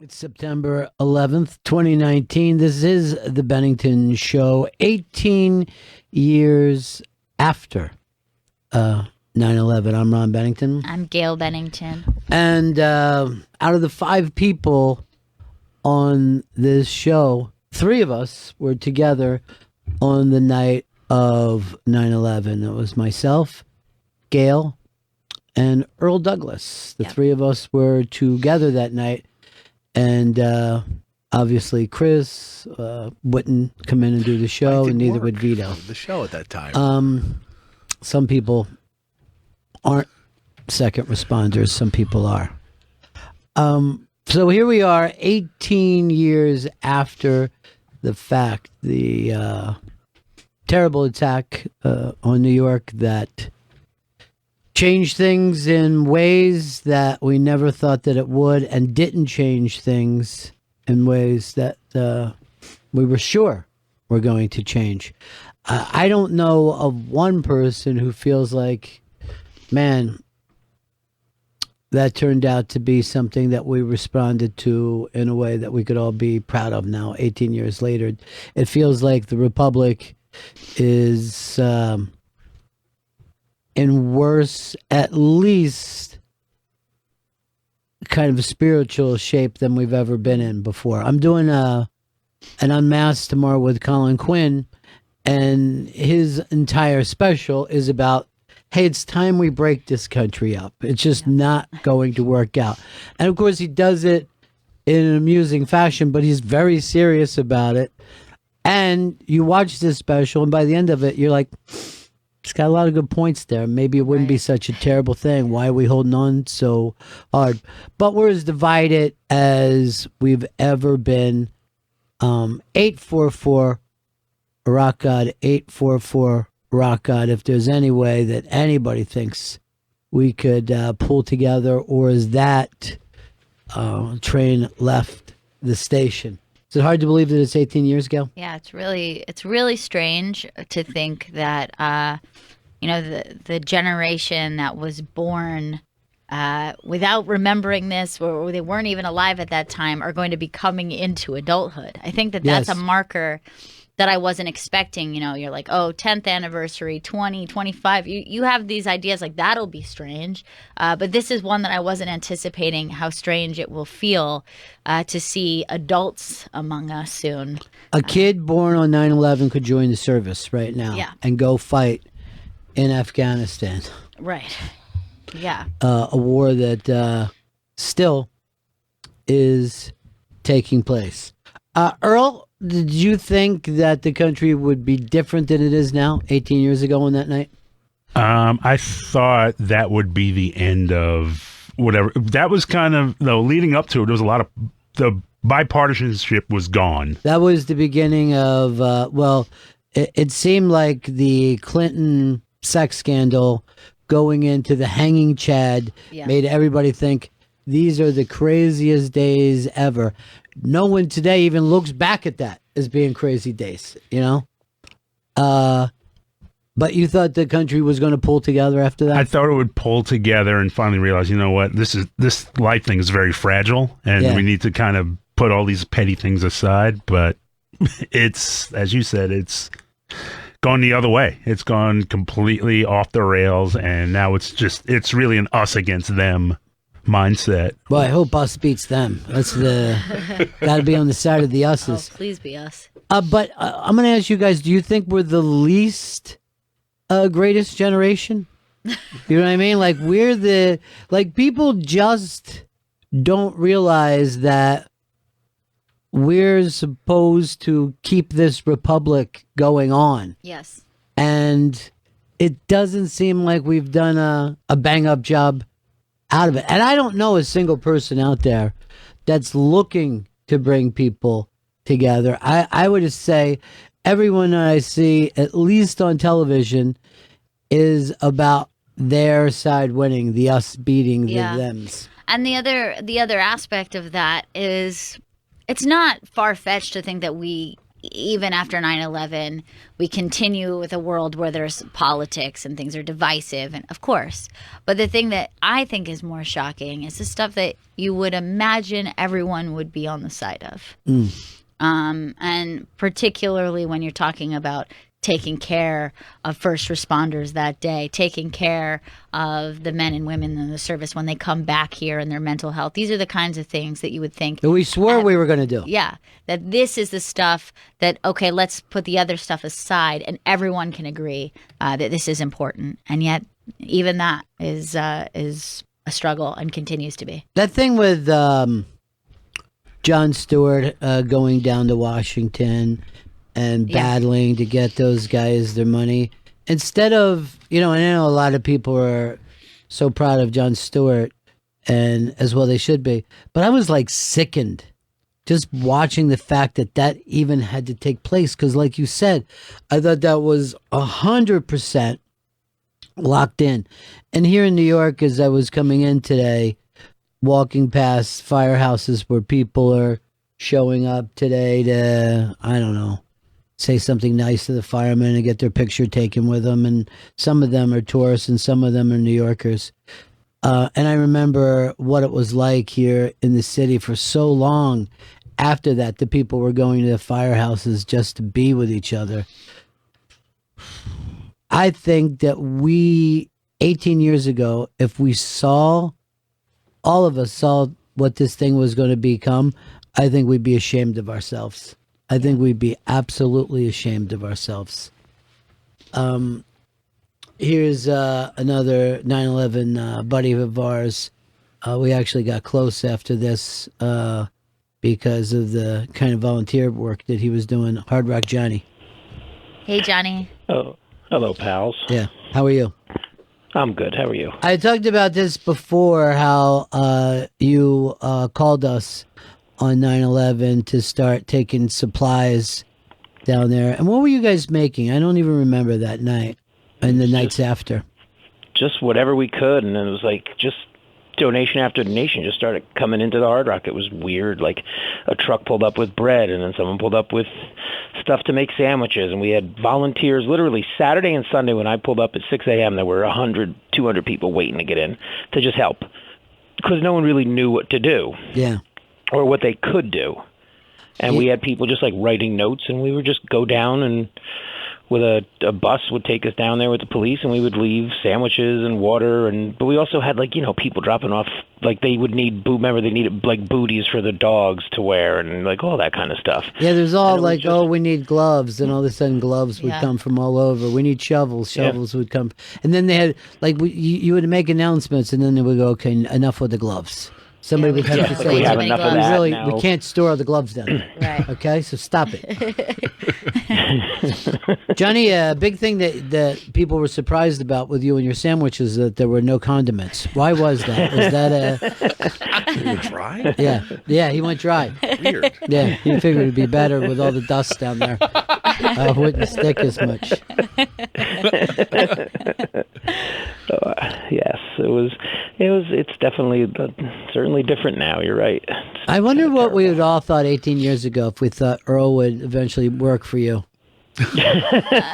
It's September 11th, 2019. This is the Bennington Show, 18 years after 9/11. I'm Ron Bennington. I'm Gail Bennington. And out of the 5 people on this show, 3 of us were together on the night of 9/11. It was myself, Gail, and Earl Douglas. The 3 of us were together that night. And obviously, Chris wouldn't come in and do the show, and neither would Vito. The show at that time. Some people aren't second responders. Some people are. So here we are, 18 years after the fact. The terrible attack on New York that changed things in ways that we never thought that it would, and didn't change things in ways that we were sure were going to change. I don't know of one person who feels like, man, that turned out to be something that we responded to in a way that we could all be proud of now, 18 years later. It feels like the Republic is in worse, at least, kind of spiritual shape than we've ever been in before. I'm doing an Unmasked tomorrow with Colin Quinn, and his entire special is about, hey, it's time we break this country up. It's just not going to work out. And of course, he does it in an amusing fashion, but he's very serious about it. And you watch this special, and by the end of it, you're like, it's got a lot of good points there. Maybe it wouldn't be such a terrible thing. Why are we holding on so hard? But we're as divided as we've ever been. 844 Rock God, 844 Rock God. If there's any way that anybody thinks we could pull together, or is that train left the station? Is it hard to believe that it's 18 years ago? Yeah, it's really strange to think that the generation that was born without remembering this, or they weren't even alive at that time, are going to be coming into adulthood. I think that's a marker that I wasn't expecting. You're like, oh, 10th anniversary, 20, 25. You have these ideas like that'll be strange. But this is one that I wasn't anticipating how strange it will feel to see adults among us soon. A kid born on 9/11 could join the service right now and go fight in Afghanistan. Right. Yeah. A war that still is taking place. Earl, did you think that the country would be different than it is now, 18 years ago on that night? I thought that would be the end of whatever. That was kind of, though, leading up to it, there was a lot of, the bipartisanship was gone. That was the beginning of, it seemed like the Clinton sex scandal going into the hanging Chad made everybody think these are the craziest days ever. No one today even looks back at that as being crazy days, But you thought the country was going to pull together after that? I thought it would pull together and finally realize, you know what, this life thing is very fragile, and we need to kind of put all these petty things aside. But it's, as you said, it's gone the other way. It's gone completely off the rails, and now it's really an us against them mindset. Well, I hope us beats them. That's got to be on the side of the us's. Oh, please be us. But I'm going to ask you guys, do you think we're the least greatest generation? You know what I mean? Like, people just don't realize that we're supposed to keep this republic going on. Yes. And it doesn't seem like we've done a bang-up job out of it. And I don't know a single person out there that's looking to bring people together. I would just say everyone that I see, at least on television, is about their side winning, the us beating the thems. And the other aspect of that is, it's not far-fetched to think that we even after 9/11, we continue with a world where there's politics and things are divisive, and of course. But the thing that I think is more shocking is the stuff that you would imagine everyone would be on the side of. And particularly when you're talking about taking care of first responders that day, taking care of the men and women in the service when they come back here and their mental health. These are the kinds of things that you would think. That we swore we were going to do. Yeah, that this is the stuff that, okay, let's put the other stuff aside and everyone can agree that this is important. And yet even that is a struggle and continues to be. That thing with Jon Stewart going down to Washington and battling to get those guys their money. Instead of, I know a lot of people are so proud of Jon Stewart, and as well they should be, but I was like sickened just watching the fact that even had to take place. Because like you said, I thought that was 100% locked in. And here in New York, as I was coming in today, walking past firehouses where people are showing up today to, I don't know, say something nice to the firemen and get their picture taken with them. And some of them are tourists and some of them are New Yorkers. And I remember what it was like here in the city for so long. After that, the people were going to the firehouses just to be with each other. I think that 18 years ago, if all of us saw what this thing was going to become, I think we'd be ashamed of ourselves. I think we'd be absolutely ashamed of ourselves. Here's another 9/11 buddy of ours. We actually got close after this because of the kind of volunteer work that he was doing. Hard Rock Johnny. Hey, Johnny. Oh, hello, pals. Yeah. How are you? I'm good. How are you? I talked about this before, how you called us on 9/11 to start taking supplies down there. And what were you guys making? I don't even remember that night and the nights after. Just whatever we could, and it was like just donation after donation just started coming into the Hard Rock. It was weird. Like a truck pulled up with bread, and then someone pulled up with stuff to make sandwiches, and we had volunteers literally Saturday and Sunday. When I pulled up at 6 a.m., there were 100, 200 people waiting to get in to just help because no one really knew what to do. Yeah. Or what they could do. And we had people just like writing notes, and we would just go down, and with a bus would take us down there with the police, and we would leave sandwiches and water. But we also had people dropping off, like they would need they needed like booties for the dogs to wear and like all that kind of stuff. Yeah, there's all like, we need gloves, and all of a sudden gloves would come from all over. We need shovels would come. And then they had you would make announcements, and then they would go, okay, enough with the gloves. Somebody would have to say, we have enough of that now. We can't store all the gloves down there. Right. Okay, so stop it. Johnny, a big thing that people were surprised about with you and your sandwiches is that there were no condiments. Why was that? Was that You were dry? Yeah, he went dry. Weird. Yeah, he figured it'd be better with all the dust down there. It wouldn't stick as much. Yes, it was. It's definitely certainly different now. You're right. I wonder what we would all thought 18 years ago if we thought Earl would eventually work for you. That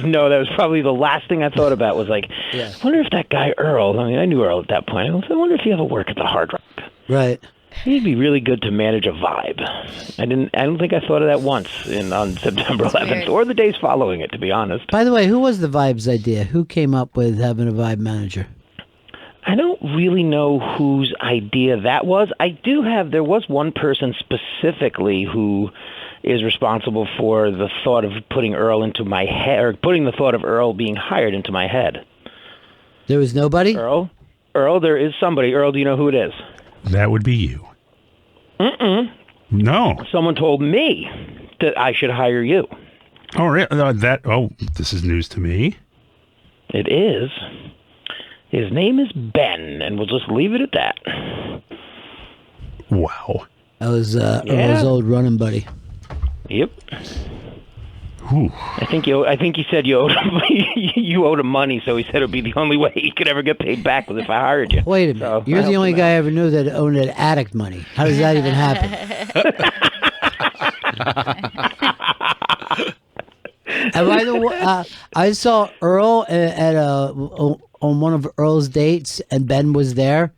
was probably the last thing I thought about was like, I wonder if that guy Earl, I knew Earl at that point. I wonder if he ever worked at the Hard Rock. Right. He'd be really good to manage a vibe. I don't think I thought of that once on September 11th or the days following it, to be honest. By the way, who was the Vibes idea? Who came up with having a vibe manager? I don't really know whose idea that was. There was one person specifically who is responsible for the thought of putting Earl into my head, or putting the thought of Earl being hired into my head. There was nobody? Earl, there is somebody. Earl, do you know who it is? That would be you. No. Someone told me that I should hire you. Oh, really? This is news to me. It is. His name is Ben, and we'll just leave it at that. Wow. That was Earl's old running buddy. Yep. Ooh. I think he said you owed him money, so he said it would be the only way he could ever get paid back was if I hired you. Wait a minute. So, you're the only guy I ever knew that owned addict money. How does that even happen? And by the way, I saw Earl on one of Earl's dates, and Ben was there,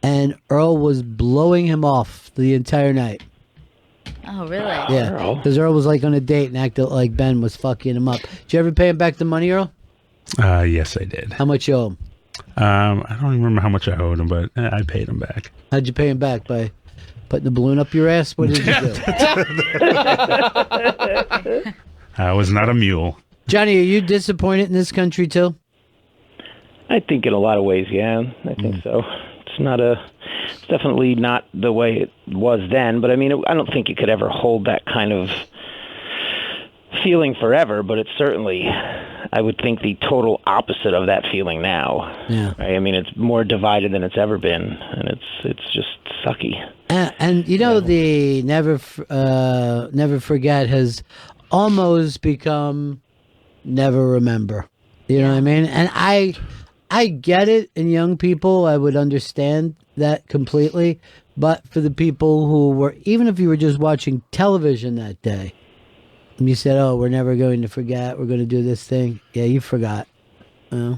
and Earl was blowing him off the entire night. Oh, really? Yeah, because Earl was like on a date and acted like Ben was fucking him up. Did you ever pay him back the money, Earl? Yes, I did. How much you owe him? I don't even remember how much I owed him, but I paid him back. How'd you pay him back? By putting the balloon up your ass? What did you do? I was not a mule. Johnny, are you disappointed in this country too? I think in a lot of ways, yeah. I think so. It's definitely not the way it was then, but I mean, I don't think you could ever hold that kind of feeling forever, but it's certainly, I would think, the total opposite of that feeling now. Yeah. Right? I mean, it's more divided than it's ever been, and it's just sucky. And you know, the never forget has almost become never remember. You know what I mean? And I get it in young people. I would understand that completely. But for the people who were, even if you were just watching television that day, and you said, "Oh, we're never going to forget. We're going to do this thing." Yeah, you forgot. Yeah.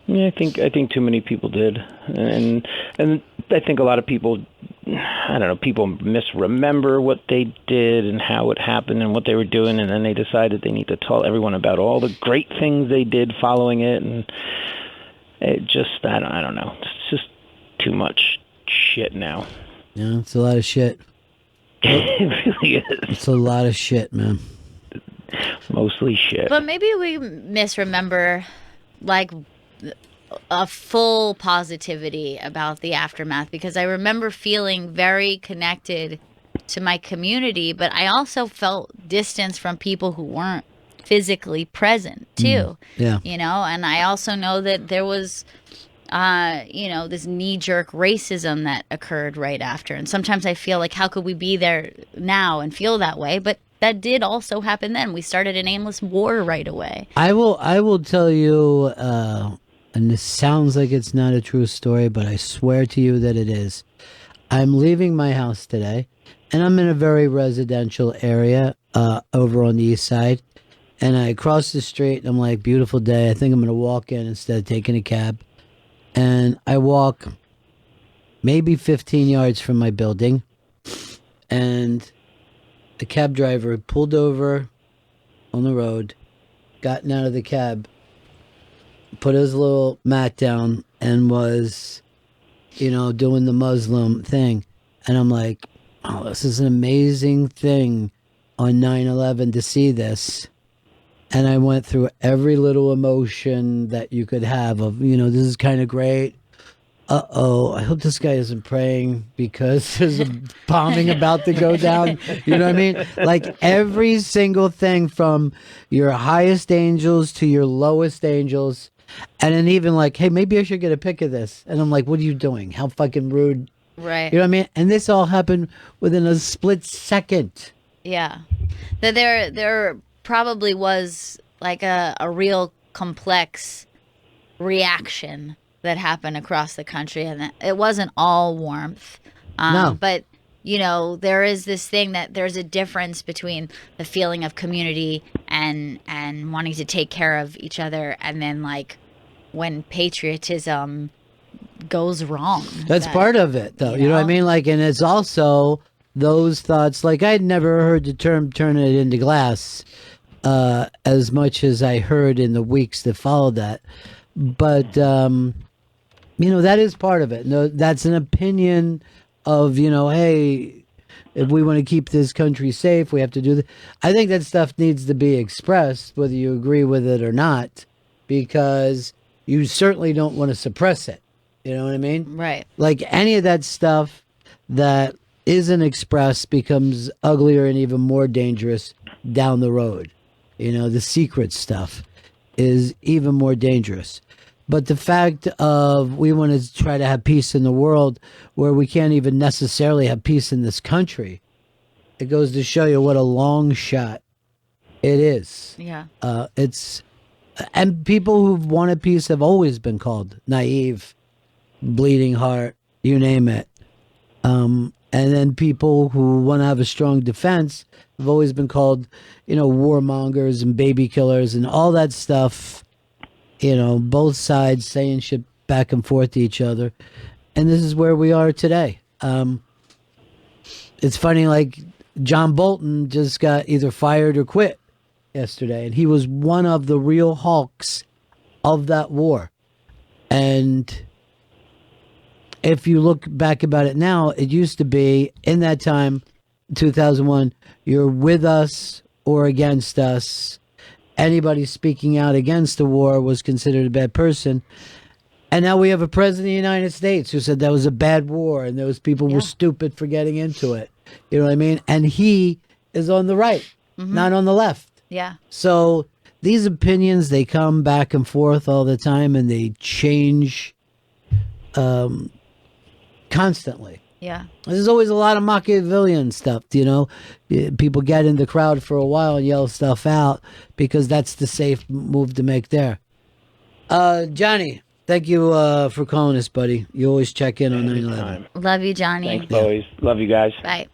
Yeah, I think too many people did, and I think a lot of people, I don't know, people misremember what they did and how it happened and what they were doing, and then they decided they need to tell everyone about all the great things they did following it, and it just, I don't know, it's just too much shit now. Yeah, it's a lot of shit. It really is. It's a lot of shit, man. Mostly shit. But maybe we misremember, like, a full positivity about the aftermath, because I remember feeling very connected to my community, but I also felt distance from people who weren't physically present too. Yeah. You know, and I also know that there was this knee-jerk racism that occurred right after. And sometimes I feel like, how could we be there now and feel that way? But that did also happen then. We started an aimless war right away. I will tell you, and this sounds like it's not a true story, but I swear to you that it is. I'm leaving my house today, and I'm in a very residential area over on the east side. And I cross the street, and I'm like, beautiful day. I think I'm going to walk in instead of taking a cab. And I walk maybe 15 yards from my building, and the cab driver pulled over on the road, gotten out of the cab, put his little mat down, and was, doing the Muslim thing. And I'm like, oh, this is an amazing thing on 9/11 to see this. And I went through every little emotion that you could have of, this is kind of great. Uh-oh, I hope this guy isn't praying because there's a bombing about to go down. You know what I mean? Like every single thing from your highest angels to your lowest angels. And then even like, hey, maybe I should get a pic of this. And I'm like, what are you doing? How fucking rude. Right. You know what I mean? And this all happened within a split second. Yeah. That there probably was like a real complex reaction that happened across the country, and it wasn't all warmth. No. But there is this thing that there's a difference between the feeling of community and wanting to take care of each other, and then like when patriotism goes wrong. That's part of it, though. You know what I mean? Like, and it's also those thoughts. Like, I'd never heard the term "turn it into glass" as much as I heard in the weeks that followed that. But that is part of it. No, that's an opinion of hey, if we want to keep this country safe, we have to do that. I think that stuff needs to be expressed, whether you agree with it or not, because you certainly don't want to suppress it. You know what I mean? Right. Like any of that stuff that isn't expressed becomes uglier and even more dangerous down the road. The secret stuff is even more dangerous. But the fact of we want to try to have peace in the world where we can't even necessarily have peace in this country, it goes to show you what a long shot it is. Yeah. And people who've wanted peace have always been called naive, bleeding heart, you name it. And And then people who want to have a strong defense have always been called, warmongers and baby killers and all that stuff. Both sides saying shit back and forth to each other. And this is where we are today. It's funny, like John Bolton just got either fired or quit yesterday. And he was one of the real hulks of that war. And if you look back about it now, it used to be in that time, 2001, you're with us or against us. Anybody speaking out against the war was considered a bad person. And now we have a president of the United States who said that was a bad war and those people were stupid for getting into it. You know what I mean? And he is on the right, not on the left. Yeah. So these opinions, they come back and forth all the time and they change constantly. Yeah. There's always a lot of Machiavellian stuff, People get in the crowd for a while and yell stuff out because that's the safe move to make there. Johnny, thank you for calling us, buddy. You always check in on 9/11. Love you, Johnny. Thanks, boys. Love you guys. Bye.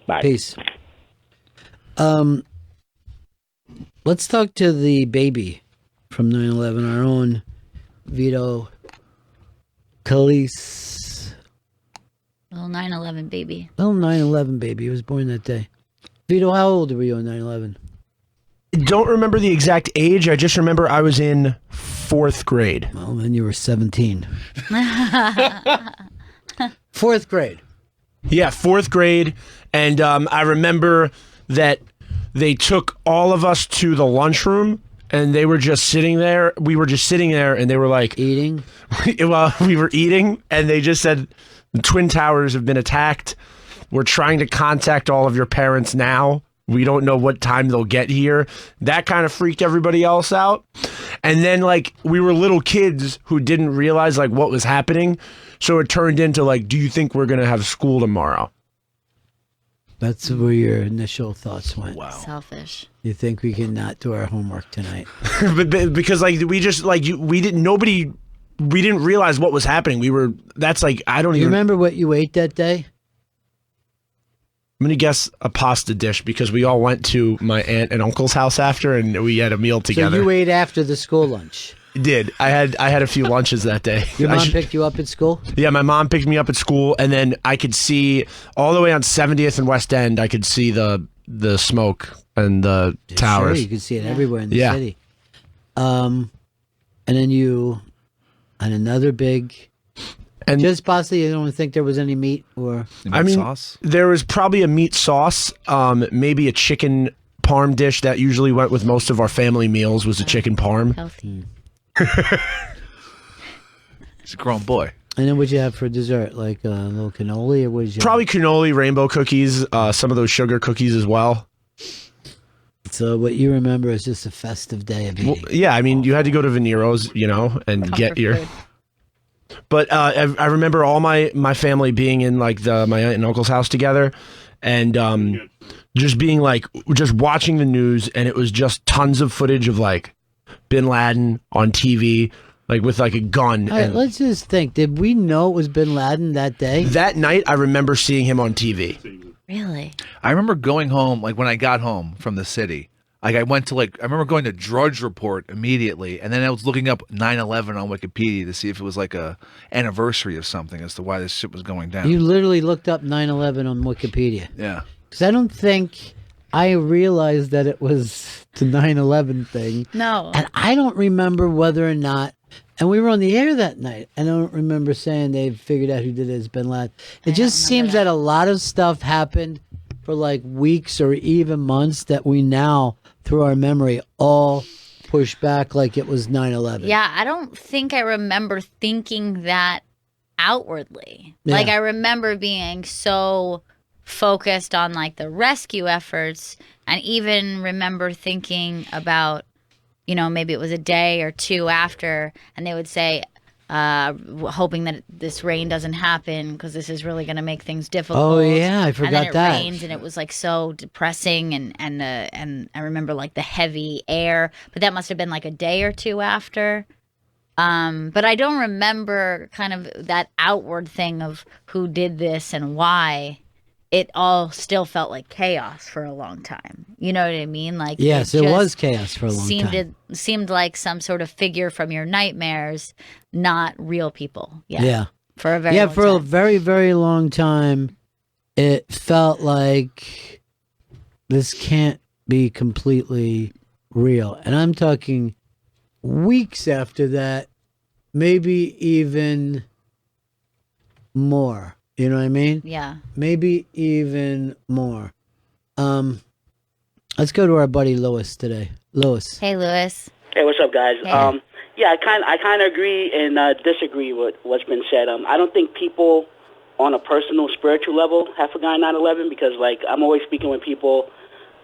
Bye. Peace. Let's talk to the baby from 9/11, our own Vito Calise. Little 9/11 baby. Little 9/11 baby. He was born that day. Vito, how old were you on 9/11? Don't remember the exact age. I just remember I was in 4th grade. Well, then you were 17. 4th grade. Yeah, 4th grade. And I remember that they took all of us to the lunchroom and they were just sitting there. We were just sitting there and they were like... Eating? Well, we were eating and they just said, the Twin Towers have been attacked. We're trying to contact all of your parents now. We don't know what time they'll get here. That kind of freaked everybody else out. And then, we were little kids who didn't realize, what was happening. So it turned into, do you think we're going to have school tomorrow? That's where your initial thoughts went. Wow. Selfish. You think we can not do our homework tonight? Because, we just, we didn't realize what was happening. I don't You even... remember what you ate that day? I'm going to guess a pasta dish because we all went to my aunt and uncle's house after and we had a meal together. So you ate after the school lunch? Did. I had a few lunches that day. Your mom picked you up at school? Yeah, my mom picked me up at school and then I could see all the way on 70th and West End, I could see the smoke and the towers. Sure, you could see it everywhere in the city. And then you had another big... And just pasta, you don't think there was any meat or... Sauce? There was probably a meat sauce, maybe a chicken parm dish that usually went with most of our family meals was a chicken parm. Healthy. He's a grown boy. And then what'd you have for dessert? Like a little cannoli or what did you Probably cannoli, rainbow cookies, some of those sugar cookies as well. So what you remember is just a festive day of eating. Well, yeah, you had to go to Venero's, and get your... food. But I remember all my family being in my aunt and uncle's house together, and just being just watching the news, and it was just tons of footage of Bin Laden on TV, with a gun. All right, let's just think. Did we know it was Bin Laden that day? That night, I remember seeing him on TV. Really? I remember going home, when I got home from the city. I went to I remember going to Drudge Report immediately, and then I was looking up 9/11 on Wikipedia to see if it was a anniversary of something as to why this shit was going down. You literally looked up 9/11 on Wikipedia. Yeah. Because I don't think I realized that it was the 9/11 thing. No. And I don't remember whether or not, and we were on the air that night, and I don't remember saying they figured out who did it as Bin Laden. It just seems that a lot of stuff happened for weeks or even months that we now, through our memory, all push back like it was 9/11. Yeah, I don't think I remember thinking that outwardly. Yeah. I remember being so focused on the rescue efforts, and even remember thinking about, maybe it was a day or two after, and they would say, hoping that this rain doesn't happen because this is really going to make things difficult. Oh yeah, I forgot and then it that. rained, and it was so depressing, and I remember the heavy air, but that must have been a day or two after. But I don't remember kind of that outward thing of who did this and why. It all still felt like chaos for a long time. You know what I mean? Like Yes, it was chaos for a long time. It seemed like some sort of figure from your nightmares, not real people. Yeah. For a very long for a time. very, very long time, it felt like this can't be completely real. And I'm talking weeks after that, maybe even more. You know what I mean? Yeah. Maybe even more. Let's go to our buddy Lewis today. Lewis. Hey, Lewis. Hey, what's up, guys? Hey. Yeah, I kind of agree and disagree with what's been said. I don't think people on a personal, spiritual level have forgotten 9/11 because, like, I'm always speaking with people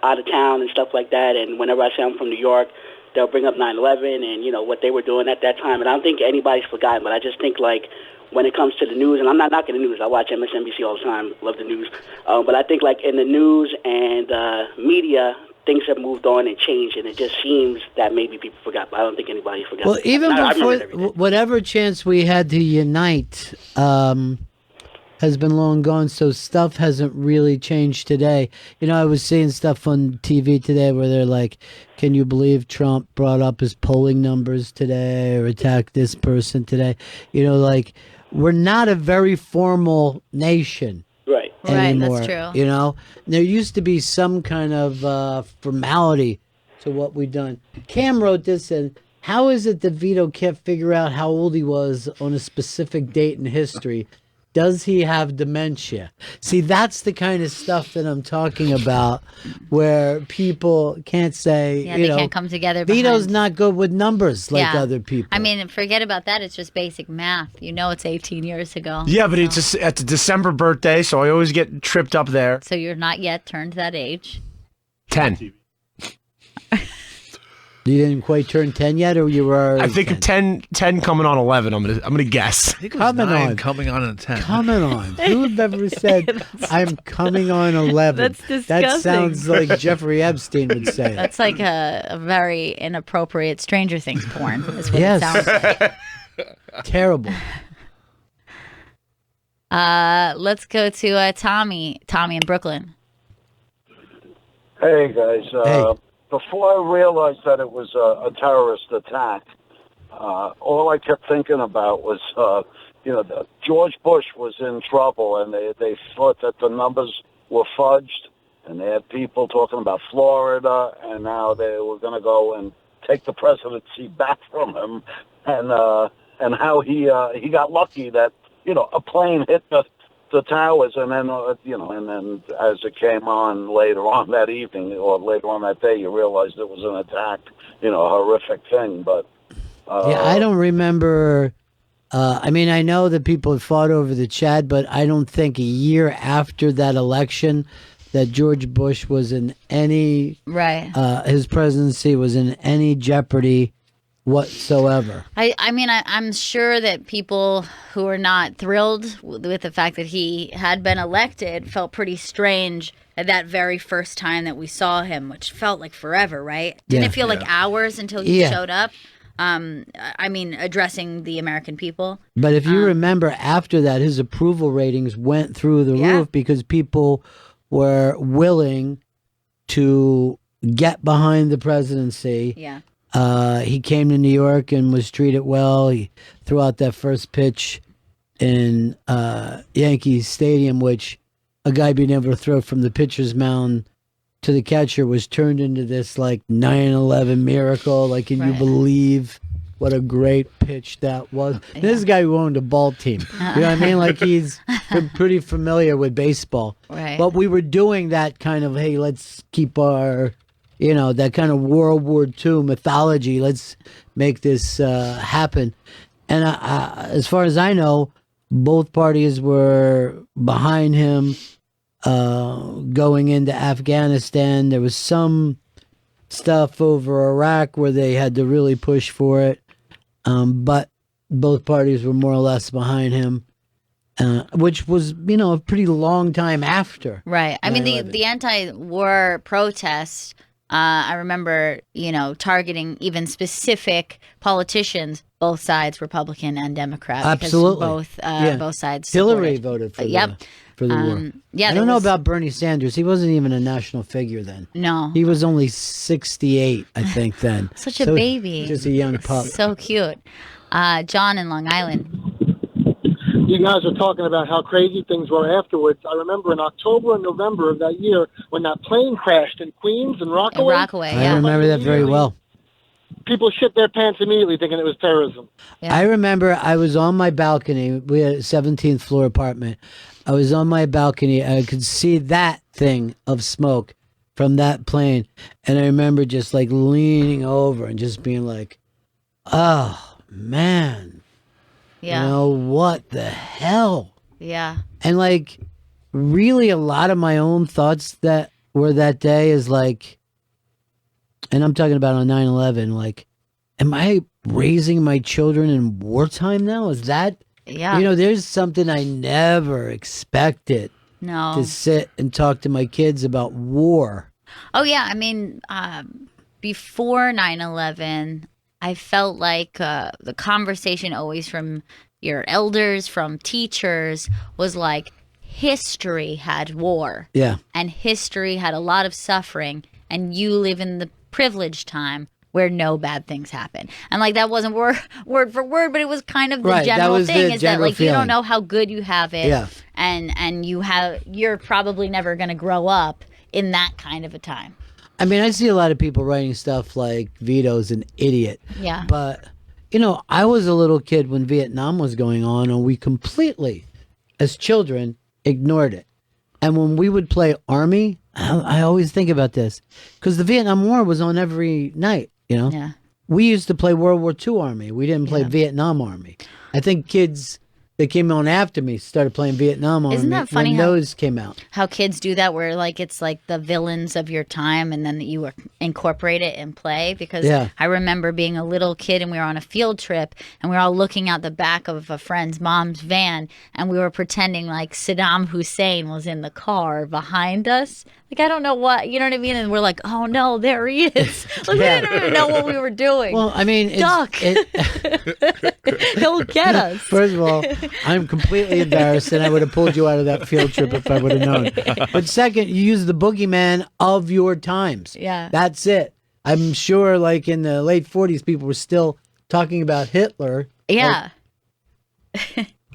out of town and stuff like that, and whenever I say I'm from New York, they'll bring up 9/11 and, you know, what they were doing at that time. And I don't think anybody's forgotten, but I just think, like, when it comes to the news, and I'm not knocking the news. I watch MSNBC all the time, love the news. But I think, like, in the news and media, things have moved on and changed, and it just seems that maybe people forgot, but I don't think anybody forgot. Well, even I before, remember everything. whatever chance we had to unite has been long gone, so stuff hasn't really changed today. You know, I was seeing stuff on TV today where they're like, can you believe Trump brought up his polling numbers today or attacked this person today? You know, like, we're not a very formal nation. Right. Anymore, Right, that's true. You know, there used to be some kind of formality to what we've done. Cam wrote this, and how is it that Vito can't figure out how old he was on a specific date in history? Does he have dementia? See, that's the kind of stuff that I'm talking about, where people can't say, Yeah, you they know, can't come together. Vito's behind- not good with numbers like Yeah. other people. I mean, forget about that. It's just basic math. You know, it's 18 years ago. Yeah, but it's a December birthday, so I always get tripped up there. So you're not yet turned that age. 10. You didn't quite turn 10 yet, or you were? I think 10 coming on 11. I'm gonna guess. I think it was Coming 9 on. coming on in 10. Coming on. Who have ever said, I'm coming on 11? That's That disgusting. sounds like Jeffrey Epstein would say it. That's like a very inappropriate Stranger Things porn. Is what Yes. it sounds like. Terrible. Let's go to Tommy. Tommy in Brooklyn. Hey guys, Hey. before I realized that it was a terrorist attack, all I kept thinking about was, George Bush was in trouble, and they thought that the numbers were fudged, and they had people talking about Florida, and now they were going to go and take the presidency back from him, and how he got lucky that a plane hit the towers, and then and then as it came on later on that evening or later on that day, you realized it was an attack, a horrific thing. But Yeah, I don't remember. I mean, I know that people had fought over the Chad, but I don't think a year after that election that George Bush was in any, Right. his presidency was in any jeopardy whatsoever. I'm sure that people who are not thrilled with the fact that he had been elected felt pretty strange at that very first time that we saw him, which felt like forever, right? Didn't Yeah. it feel like hours until he Yeah. showed up? Addressing the American people. But if you remember, after that, his approval ratings went through the Yeah. roof because people were willing to get behind the presidency. Yeah. He came to New York and was treated well. He threw out that first pitch in Yankee Stadium, which a guy being able to throw from the pitcher's mound to the catcher was turned into this like 9/11 miracle. Like, can you Right. believe what a great pitch that was? This is a guy who owned a ball team. You know what I mean? Like, he's been pretty familiar with baseball. Right. But we were doing that kind of, hey, let's keep our, that kind of World War II mythology. Let's make this happen. And as far as I know, both parties were behind him going into Afghanistan. There was some stuff over Iraq where they had to really push for it. But both parties were more or less behind him, which was, a pretty long time after. Right. I mean, 9/11. the anti-war protests I remember, targeting even specific politicians, both sides, Republican and Democrat. Absolutely. Both sides Hillary supported. voted for Yep. the war. Yeah, I don't know about Bernie Sanders. He wasn't even a national figure then. No. He was only 68, I think, then. Such a baby. Just a young pup. So cute. John in Long Island. You guys are talking about how crazy things were afterwards. I remember in October and November of that year when that plane crashed in Queens and Rockaway. I remember that very well. People shit their pants immediately thinking it was terrorism. Yeah. I remember I was on my balcony. We had a 17th floor apartment. I was on my balcony. I could see that thing of smoke from that plane. And I remember just like leaning over and just being like, oh, man. Yeah. What the hell? Yeah. And like, really a lot of my own thoughts that were that day is like, and I'm talking about on 9/11, like, am I raising my children in wartime now? Is that, there's something I never expected to sit and talk to my kids about war. Oh, yeah. I mean, before 9/11, I felt like the conversation always from your elders, from teachers, was like history had war. Yeah. And history had a lot of suffering, and you live in the privileged time where no bad things happen. And like that wasn't word for word, but it was kind of the general thing, is that like feeling. You don't know how good you have it. Yeah. And you're probably never going to grow up in that kind of a time. I mean, I see a lot of people writing stuff like Vito's an idiot. Yeah. But, I was a little kid when Vietnam was going on, and we completely, as children, ignored it. And when we would play Army, I always think about this, because the Vietnam War was on every night, Yeah. We used to play World War II Army. We didn't play Vietnam Army. I think kids that came on after me started playing Vietnam Army. Isn't that funny when how those came out? How kids do that, where like it's like the villains of your time, and then you incorporate it and play. Because I remember being a little kid, and we were on a field trip, and we were all looking out the back of a friend's mom's van, and we were pretending like Saddam Hussein was in the car behind us. Like, I don't know what, you know what I mean? And we're like, oh no, there he is. Like, we didn't even know what we were doing. Well, I mean, Duck. He'll get us. First of all, I'm completely embarrassed, and I would have pulled you out of that field trip if I would have known. But second, you use the boogeyman of your times. Yeah. That's it. I'm sure, like, in the late 40s, people were still talking about Hitler. Yeah.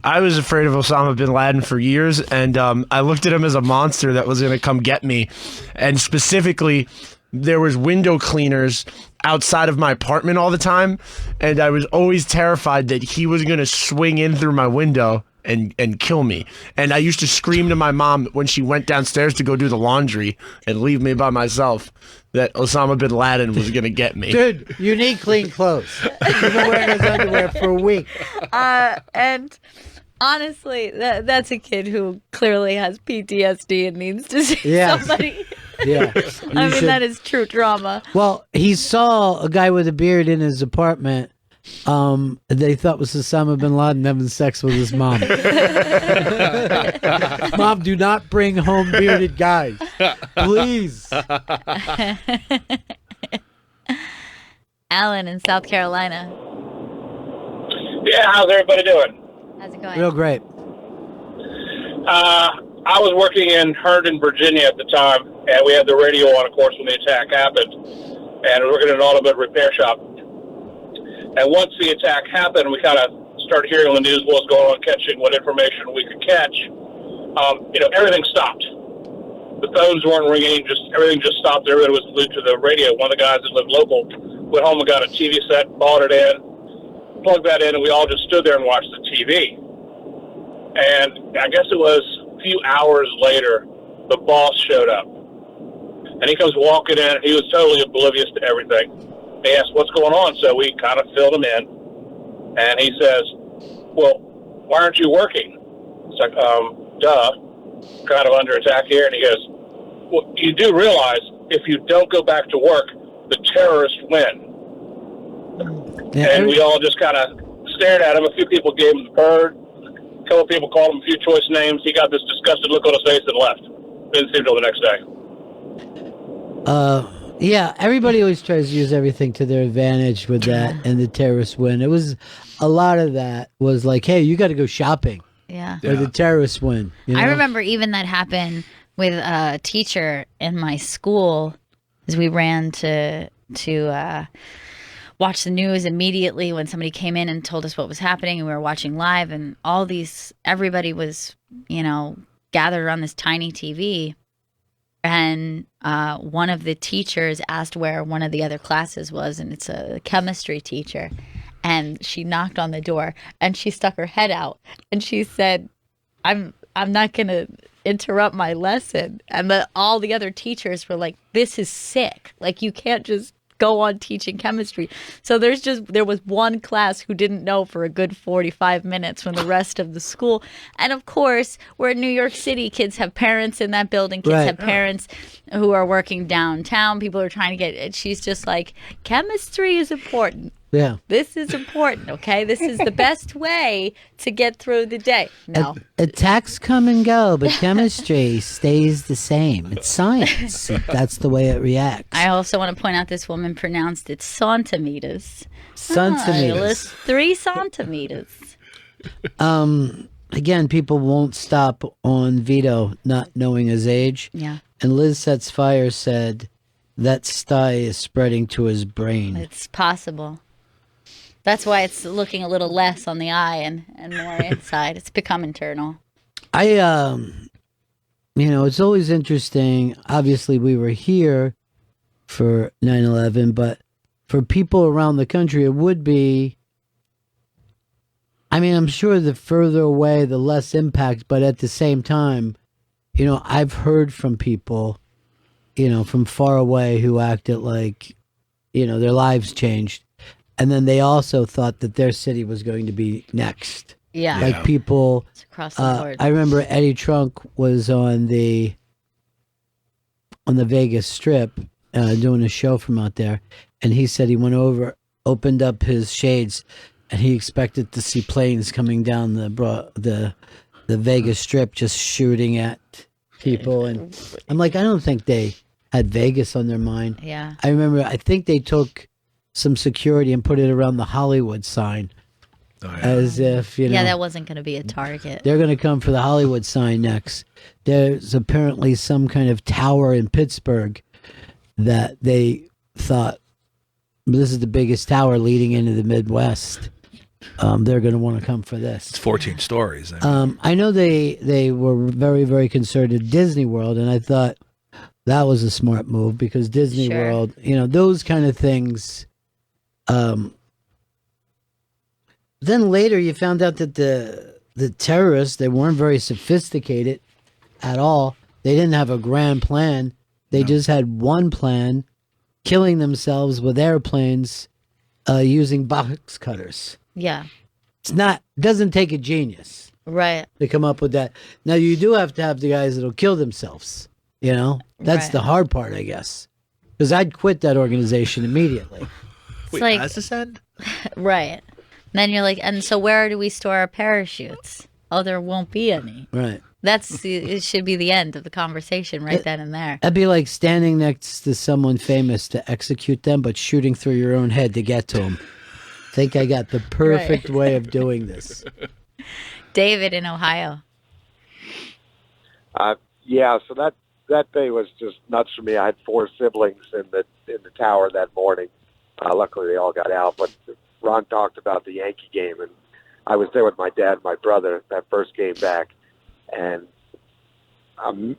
I was afraid of Osama bin Laden for years, and I looked at him as a monster that was going to come get me. And specifically, there was window cleaners outside of my apartment all the time, and I was always terrified that he was going to swing in through my window and kill me. And I used to scream to my mom when she went downstairs to go do the laundry and leave me by myself that Osama bin Laden was going to get me. Dude, you need clean clothes. You've been wearing his underwear for a week. And honestly, that's a kid who clearly has PTSD and needs to see somebody. Yeah. I mean, that is true trauma. Well, he saw a guy with a beard in his apartment. They thought was Osama bin Laden having sex with his mom. Mom, do not bring home bearded guys. Please. Alan in South Carolina. Yeah, how's everybody doing? How's it going? Real great. I was working in Herndon, Virginia at the time, and we had the radio on, of course, when the attack happened, and we were working in an automotive repair shop. And once the attack happened, we kind of started hearing on the news what was going on, catching what information we could catch. Everything stopped. The phones weren't ringing, everything just stopped. Everybody was glued to the radio. One of the guys that lived local went home and got a TV set, bought it in, plugged that in, and we all just stood there and watched the TV. And I guess it was a few hours later, the boss showed up. And he comes walking in, and he was totally oblivious to everything. He asked, what's going on? So we kind of filled him in. And he says, well, why aren't you working? It's like, duh, kind of under attack here. And he goes, well, you do realize if you don't go back to work, the terrorists win. Yeah, and we all just kind of stared at him. A few people gave him the bird. A couple of people called him a few choice names. He got this disgusted look on his face and left. Didn't see him until the next day. Yeah, everybody always tries to use everything to their advantage with that, and the terrorists win. It was a lot of that was like, hey, you got to go shopping, Yeah. or the terrorists win. You know? I remember even that happened with a teacher in my school, as we ran to watch the news immediately when somebody came in and told us what was happening, and we were watching live, and everybody was, gathered around this tiny TV. And one of the teachers asked where one of the other classes was, and it's a chemistry teacher. And she knocked on the door, and she stuck her head out, and she said, "I'm not gonna interrupt my lesson." And all the other teachers were like, "This is sick. Like, you can't just go on teaching chemistry." So there was one class who didn't know for a good 45 minutes when the rest of the school. And of course, we're in New York City. Kids have parents in that building. Kids have parents who are working downtown. People are trying to get it. She's just like, chemistry is important. Yeah. This is important, okay? This is the best way to get through the day. No. Attacks come and go, but chemistry stays the same. It's science. That's the way it reacts. I also want to point out this woman pronounced it centimeters. Centimeters. 3 centimeters. Again, people won't stop on Vito not knowing his age. Yeah. And Liz Sets Fire said that sty is spreading to his brain. It's possible. That's why it's looking a little less on the eye and more inside. It's become internal. It's always interesting. Obviously, we were here for 9/11, but for people around the country, it would be, I'm sure the further away, the less impact, but at the same time, I've heard from people, from far away who acted like, their lives changed. And then they also thought that their city was going to be next. Yeah. Like people, it's across the board. I remember Eddie Trunk was on the Vegas Strip doing a show from out there. And he said he went over, opened up his shades, and he expected to see planes coming down the Vegas Strip just shooting at people. And I'm like, I don't think they had Vegas on their mind. Yeah. I think they took some security and put it around the Hollywood sign. As if, Yeah, that wasn't going to be a target. They're going to come for the Hollywood sign next. There's apparently some kind of tower in Pittsburgh that they thought, this is the biggest tower leading into the Midwest. They're going to want to come for this. It's 14 stories. I know they were very, very concerned at Disney World, and I thought that was a smart move because Disney World, those kind of things. Then later you found out that the terrorists, they weren't very sophisticated at all. They didn't have a grand plan. They just had one plan, killing themselves with airplanes using box cutters. Yeah. Doesn't take a genius. Right. To come up with that. Now you do have to have the guys that'll kill themselves. That's the hard part, I guess. Because I'd quit that organization immediately. Wait, like, has this end? Right. And then you're like, and so where do we store our parachutes? Oh, there won't be any. Right. It should be the end of the conversation right then and there. That'd be like standing next to someone famous to execute them, but shooting through your own head to get to them. I think I got the perfect way of doing this. David in Ohio. Yeah, so that day was just nuts for me. I had 4 siblings in the tower that morning. Luckily, they all got out. But Ron talked about the Yankee game, and I was there with my dad and my brother that first game back. And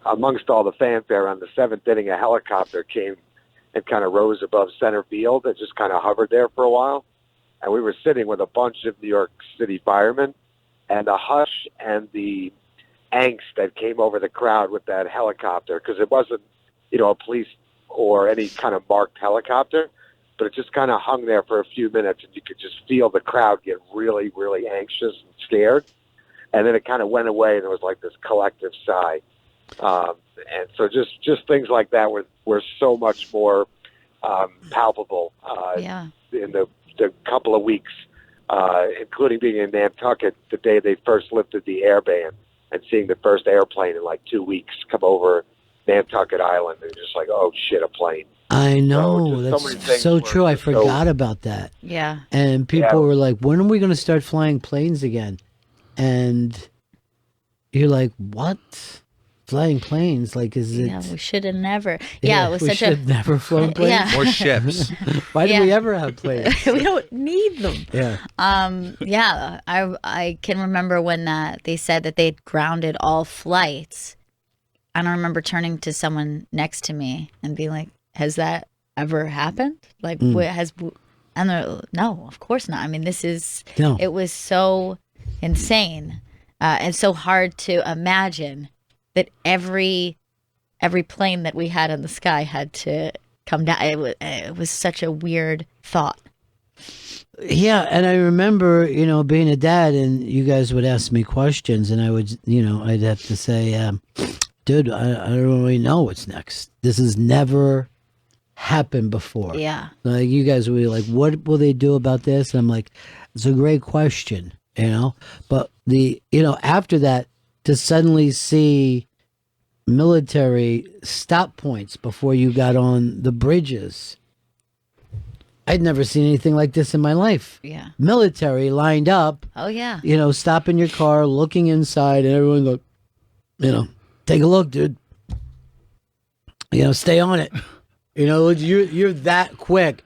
amongst all the fanfare on the 7th inning, a helicopter came and kind of rose above center field and just kind of hovered there for a while. And we were sitting with a bunch of New York City firemen, and the hush and the angst that came over the crowd with that helicopter, because it wasn't, a police or any kind of marked helicopter, but it just kind of hung there for a few minutes, and you could just feel the crowd get really, really anxious and scared. And then it kind of went away, and it was like this collective sigh. And so just things like that were so much more palpable in the couple of weeks, including being in Nantucket the day they first lifted the air ban and seeing the first airplane in like 2 weeks come over Nantucket Island, and just like, oh shit, a plane. I know. just so many That's things so were true. I just so- forgot about that. Yeah. And people were like, when are we going to start flying planes again? And you're like, what? Flying planes? Like, is it? Yeah, we should have never. Yeah, it was we such should have never flown planes. Yeah. More ships. Why did Yeah. we ever have planes? We don't need them. Yeah. Yeah, I can remember when they said that they'd grounded all flights. And I remember turning to someone next to me and being like, has that ever happened? Like, and they're, no, of course not. I mean, it was so insane and so hard to imagine that every plane that we had in the sky had to come down. It was such a weird thought. Yeah, and I remember, being a dad, and you guys would ask me questions, and I would, I'd have to say, dude, I don't really know what's next. This has never happened before. Yeah. Like, you guys would be like, what will they do about this? And I'm like, it's a great question, But after that, to suddenly see military stop points before you got on the bridges. I'd never seen anything like this in my life. Yeah. Military lined up. Oh, yeah. Stopping your car, looking inside, and everyone go, take a look, dude. Stay on it. You're that quick.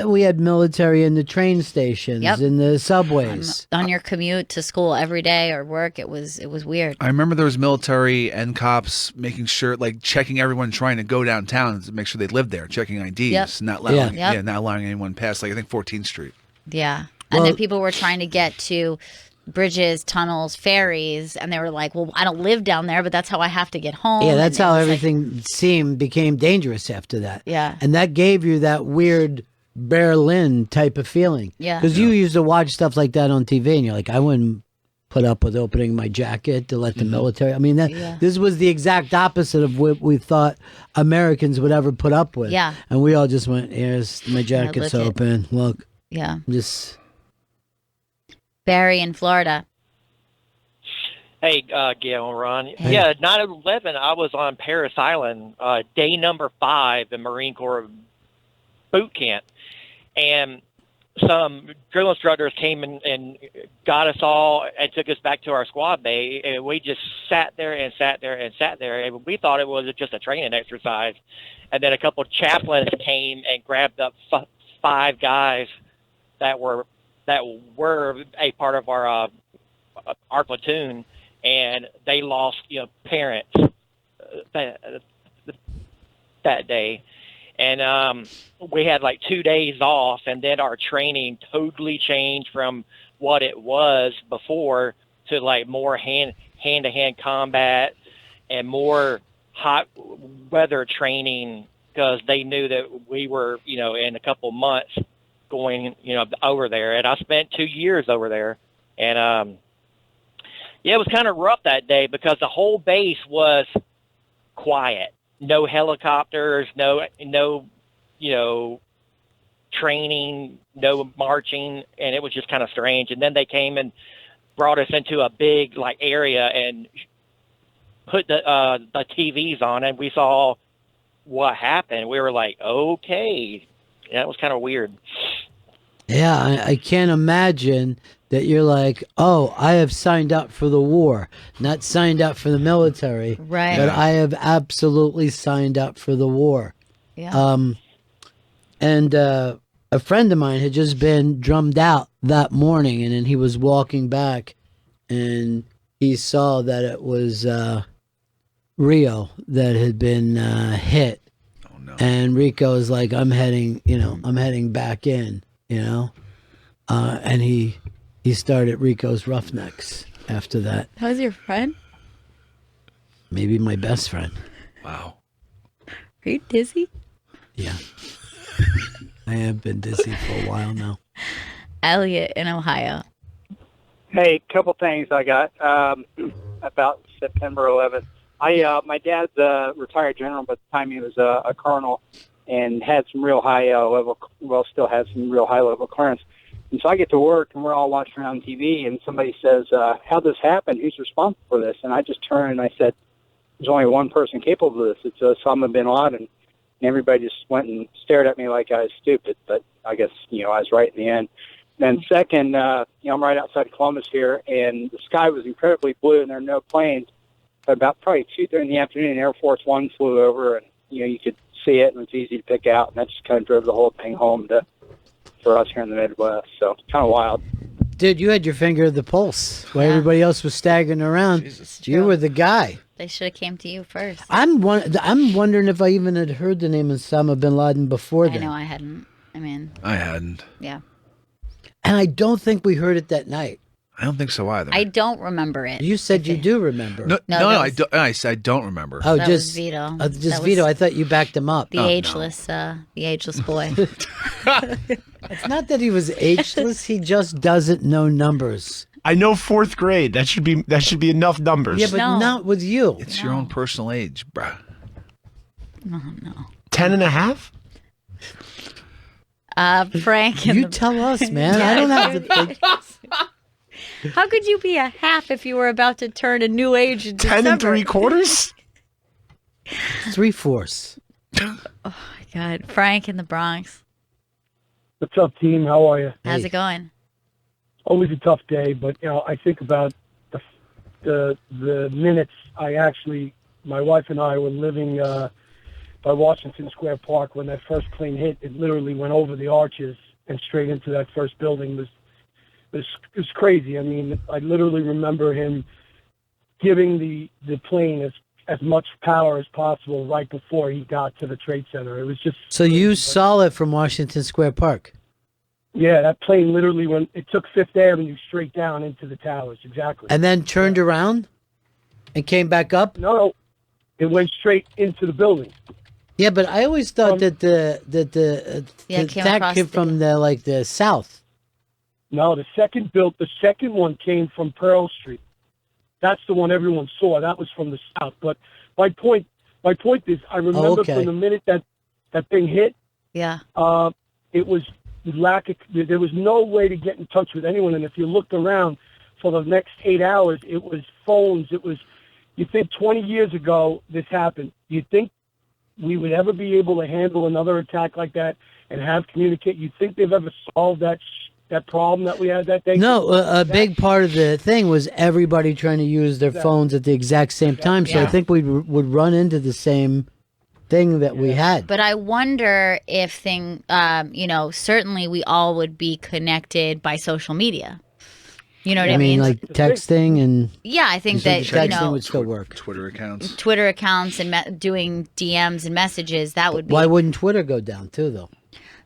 We had military in the train stations, in the subways. On your commute to school every day or work, it was weird. I remember there was military and cops making sure, like checking everyone trying to go downtown to make sure they lived there, checking IDs, not allowing anyone past, like I think 14th Street. Yeah. And then people were trying to get to bridges, tunnels, ferries, and they were like, well, I don't live down there, but that's how I have to get home. Yeah, that's how everything became dangerous after that. Yeah. And that gave you that weird Berlin type of feeling. Yeah. Because you used to watch stuff like that on TV, and you're like, I wouldn't put up with opening my jacket to let the military. I mean, this was the exact opposite of what we thought Americans would ever put up with. Yeah. And we all just went, here's my jacket's open. Look. Yeah. Just. Barry in Florida. Hey, Gail and Ron. Hey. Yeah, 9/11, I was on Paris Island, day number 5 in Marine Corps boot camp. And some drill instructors came and got us all and took us back to our squad bay. And we just sat there. And we thought it was just a training exercise. And then a couple of chaplains came and grabbed up 5 guys that were a part of our platoon, and they lost parents that day. And we had like 2 days off, and then our training totally changed from what it was before to like more hand-to-hand combat and more hot weather training, because they knew that we were, in a couple months going, over there. And I spent 2 years over there. And, it was kind of rough that day because the whole base was quiet. No helicopters, no, training, no marching, and it was just kind of strange. And then they came and brought us into a big area and put the TVs on, and we saw what happened. We were like, okay, that was kind of weird. Yeah, I can't imagine that you're like, oh, I have signed up for the war, not signed up for the military. Right. But I have absolutely signed up for the war. Yeah. And a friend of mine had just been drummed out that morning, and then he was walking back, and he saw that it was Rio that had been hit. Oh, no. And Rico is like, I'm heading back in, and he started Rico's Roughnecks after that. That was your friend? Maybe my best friend. Wow. Are you dizzy? Yeah. I have been dizzy for a while now. Elliot in Ohio. Hey, couple things I got about September 11th. My dad's a retired general, but at the time he was a colonel and had some real high level, still has some real high level clearance. And so I get to work, and we're all watching around TV, and somebody says, how'd this happen? Who's responsible for this? And I just turned and I said, there's only one person capable of this. It's Osama bin Laden. And everybody just went and stared at me like I was stupid. But I guess, I was right in the end. Then second, I'm right outside Columbus here, and the sky was incredibly blue, and there are no planes. But about probably 2:30 in the afternoon, Air Force One flew over, and, you could see it, and it's easy to pick out. And that just kind of drove the whole thing home for us here in the Midwest. So it's kind of wild. Dude, you had your finger at the pulse while everybody else was staggering around. You were the guy. They should have came to you first. I'm wondering if I even had heard the name Osama bin Laden before I then. know I hadn't. I hadn't. Yeah. And I don't think we heard it that night. I don't think so either. I don't remember it. You said you do remember. No, I don't remember. Oh, That just was Vito. Just That Vito. was I thought you backed him up. The ageless boy. It's not that he was ageless. He just doesn't know numbers. I know 4th grade. That should be enough numbers. Yeah, but not with you. It's your own personal age, bruh. Oh, no. 10 and a half? Frank. You tell us, man. I don't have to think. How could you be a half if you were about to turn a new age in 10 and December? 3/4? 3/4. Oh, my God. Frank in the Bronx. What's up, team? How are you? How's it going? Always a tough day, but I think about the minutes my wife and I were living by Washington Square Park when that first plane hit. It literally went over the arches and straight into that first building. It was crazy. I mean, I literally remember him giving the plane as much power as possible right before he got to the Trade Center. It was just So you saw it from Washington Square Park. Yeah, that plane literally it took Fifth Avenue straight down into the towers, exactly. And then turned around and came back up? No, it went straight into the building. Yeah, but I always thought that the it came attack across came from the south. No, the second one came from Pearl Street. That's the one everyone saw. That was from the south. But my point is, I remember from the minute that thing hit. Yeah. It was there was no way to get in touch with anyone. And if you looked around for the next 8 hours, it was phones. You think 20 years ago this happened. You think we would ever be able to handle another attack like that and have communicate? You think they've ever solved that problem that we had that day? No, a big part of the thing was everybody trying to use their phones at the exact same time. So I think we would run into the same thing that we had. But I wonder if certainly we all would be connected by social media. You know what I mean? Like texting and... Yeah, I think that, texting would still work. Twitter accounts. Twitter accounts and doing DMs and messages, that would be... Why wouldn't Twitter go down too, though?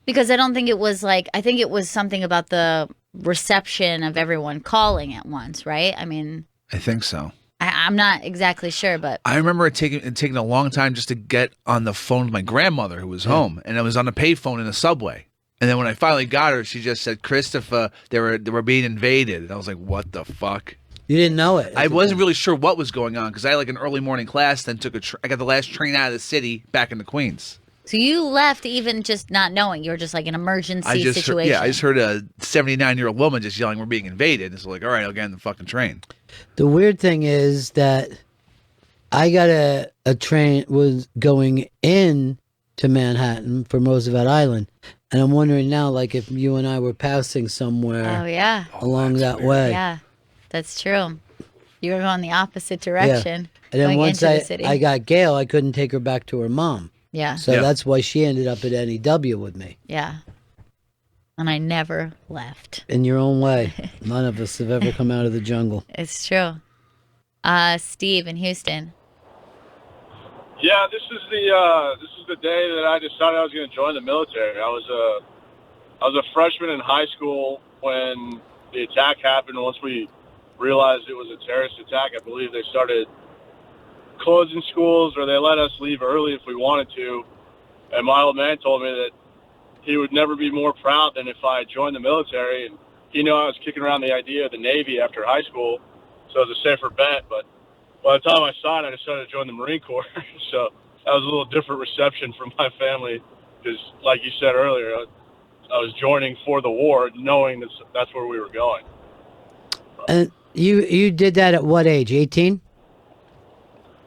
Because I don't think it was I think it was something about the reception of everyone calling at once, right? I mean... I think so. I'm not exactly sure, but... I remember it taking a long time just to get on the phone with my grandmother who was home, and I was on a payphone in the subway. And then when I finally got her, she just said, Christopher, they were being invaded. And I was like, what the fuck? You didn't know it. I wasn't really sure what was going on because I had an early morning class, then I got the last train out of the city back into Queens. So you left even just not knowing. You were just like an emergency situation. I just heard a 79-year-old woman just yelling, we're being invaded. It's like, all right, I'll get in the fucking train. The weird thing is that I got a train was going in to Manhattan from Roosevelt Island. And I'm wondering now, if you and I were passing somewhere along that way. Yeah, that's true. You were going the opposite direction. And then going once into the city. I got Gail, I couldn't take her back to her mom. Yeah. So that's why she ended up at NEW with me. Yeah. And I never left. In your own way. None of us have ever come out of the jungle. It's true. Steve in Houston. Yeah, this is the day that I decided I was going to join the military. I was a freshman in high school when the attack happened. Once we realized it was a terrorist attack, I believe they started closing schools, or they let us leave early if we wanted to. And my old man told me that he would never be more proud than if I joined the military. And he knew I was kicking around the idea of the Navy after high school, so it was a safer bet. But by the time I saw it, I decided to join the Marine Corps. So that was a little different reception from my family because, like you said earlier, I was joining for the war, knowing that's where we were going. And you did that at what age? 18?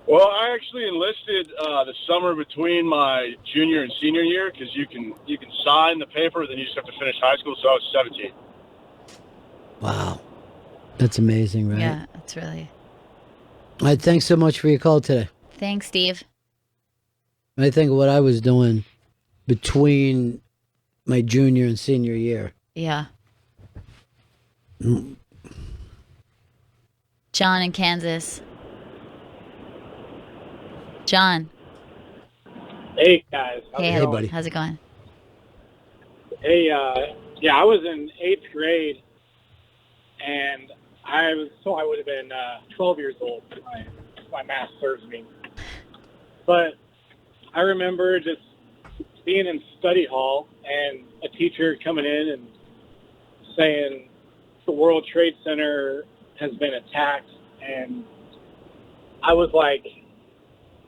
Well, I actually enlisted the summer between my junior and senior year because you can sign the paper, then you just have to finish high school. So I was 17. Wow. That's amazing, right? Yeah, it's really. All right, thanks so much for your call today. Thanks, Steve. I think of what I was doing between my junior and senior year. Yeah. John in Kansas. John. Hey guys. Hey, buddy. How's it going? Hey, yeah, I was in 8th grade, and I would have been 12 years old. My math serves me. But I remember just being in study hall and a teacher coming in and saying the World Trade Center has been attacked, and I was like,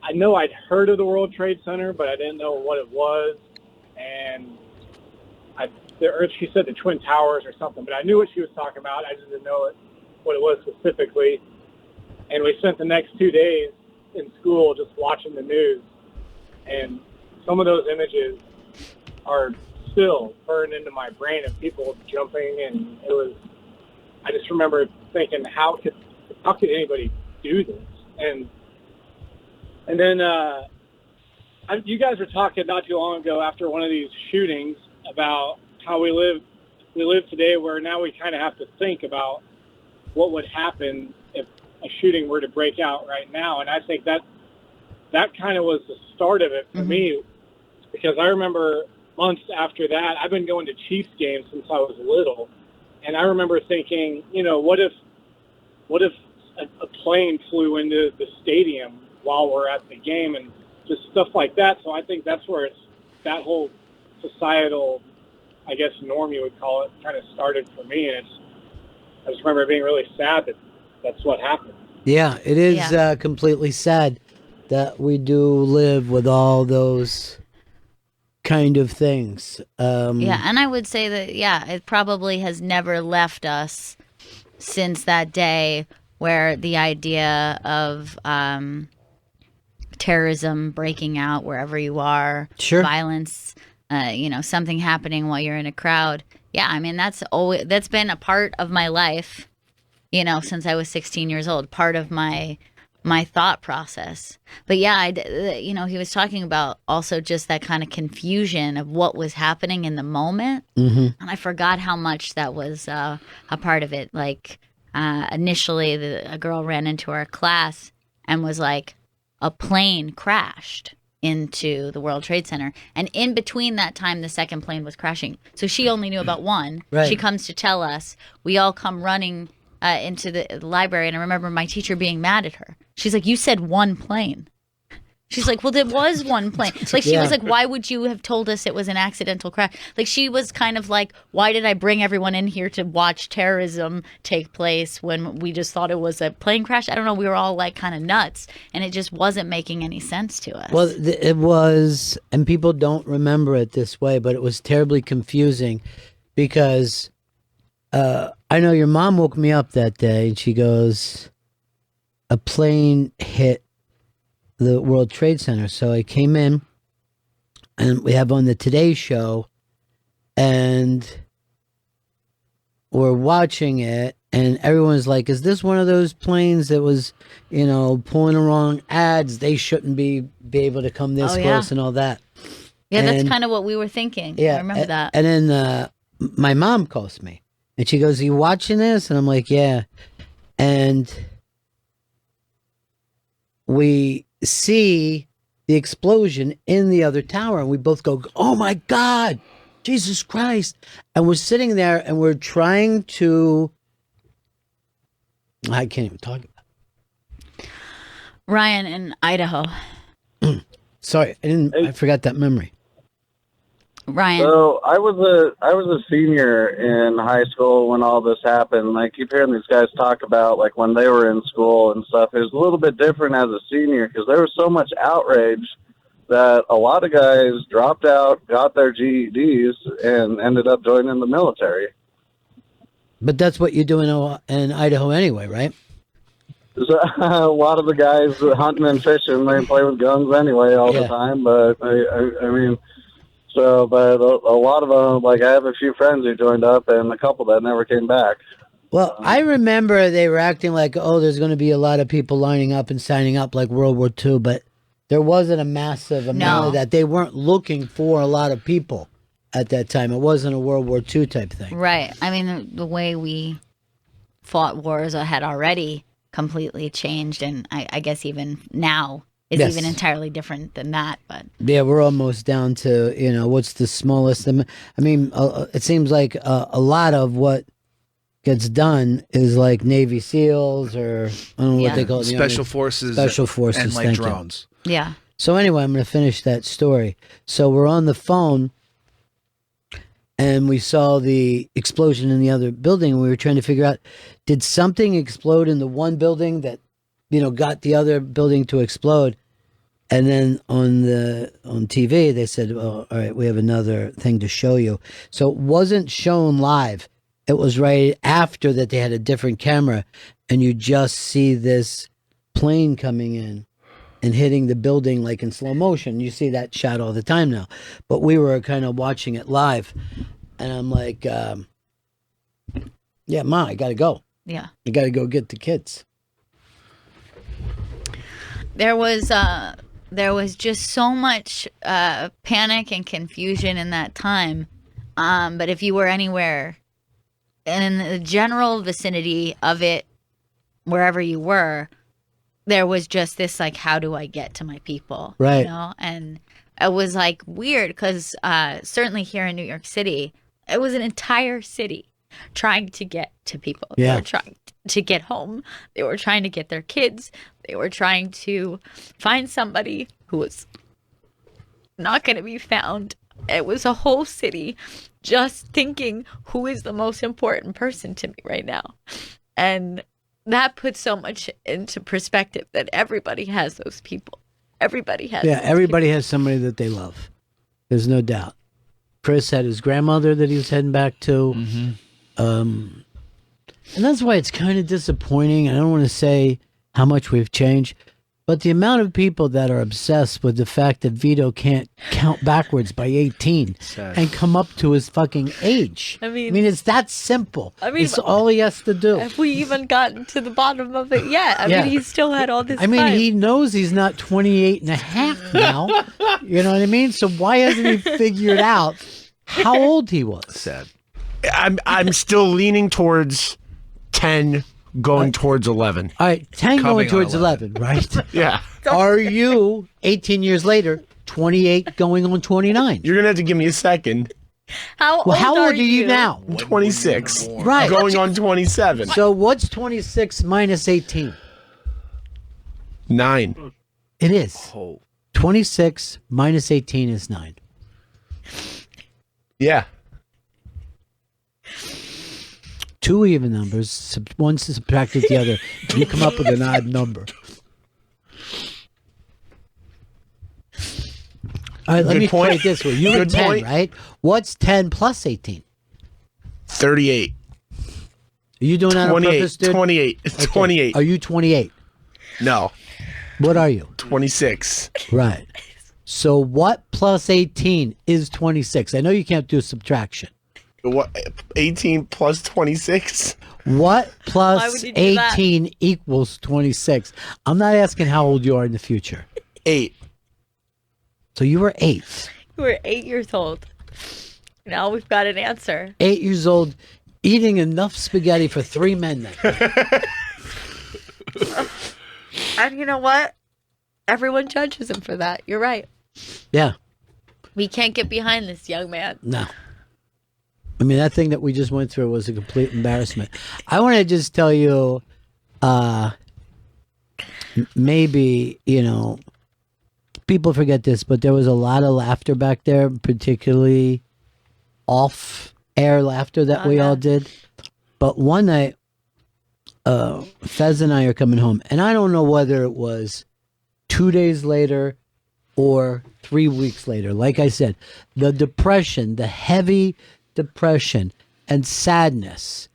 I know I'd heard of the World Trade Center, but I didn't know what it was, and she said the Twin Towers or something, but I knew what she was talking about. I just didn't know what it was specifically, and we spent the next 2 days in school just watching the news, and some of those images are still burned into my brain of people jumping, and I just remember thinking, how could anybody do this? And then you guys were talking not too long ago after one of these shootings about how we live today, where now we kind of have to think about what would happen if a shooting were to break out right now. And I think that kind of was the start of it for me, because I remember months after that, I've been going to Chiefs games since I was little, and I remember thinking, what if a plane flew into the stadium while we're at the game, and just stuff like that. So I think that's where that whole societal, I guess, norm you would call it, kind of started for me. And I just remember being really sad that that's what happened. Yeah, it is completely sad that we do live with all those kind of things. Yeah, and I would say that, it probably has never left us since that day, where the idea of terrorism breaking out wherever you are, violence, something happening while you're in a crowd. Yeah, I mean, that's been a part of my life, since I was 16 years old, part of my thought process. But yeah, he was talking about also just that kind of confusion of what was happening in the moment. And I forgot how much that was a part of it. Like, initially, a girl ran into our class and was like, a plane crashed into the World Trade Center. And in between that time, the second plane was crashing. So she only knew about one. Right. She comes to tell us. We all come running into the library. And I remember my teacher being mad at her. She's like, you said one plane. She's like, well, there was one plane. Like, she was like, why would you have told us it was an accidental crash? Like, she was kind of like, why did I bring everyone in here to watch terrorism take place when we just thought it was a plane crash? I don't know. We were all like kind of nuts, and it just wasn't making any sense to us. Well, it was, and people don't remember it this way, but it was terribly confusing because I know your mom woke me up that day, and she goes, a plane hit the World Trade Center. So I came in, and we have on the Today Show, and we're watching it, and everyone's like, is this one of those planes that was, pulling the wrong ads? They shouldn't be able to come this close and all that. Yeah, that's kind of what we were thinking. Yeah, I remember that. And then my mom calls me, and she goes, are you watching this? And I'm like, yeah. And we see the explosion in the other tower, and we both go, oh my God, Jesus Christ. And we're sitting there, and we're trying to, I can't even talk about it. Ryan in Idaho. Sorry, I forgot that memory. Ryan. So I was a senior in high school when all this happened. I keep hearing these guys talk about like when they were in school and stuff. It was a little bit different as a senior because there was so much outrage that a lot of guys dropped out, got their GEDs, and ended up joining the military. But that's what you do in Idaho anyway, right? a lot of the guys hunting and fishing, they play with guns anyway all the time. But I mean, but a lot of them, like I have a few friends who joined up, and a couple that never came back. Well, I remember they were acting like, oh, there's going to be a lot of people lining up and signing up like World War II, but there wasn't a massive amount of that. They weren't looking for a lot of people at that time. It wasn't a World War II type thing. Right. I mean, the way we fought wars had already completely changed, and I guess even now is even entirely different than that. But yeah, we're almost down to, what's the smallest. I mean, it seems like a lot of what gets done is like Navy SEALs or I don't know what they call it. Special forces. And like drones. Yeah. So anyway, I'm going to finish that story. So we're on the phone and we saw the explosion in the other building and we were trying to figure out, did something explode in the one building that, got the other building to explode? And then on TV, they said, oh, all right, we have another thing to show you. So it wasn't shown live. It was right after that they had a different camera, and you just see this plane coming in and hitting the building like in slow motion. You see that shot all the time now. But we were kind of watching it live, and I'm like, yeah, Ma, I got to go. Yeah. I got to go get the kids. There was just so much panic and confusion in that time. But if you were anywhere in the general vicinity of it, wherever you were, there was just this like, how do I get to my people? Right. And it was like weird because certainly here in New York City, it was an entire city trying to get to people. Yeah. They were trying to get home. They were trying to get their kids. They were trying to find somebody who was not going to be found. It was a whole city just thinking, who is the most important person to me right now? And that puts so much into perspective that everybody has those people. Everybody has. Yeah, everybody has somebody that they love. There's no doubt. Chris had his grandmother that he was heading back to. Mm-hmm. And that's why it's kind of disappointing. I don't want to say how much we've changed, but the amount of people that are obsessed with the fact that Vito can't count backwards by 18 and come up to his fucking age. I mean, it's that simple. It's all he has to do. Have we even gotten to the bottom of it yet? I mean, he still had all this time. He knows he's not 28 and a half now. You know what I mean? So why hasn't he figured out how old he was? Sad. I'm still leaning towards 10 going towards 11. All right, 10 going towards 11, right? Yeah. Are you 18 years later, 28 going on 29? You're going to have to give me a second. How old are you now? I'm 26. Right. Going on 27. So what's 26 minus 18? 9. It is. 26 minus 18 is 9. Yeah. 2 even numbers, one subtracted the other, you come up with an odd number. All right, let me put it this way. You were 10, right? What's 10 plus 18? 38. Are you doing that on purpose, dude? 28. Okay. 28. Are you 28? No. What are you? 26. Right. So what plus 18 is 26? I know you can't do subtraction. What? 18 plus 26? What plus 18 equals 26? I'm not asking how old you are in the future. 8. So you were 8. You were 8 years old. Now we've got an answer. 8 years old, eating enough spaghetti for 3 men then. And you know what? Everyone judges him for that. You're right. Yeah. We can't get behind this young man. No. I mean, that thing that we just went through was a complete embarrassment. I want to just tell you, maybe, people forget this, but there was a lot of laughter back there, particularly off-air laughter that we all did. But one night, Fez and I are coming home, and I don't know whether it was 2 days later or 3 weeks later. Like I said, the depression, the heavy depression and sadness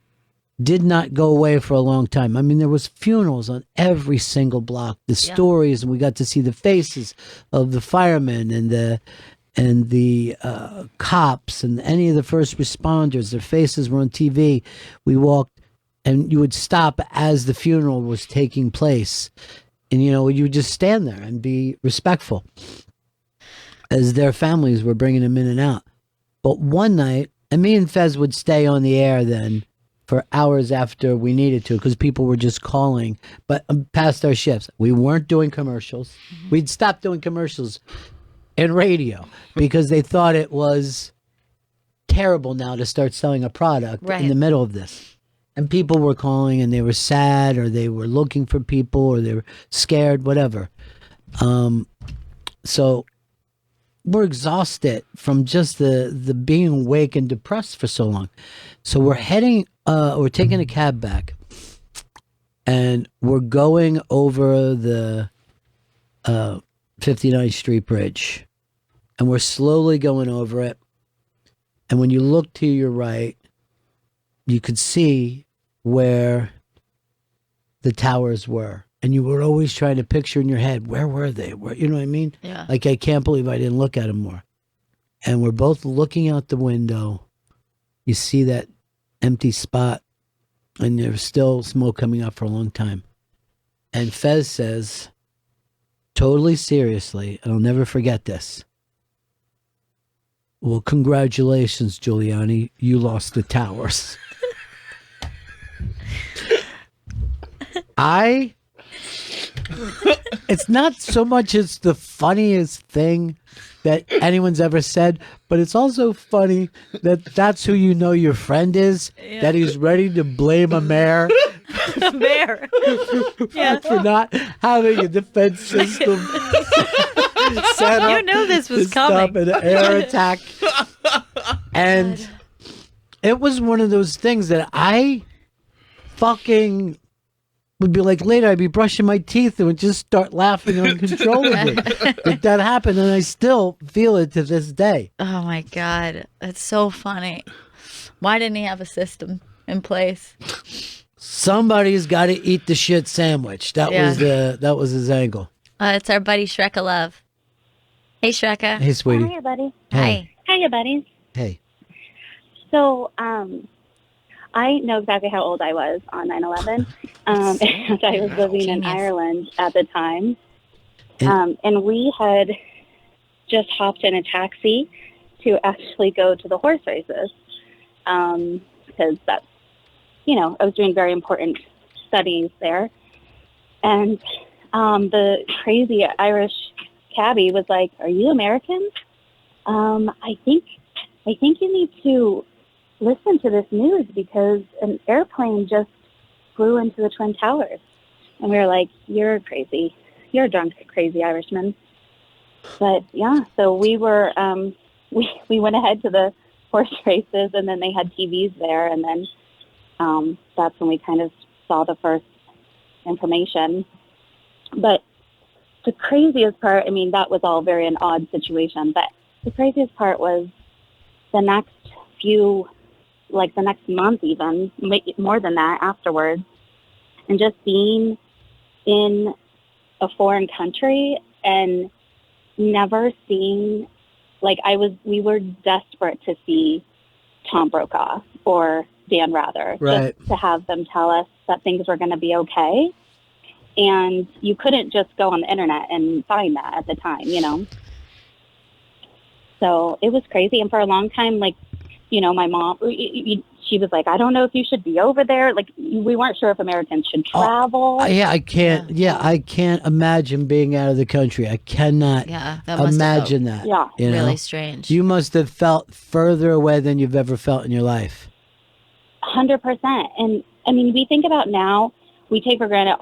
did not go away for a long time. I mean, there was funerals on every single block. The stories, and we got to see the faces of the firemen and the cops and any of the first responders. Their faces were on TV. We walked, and you would stop as the funeral was taking place, and you would just stand there and be respectful as their families were bringing them in and out. But one night, and me and Fez would stay on the air then for hours after we needed to, because people were just calling, but past our shifts. We weren't doing commercials. We'd stopped doing commercials in radio because they thought it was terrible now to start selling a product in the middle of this. And people were calling and they were sad, or they were looking for people, or they were scared, whatever. So we're exhausted from just the being awake and depressed for so long. So we're taking a cab back, and we're going over the 59th Street Bridge, and we're slowly going over it. And when you look to your right, you could see where the towers were. And you were always trying to picture in your head, where were they? You know what I mean? Yeah. Like, I can't believe I didn't look at them more. And we're both looking out the window. You see that empty spot, and there's still smoke coming up for a long time. And Fez says, totally seriously, and I'll never forget this, well, congratulations, Giuliani. You lost the towers. It's not so much it's the funniest thing that anyone's ever said, but it's also funny that that's who you know your friend is, that he's ready to blame a mayor. Mayor. For not having a defense system set up. You knew this was to stop coming. an air attack. And it was one of those things that I fucking would be like, later I'd be brushing my teeth and would just start laughing uncontrollably. that happened, and I still feel it to this day. Oh my God, that's so funny. Why didn't he have a system in place? Somebody's got to eat the shit sandwich. That was his angle. It's our buddy Shreka Love. Hey Shreka. Hey, sweetie. Hiya, buddy. Hey. Hiya, buddies. Hey. So, I know exactly how old I was on 9/11. And I was living in Ireland at the time. And we had just hopped in a taxi to actually go to the horse races. Because that's, I was doing very important studies there. And the crazy Irish cabbie was like, "Are you American? I think you need to listen to this news because an airplane just flew into the Twin Towers." And we were like, "You're crazy. You're a drunk, crazy Irishman." But yeah, so we were, we went ahead to the horse races, and then they had TVs there. And then that's when we kind of saw the first information. But the craziest part, I mean, that was all very an odd situation, but the craziest part was the next month even, more than that afterwards, and just being in a foreign country and never seeing, we were desperate to see Tom Brokaw or Dan Rather, right, just to have them tell us that things were going to be okay. And you couldn't just go on the internet and find that at the time, So it was crazy. And for a long time, my mom, she was like, "I don't know if you should be over there." We weren't sure if Americans should travel. I can't imagine being out of the country. I cannot imagine that. Yeah. Really strange. You must have felt further away than you've ever felt in your life. 100%. And I mean, we think about now, we take for granted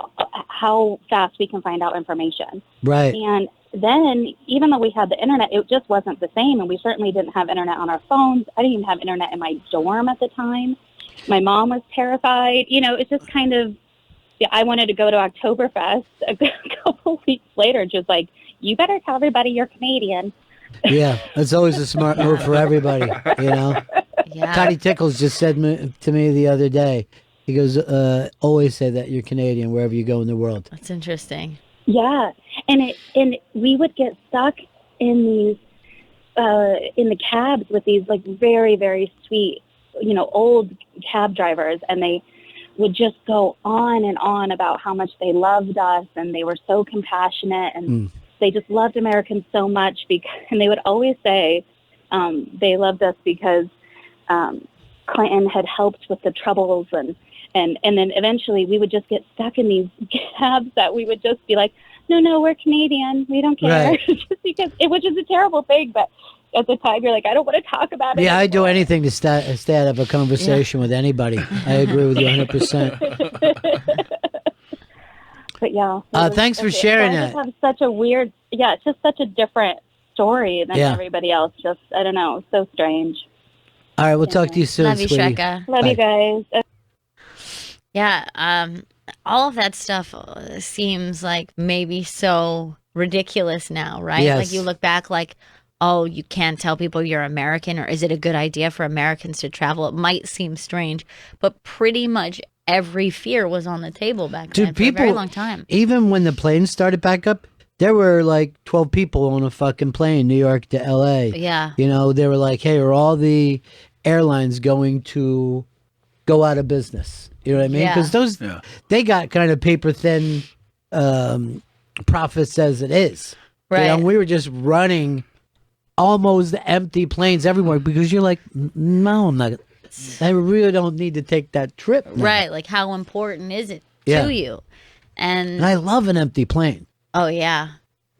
how fast we can find out information. Right. And then, even though we had the internet, it just wasn't the same, and we certainly didn't have internet on our phones. I didn't even have internet in my dorm at the time. My mom was terrified. It's just kind of, I wanted to go to Oktoberfest a couple weeks later, just like, "You better tell everybody you're Canadian." Yeah, that's always a smart move for everybody, Yeah. Connie Tickles just said to me the other day, He goes, always say that you're Canadian wherever you go in the world. That's interesting. Yeah, and we would get stuck in these in the cabs with these like very, very sweet, old cab drivers, and they would just go on and on about how much they loved us and they were so compassionate and they just loved Americans so much and they would always say they loved us because Clinton had helped with the troubles and then eventually we would just get stuck in these cabs that we would just be like, no, we're Canadian. We don't care. Right. Just because it was just a terrible thing. But at the time, you're like, I don't want to talk about it. Yeah, I'd do anything to stay out of a conversation with anybody. I agree with you 100%. But yeah. Thanks for sharing that. Have such a weird, it's just such a different story than everybody else. Just, I don't know, so strange. All right, we'll talk to you soon, Love you, sweetie. Shreka. Love you guys. Yeah, all of that stuff seems like maybe so ridiculous now, right? Yes. Like you look back like, oh, you can't tell people you're American, or is it a good idea for Americans to travel? It might seem strange, but pretty much every fear was on the table back then for a very long time. Even when the planes started back up, there were like 12 people on a fucking plane, New York to LA. Yeah. They were like, hey, are all the airlines going to go out of business? You know what I mean? Because they got kind of paper thin profits as it is. Right. We were just running almost empty planes everywhere because you're like, no, I'm not. I really don't need to take that trip now. Right. Like how important is it to you? And I love an empty plane. Oh, yeah.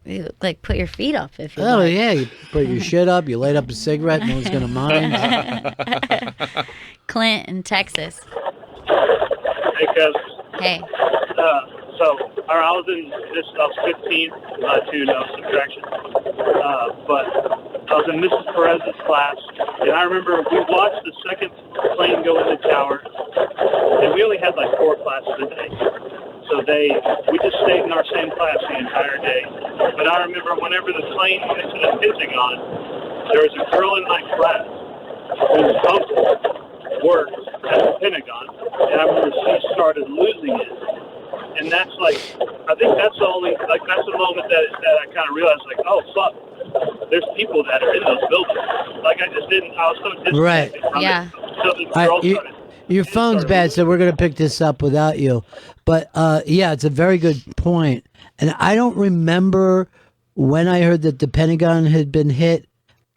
You, like put your feet up if you like. Yeah, you put your shit up, you light up a cigarette, no one's going to mind. Clint in Texas. Hey, Cuz. Hey. I was I was 15, to no subtraction. But I was in Mrs. Perez's class, and I remember we watched the second plane go in the tower, and we only had like 4 classes a day. So we just stayed in our same class the entire day. But I remember whenever the plane went to the Pentagon, there was a girl in my class whose uncle worked at the Pentagon, and I remember she started losing it. And that's like, I think that's the only, like, that's the moment that I kind of realized, like, oh, fuck, there's people that are in those buildings. Like, I was so disconnected from it. So the girl started. Your phone's bad, so we're going to pick this up without you. But, it's a very good point. And I don't remember when I heard that the Pentagon had been hit.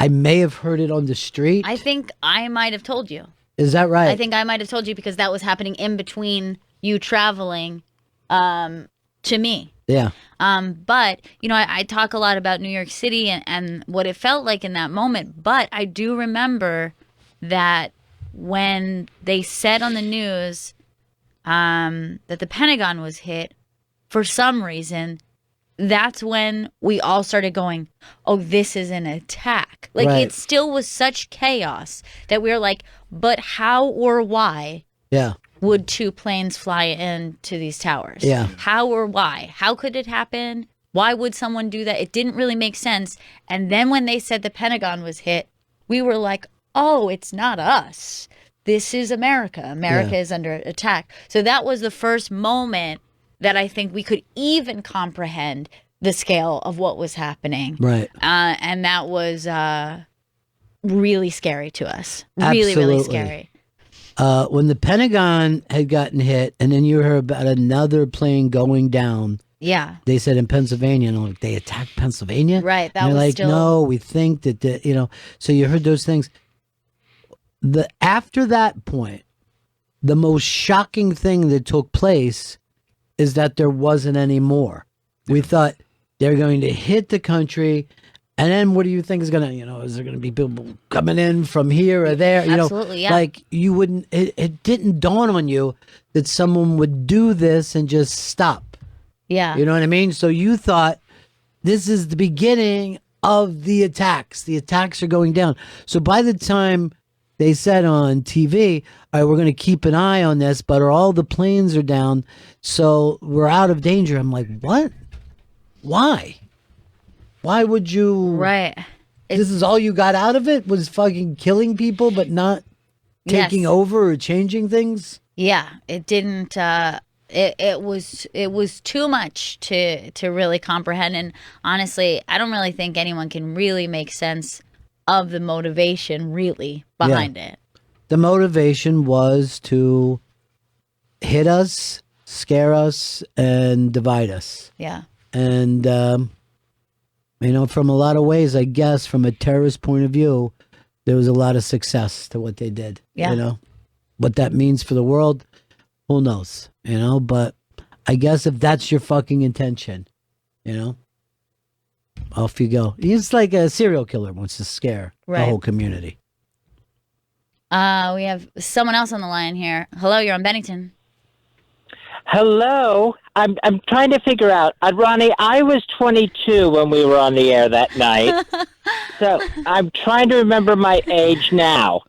I may have heard it on the street. I think I might have told you. Is that right? I think I might have told you because that was happening in between you traveling to me. Yeah. But, I talk a lot about New York City and what it felt like in that moment. But I do remember that when they said on the news that the Pentagon was hit, for some reason, that's when we all started going, oh, this is an attack. Like, it still was such chaos that we were like, but how or why would 2 planes fly into these towers? Yeah. How or why? How could it happen? Why would someone do that? It didn't really make sense. And then when they said the Pentagon was hit, we were like, oh, it's not us. This is America. America is under attack. So that was the first moment that I think we could even comprehend the scale of what was happening. Right. And that was really scary to us. Really, really scary. When the Pentagon had gotten hit, and then you heard about another plane going down. Yeah. They said in Pennsylvania, and I'm like, they attacked Pennsylvania? Right. That and was like, still... no, we think that, so you heard those things. After that point, the most shocking thing that took place is that there wasn't any more. We thought they're going to hit the country, and then what do you think is going to, is there going to be people coming in from here or there? Absolutely, yeah. Like you wouldn't, it didn't dawn on you that someone would do this and just stop. Yeah. You know what I mean? So you thought this is the beginning of the attacks. The attacks are going down. So by the time they said on TV, all right, we're going to keep an eye on this, but all the planes are down, so we're out of danger. I'm like, what? Why? Why would you? Right. This is all you got out of it was fucking killing people, but not taking Yes. over or changing things? Yeah, it didn't. It was too much to really comprehend. And honestly, I don't really think anyone can really make sense of the motivation really behind it. The motivation was to hit us, scare us, and divide us. Yeah. And, from a lot of ways, I guess, from a terrorist point of view, there was a lot of success to what they did. Yeah. What that means for the world, who knows, but I guess if that's your fucking intention, off you go. He's like a serial killer wants to scare the Right. whole community. We have someone else on the line here. Hello, you're on Bennington. Hello. I'm trying to figure out. Ronnie, I was 22 when we were on the air that night. So I'm trying to remember my age now.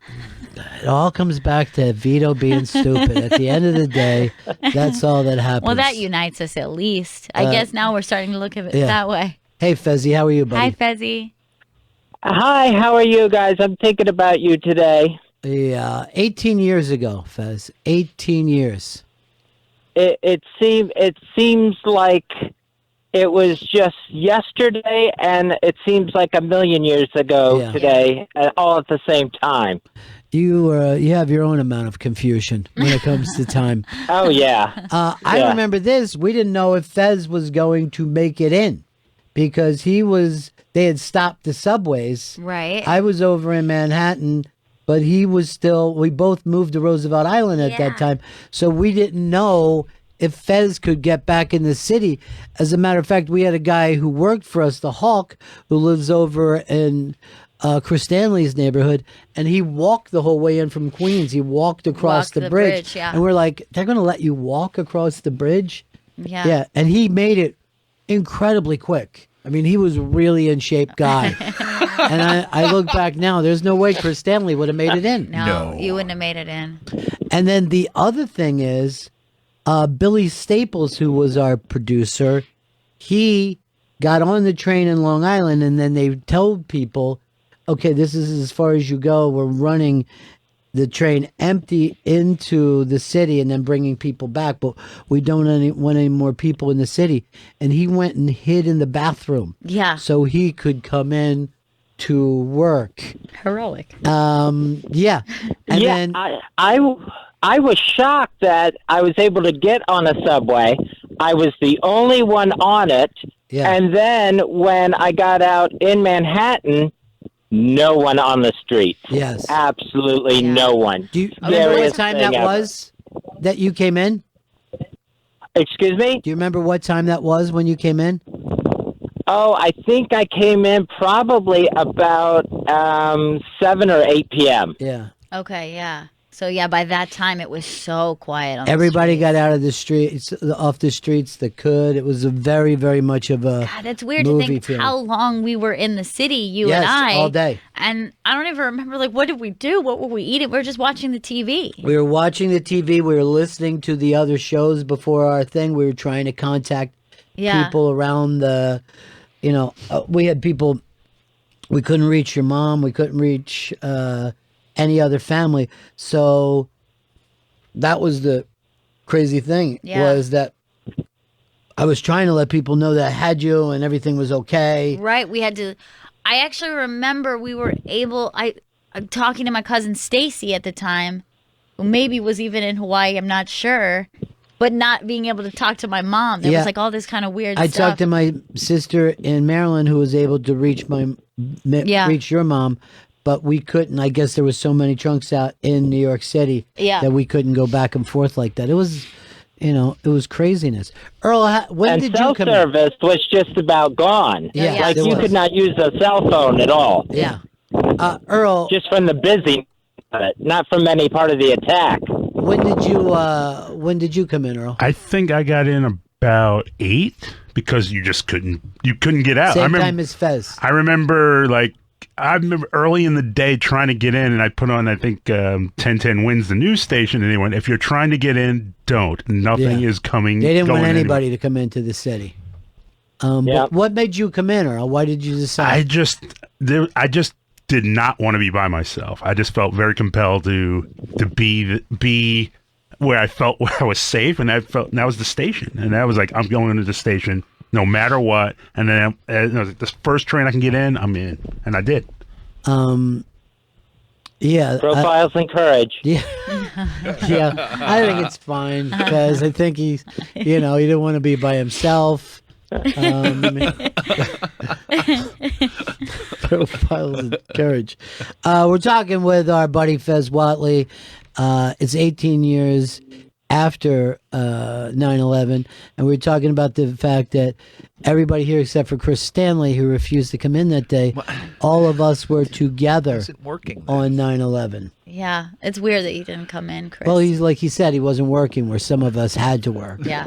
It all comes back to Vito being stupid. At the end of the day, that's all that happens. Well, that unites us at least. I guess now we're starting to look at it that way. Hey, Fezzy, how are you, buddy? Hi, Fezzy. Hi, how are you guys? I'm thinking about you today. Yeah, 18 years ago, Fez. 18 years. It seems like it was just yesterday, and it seems like a million years ago today, all at the same time. You have your own amount of confusion when it comes to time. Oh, yeah. I remember this. We didn't know if Fez was going to make it in because they had stopped the subways. Right. I was over in Manhattan, but we both moved to Roosevelt Island at that time. So we didn't know if Fez could get back in the city. As a matter of fact, we had a guy who worked for us, the Hawk, who lives over in Chris Stanley's neighborhood, and he walked the whole way in from Queens. He walked across the bridge. Yeah. And we're like, they're going to let you walk across the bridge? Yeah. Yeah, and he made it incredibly quick. I mean, he was a really in shape guy. And I look back now, there's no way Chris Stanley would have made it in. No, you wouldn't have made it in. And then the other thing is, Billy Staples, who was our producer, he got on the train in Long Island, and then they told people, okay, this is as far as you go. We're running the train empty into the city and then bringing people back, but we don't want any more people in the city. And he went and hid in the bathroom. Yeah. So he could come in to work. Heroic. Yeah. And then I was shocked that I was able to get on a subway. I was the only one on it. Yeah. And then when I got out in Manhattan, no one on the street. Yes. Absolutely no one. Do you remember what time that was that you came in? Excuse me? Do you remember what time that was when you came in? Oh, I think I came in probably about 7 or 8 p.m. Yeah. Okay, yeah. So yeah, by that time it was so quiet on Everybody got out of the streets, off the streets that could. It was a very, very much of a God, it's weird to movie think feeling. how long we were in the city, you Yes, and I. all day. And I don't even remember, like, what did we do? What were we eating? We were just watching the TV. We were watching the TV. We were listening to the other shows before our thing. We were trying to contact people around the, we had people, we couldn't reach your mom. We couldn't reach any other family. So that was the crazy thing was that I was trying to let people know that I had you and everything was okay. Right. We had to. I actually remember we were able. I'm talking to my cousin Stacy at the time, who maybe was even in Hawaii. I'm not sure, but not being able to talk to my mom. There was like all this kind of weird I stuff. talked to my sister in Maryland who was able to reach reach your mom, but we couldn't. I guess there was so many trunks out in New York City that we couldn't go back and forth like that. It was, it was craziness. Earl, when did you come in? Cell service was just about gone. Yeah, like there you was. could not use a cell phone at all. Yeah. Earl. Just from the busy, not from any part of the attack. When did you come in, Earl? I think I got in about 8 because you just couldn't get out. Same time as Fez. I remember early in the day trying to get in, and I put on, I think, 1010 Wins, the news station, and they went, if you're trying to get in, don't. Nothing is coming. They didn't want going anybody anywhere. to come into the city. But what made you come in, Earl? Why did you decide? I just did not want to be by myself. I just felt very compelled to be where I felt where I was safe, and that was the station, and that was like, I'm going into the station no matter what. And then this first train I can get in, I'm in, and I did. Yeah. Profiles and courage. Yeah. Yeah. I think it's fine because I think he didn't want to be by himself. Profiles and courage. We're talking with our buddy Fez Whatley. It's 18 years after 9/11, and we're talking about the fact that everybody here except for Chris Stanley, who refused to come in that day, all of us were together on 9/11. Yeah, it's weird that you didn't come in, Chris. Well, he's like he said, he wasn't working where some of us had to work. Yeah.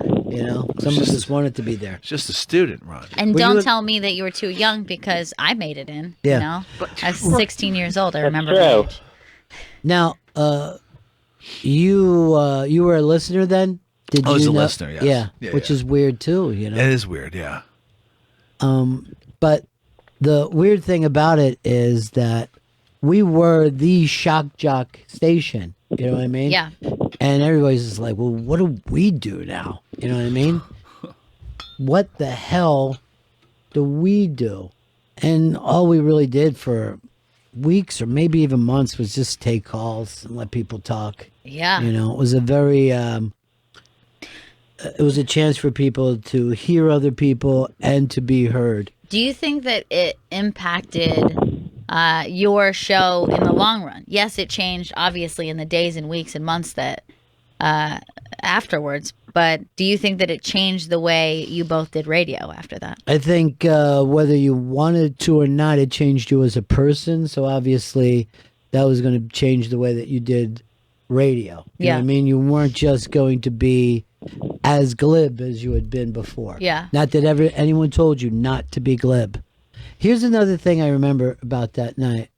Some of us wanted to be there. Just a student, Ron. And don't tell me that you were too young because I made it in. Yeah. I was 16 years old. I remember true. my age. Now, you were a listener then? I was a listener, yes. Yeah, which is weird too, It is weird, yeah. But the weird thing about it is that we were the shock jock station. You know what I mean? Yeah. And everybody's just like, well, what do we do now? You know what I mean? What the hell do we do? And all we really did for weeks or maybe even months was just take calls and let people talk. Yeah. It was a very, it was a chance for people to hear other people and to be heard. Do you think that it impacted your show in the long run? Yes, it changed obviously in the days and weeks and months that afterwards, but do you think that it changed the way you both did radio after that? I think whether you wanted to or not, it changed you as a person. So obviously that was going to change the way that you did radio. You know what I mean? You weren't just going to be as glib as you had been before. Yeah. Not that anyone told you not to be glib. Here's another thing I remember about that night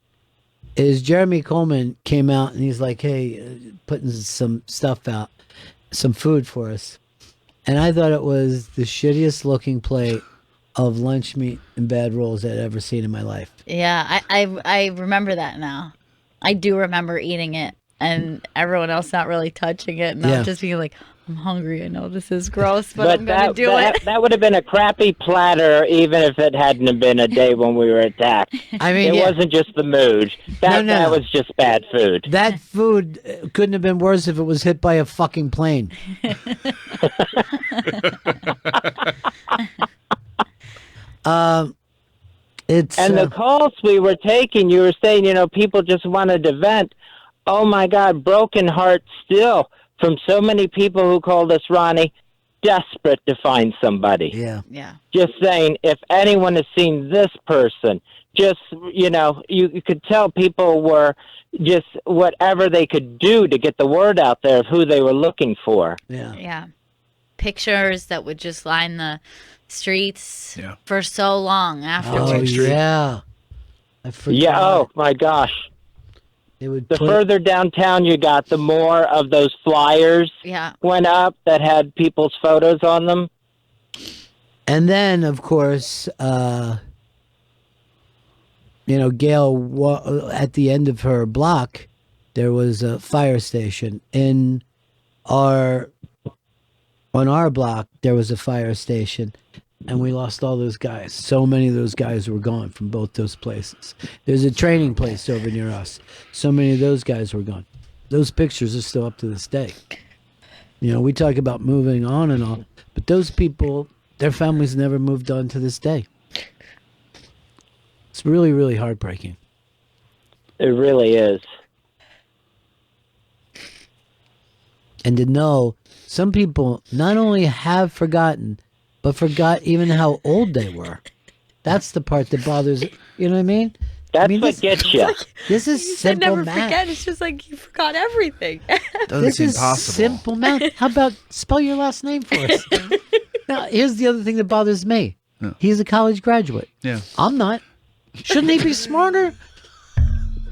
is Jeremy Coleman came out and he's like, hey, putting some stuff out, some food for us. And I thought it was the shittiest looking plate of lunch meat and bad rolls I'd ever seen in my life. Yeah, I remember that now. I do remember eating it and everyone else not really touching it. And I'm just being like, I'm hungry. I know this is gross, but I'm going to do it. That would have been a crappy platter, even if it hadn't been a day when we were attacked. I mean, it wasn't just the mood. That was just bad food. That food couldn't have been worse if it was hit by a fucking plane. The calls we were taking, you were saying, people just wanted to vent. Oh my God, broken heart still. From so many people who called us, Ronnie, desperate to find somebody. Yeah. Just saying, if anyone has seen this person, just, you could tell people were just whatever they could do to get the word out there of who they were looking for. Yeah. Pictures that would just line the streets for so long afterwards. Oh, yeah. I forgot. Yeah, oh my gosh. The further downtown you got, the more of those flyers went up that had people's photos on them. And then, of course, Gail, at the end of her block, there was a fire station. On our block, there was a fire station. And we lost all those guys. So many of those guys were gone from both those places. There's a training place over near us. So many of those guys were gone. Those pictures are still up to this day. We talk about moving on and all, but those people, their families never moved on to this day. It's really, really heartbreaking. It really is. And to know some people not only have forgotten, but forgot even how old they were. That's the part that bothers. You know what I mean? That's what gets you. This is simple never math. forget. It's just like you forgot everything. This is simple math. How about spell your last name for us? Now, here's the other thing that bothers me. Yeah. He's a college graduate. Yeah. I'm not. Shouldn't he be smarter?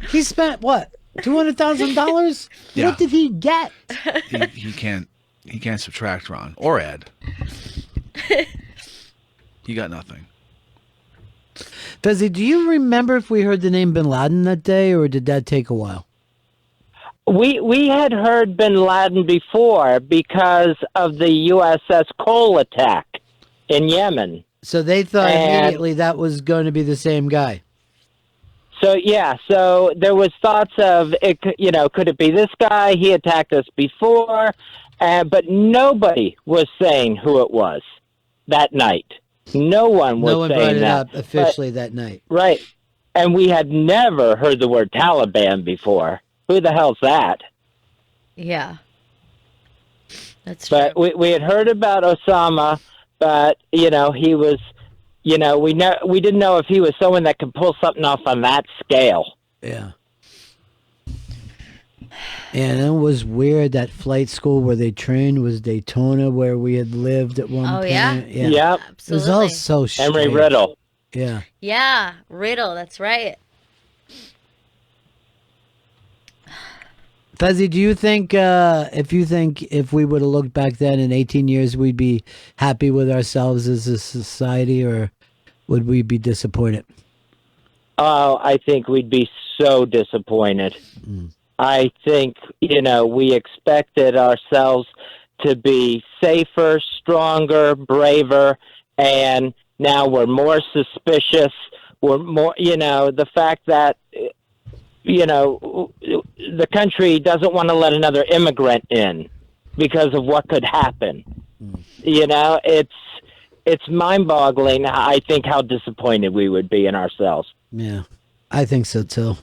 He spent what? $200,000? Yeah. What did he get? He can't subtract, Ron, or add. You got nothing. Fezzy, do you remember if we heard the name Bin Laden that day, or did that take a while? We had heard Bin Laden before because of the USS Cole attack in Yemen. So they thought immediately that was going to be the same guy. So so there was thoughts of it. Could it be this guy? He attacked us before, but nobody was saying who it was that night. No one was No one saying brought it that up officially that night. Right, and we had never heard the word Taliban before. Who the hell's that? Yeah. That's But true. we had heard about Osama, but he was, we didn't know if he was someone that could pull something off on that scale. Yeah. And it was weird. That flight school where they trained was Daytona, where we had lived at one point. Oh, yeah? Yep. It was all so strange. Emery Riddle. Yeah. Yeah, Riddle, that's right. Fezzy, do you think if we would have looked back then in 18 years, we'd be happy with ourselves as a society, or would we be disappointed? Oh, I think we'd be so disappointed. I think, we expected ourselves to be safer, stronger, braver, and now we're more suspicious. We're more, the fact that, the country doesn't want to let another immigrant in because of what could happen. It's mind-boggling, I think, how disappointed we would be in ourselves. Yeah, I think so too.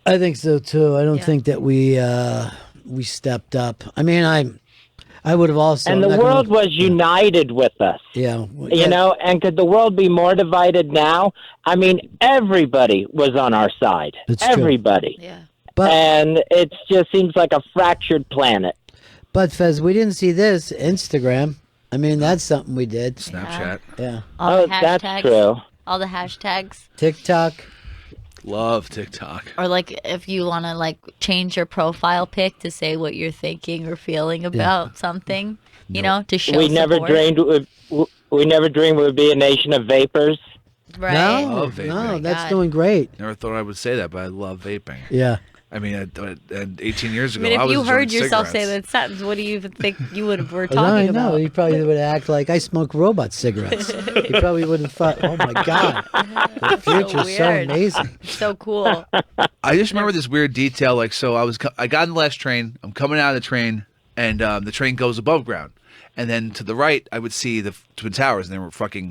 I don't think that we stepped up. I mean, I would have also. And the world was united with us. Yeah. And could the world be more divided now? I mean, everybody was on our side. It's true. Everybody. Yeah. And it just seems like a fractured planet. But Fez, we didn't see this Instagram. I mean, that's something we did. Snapchat. Yeah. All the that's hashtags, true. All the hashtags. TikTok. Love TikTok. Or like if you want to change your profile pic to say what you're thinking or feeling about something, to show We never support. dreamed we'd be a nation of vapors. Right. No, Love vaping. no, that's God. doing great. Never thought I would say that, but I love vaping. Yeah. I mean, 18 years I ago, mean, I if was you heard doing yourself say cigarettes. that sentence, what do you even think you would were I talking know. about? He probably would act like I smoke robot cigarettes. He probably would have thought, "Oh my god, the future's so weird. amazing." So cool. I just remember this weird detail. So I got in the last train. I'm coming out of the train, and the train goes above ground. And then to the right, I would see the Twin Towers, and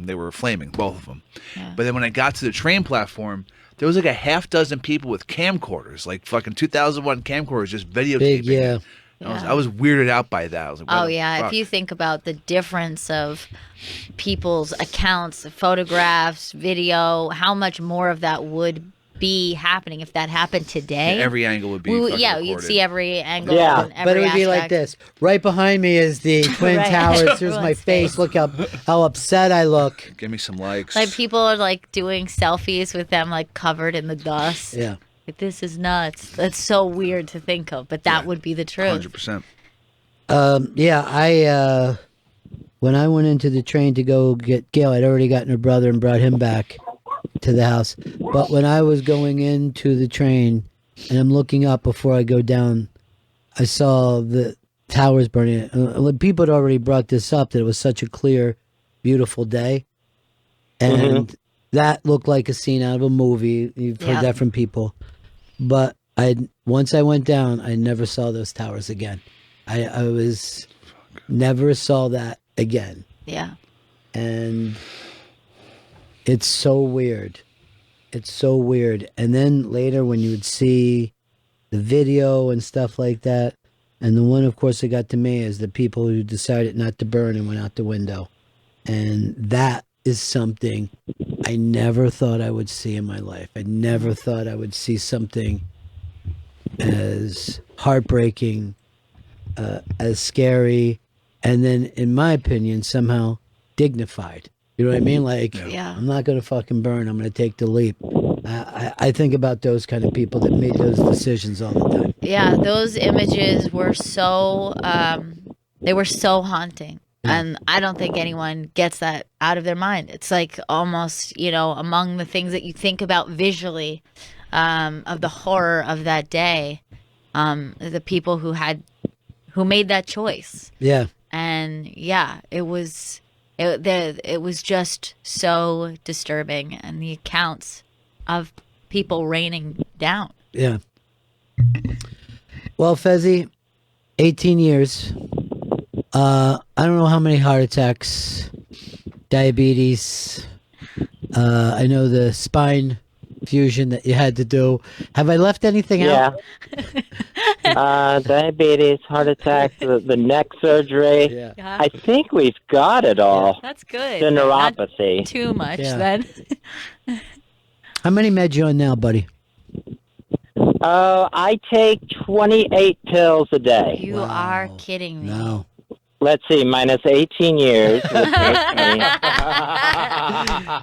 they were flaming, both of them. Yeah. But then when I got to the train platform, there was like a half dozen people with camcorders, like fucking 2001 camcorders, just videotaping. Big, yeah. it. I was weirded out by that. I was like, what Oh the yeah, fuck? if you think about the difference of people's accounts, photographs, video, how much more of that would be happening if that happened today? Yeah, every angle would be. fucking you'd recorded. see every angle. Yeah, and every but it would be like aspect. this. Right behind me is the Twin Right. Towers. Here's my Everyone's face. Look how upset I look. Give me some likes. Like people are doing selfies with them covered in the dust. Yeah. Like, this is nuts. That's so weird to think of, but that would be the truth. 100%. I when I went into the train to go get Gail, I'd already gotten her brother and brought him back to the house. But when I was going into the train and I'm looking up before I go down, I saw the towers burning. People had already brought this up, that it was such a clear, beautiful day. And that looked like a scene out of a movie. You've heard Yeah. that from people. But once I went down, I never saw those towers again. I was never saw that again. Yeah. And it's so weird. It's so weird. And then later when you would see the video and stuff like that, and the one, of course, that got to me is the people who decided not to burn and went out the window. And that is something I never thought I would see in my life. I never thought I would see something as heartbreaking, as scary, and then, in my opinion, somehow dignified. You know what I mean? Yeah. I'm not going to fucking burn. I'm going to take the leap. I think about those kind of people that made those decisions all the time. Yeah, those images were so they were so haunting. And I don't think anyone gets that out of their mind. It's like almost, among the things that you think about visually of the horror of that day, the people who made that choice. Yeah. And yeah, it was just so disturbing, and the accounts of people raining down. Yeah. Well, Fezzy, 18 years. I don't know how many heart attacks, diabetes. I know the spine fusion that you had to do. Have I left anything out? Diabetes, heart attack, the neck surgery. Yeah. I think we've got it all. That's good. The neuropathy. Not too much Yeah. then. How many meds you on now, buddy? I take 28 pills a day. You are kidding me. No. Let's see, minus 18 years. Would make me.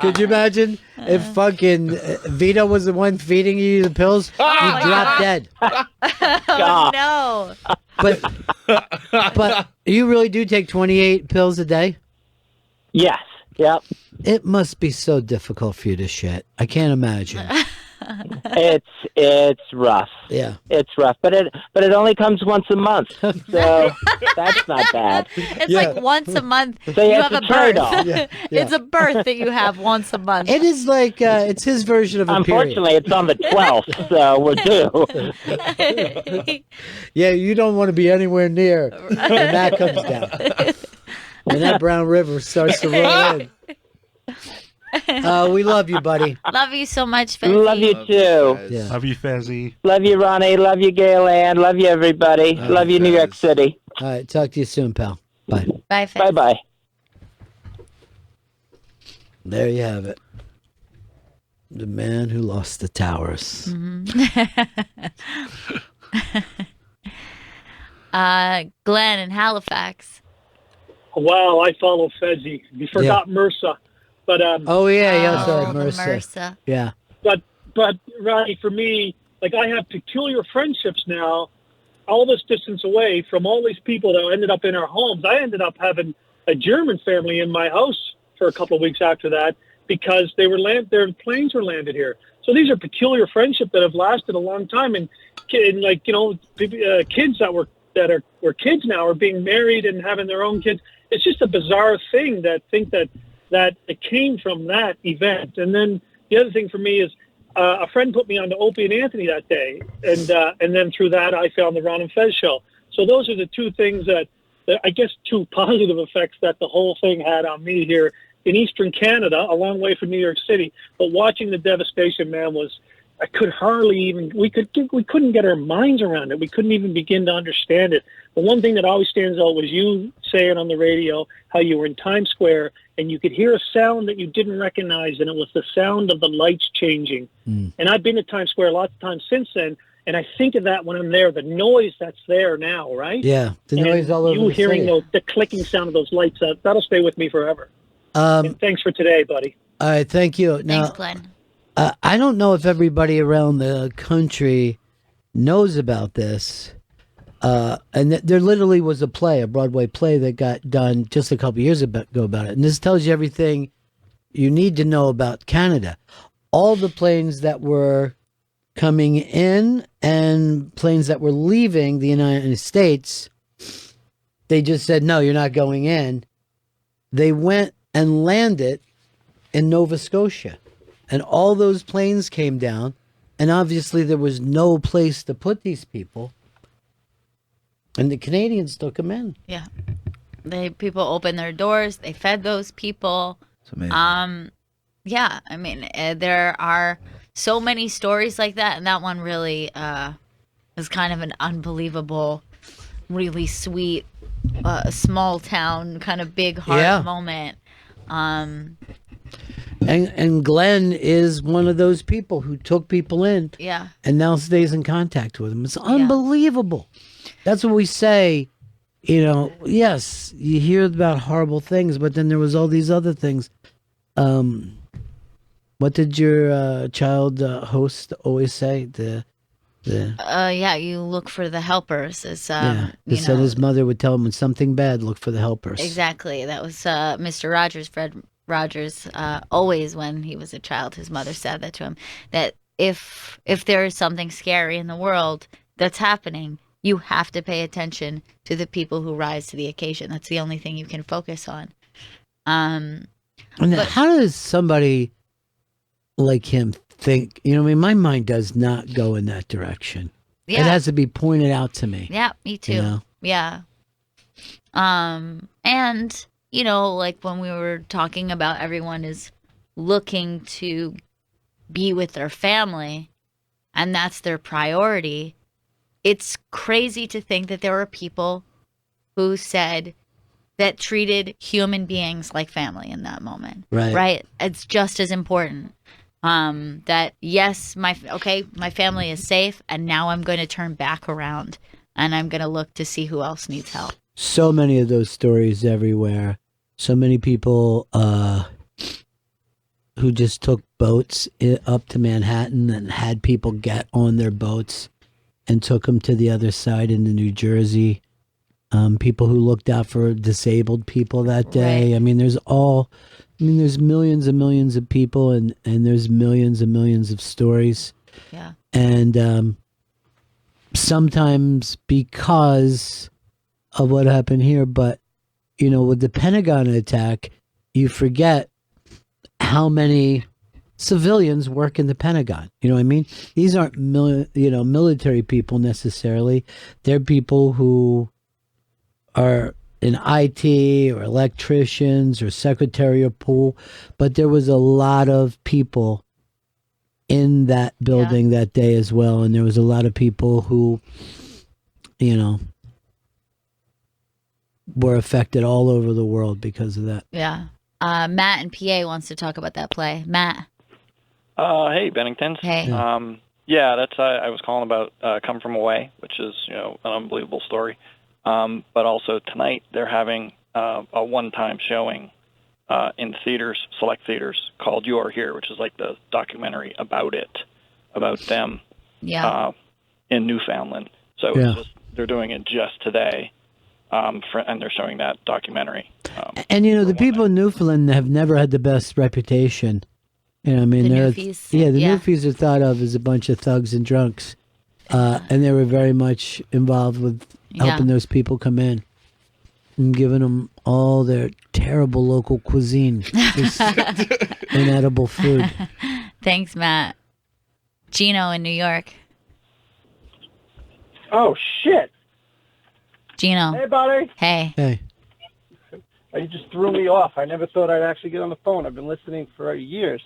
Could you imagine if fucking Vito was the one feeding you the pills? You drop dead. Oh, no. But you really do take 28 pills a day? Yes. Yep. It must be so difficult for you to shit. I can't imagine. It's rough. Yeah. It's rough, but it only comes once a month, so that's not bad. It's like once a month So you you have have to a trade birth. off. Yeah. It's a birth that you have once a month. It is like, it's his version of a Unfortunately, it's on the 12th, so we're due. Yeah, you don't want to be anywhere near when that comes down. When that Brown River starts to roll in. We love you, buddy. Love you so much, Fezzy. Love you too. Yeah. Love you, Fezzy. Love you, Ronnie. Love you, Gail Ann. Love you, everybody. Love you, New York City. All right, talk to you soon, pal. Bye. Bye, Fez. Bye-bye. There you have it. The man who lost the towers. Glenn in Halifax. Wow, I follow Fezzy. You forgot MRSA, but Oh yeah, the MRSA. MRSA. Yeah. but Ronnie, for me, like I have peculiar friendships now, all this distance away from all these people that ended up in our homes. I ended up having a German family in my house for a couple of weeks after that because their planes were landed here. So these are peculiar friendships that have lasted a long time, and like kids that were kids now are being married and having their own kids. It's just a bizarre thing that it came from that event. And then the other thing for me is a friend put me on to Opie and Anthony that day, and then through that I found the Ron and Fez show. So those are the two things that I guess two positive effects that the whole thing had on me here in Eastern Canada, a long way from New York City. But watching the devastation, man, I could hardly even, we couldn't get our minds around it. We couldn't even begin to understand it. The one thing that always stands out was you saying on the radio how you were in Times Square and you could hear a sound that you didn't recognize, and it was the sound of the lights changing. And I've been to Times Square lots of times since then, and I think of that when I'm there, the noise that's there now, right? Yeah, the noise all over you the hearing city. the clicking sound of those lights, that'll stay with me forever. And thanks for today, buddy. All right, thank you. Now, Thanks, Glenn. I don't know if everybody around the country knows about this. And there literally was a Broadway play that got done just a couple years ago about it. And this tells you everything you need to know about Canada. All the planes that were coming in and planes that were leaving the United States, they just said, no, you're not going in. They went and landed in Nova Scotia. And all those planes came down, and obviously there was no place to put these people. And the Canadians took them in. Yeah. People opened their doors. They fed those people. It's amazing. Yeah, I mean, there are so many stories like that, and that one really is kind of an unbelievable, really sweet, small town, kind of big heart moment. And Glenn is one of those people who took people in. Yeah. And now stays in contact with them. It's unbelievable. That's what we say. Yes, you hear about horrible things, but then there was all these other things. What did your child host always say? Yeah, you look for the helpers. As He said his mother would tell him when something bad, look for the helpers. Exactly. That was Mr. Rogers, Fred Rogers. Always when he was a child, his mother said that to him. That if there is something scary in the world that's happening, you have to pay attention to the people who rise to the occasion. That's the only thing you can focus on. And how does somebody like him think? You know, I mean, my mind does not go in that direction. Yeah. It has to be pointed out to me. Yeah, me too. You know? Yeah. And, you know, like when we were talking about everyone is looking to be with their family and that's their priority, it's crazy to think that there were people who said that treated human beings like family in that moment. Right. Right? It's just as important. That yes, my family is safe, and now I'm going to turn back around and I'm going to look to see who else needs help. So many of those stories everywhere. So many people who just took boats up to Manhattan and had people get on their boats and took them to the other side into New Jersey. People who looked out for disabled people that day. Right. I mean, there's millions and millions of people and there's millions and millions of stories. Yeah. And sometimes because of what happened here, but, you know, with the Pentagon attack, you forget how many civilians work in the Pentagon. You know what I mean? These aren't military people necessarily. They're people who are in IT or electricians or secretarial pool, but there was a lot of people in that building that day as well, and there was a lot of people who, you know, were affected all over the world because of that. Yeah. Matt in PA wants to talk about that play. Matt. Hey, Bennington. Hey. Yeah, that's I was calling about Come From Away, which is, you know, an unbelievable story. But also tonight they're having a one-time showing in theaters, select theaters, called You Are Here, which is like the documentary about them in Newfoundland. So it's just, they're doing it just today, and they're showing that documentary. And, you know, the people in Newfoundland have never had the best reputation. You know, I mean, The they're Newfies. the Yeah. Newfies are thought of as a bunch of thugs and drunks. And they were very much involved with helping those people come in and giving them all their terrible local cuisine, just inedible food. Thanks, Matt. Gino in New York. Oh, shit. Gino. Hey, buddy. Hey. Hey. You just threw me off. I never thought I'd actually get on the phone. I've been listening for years.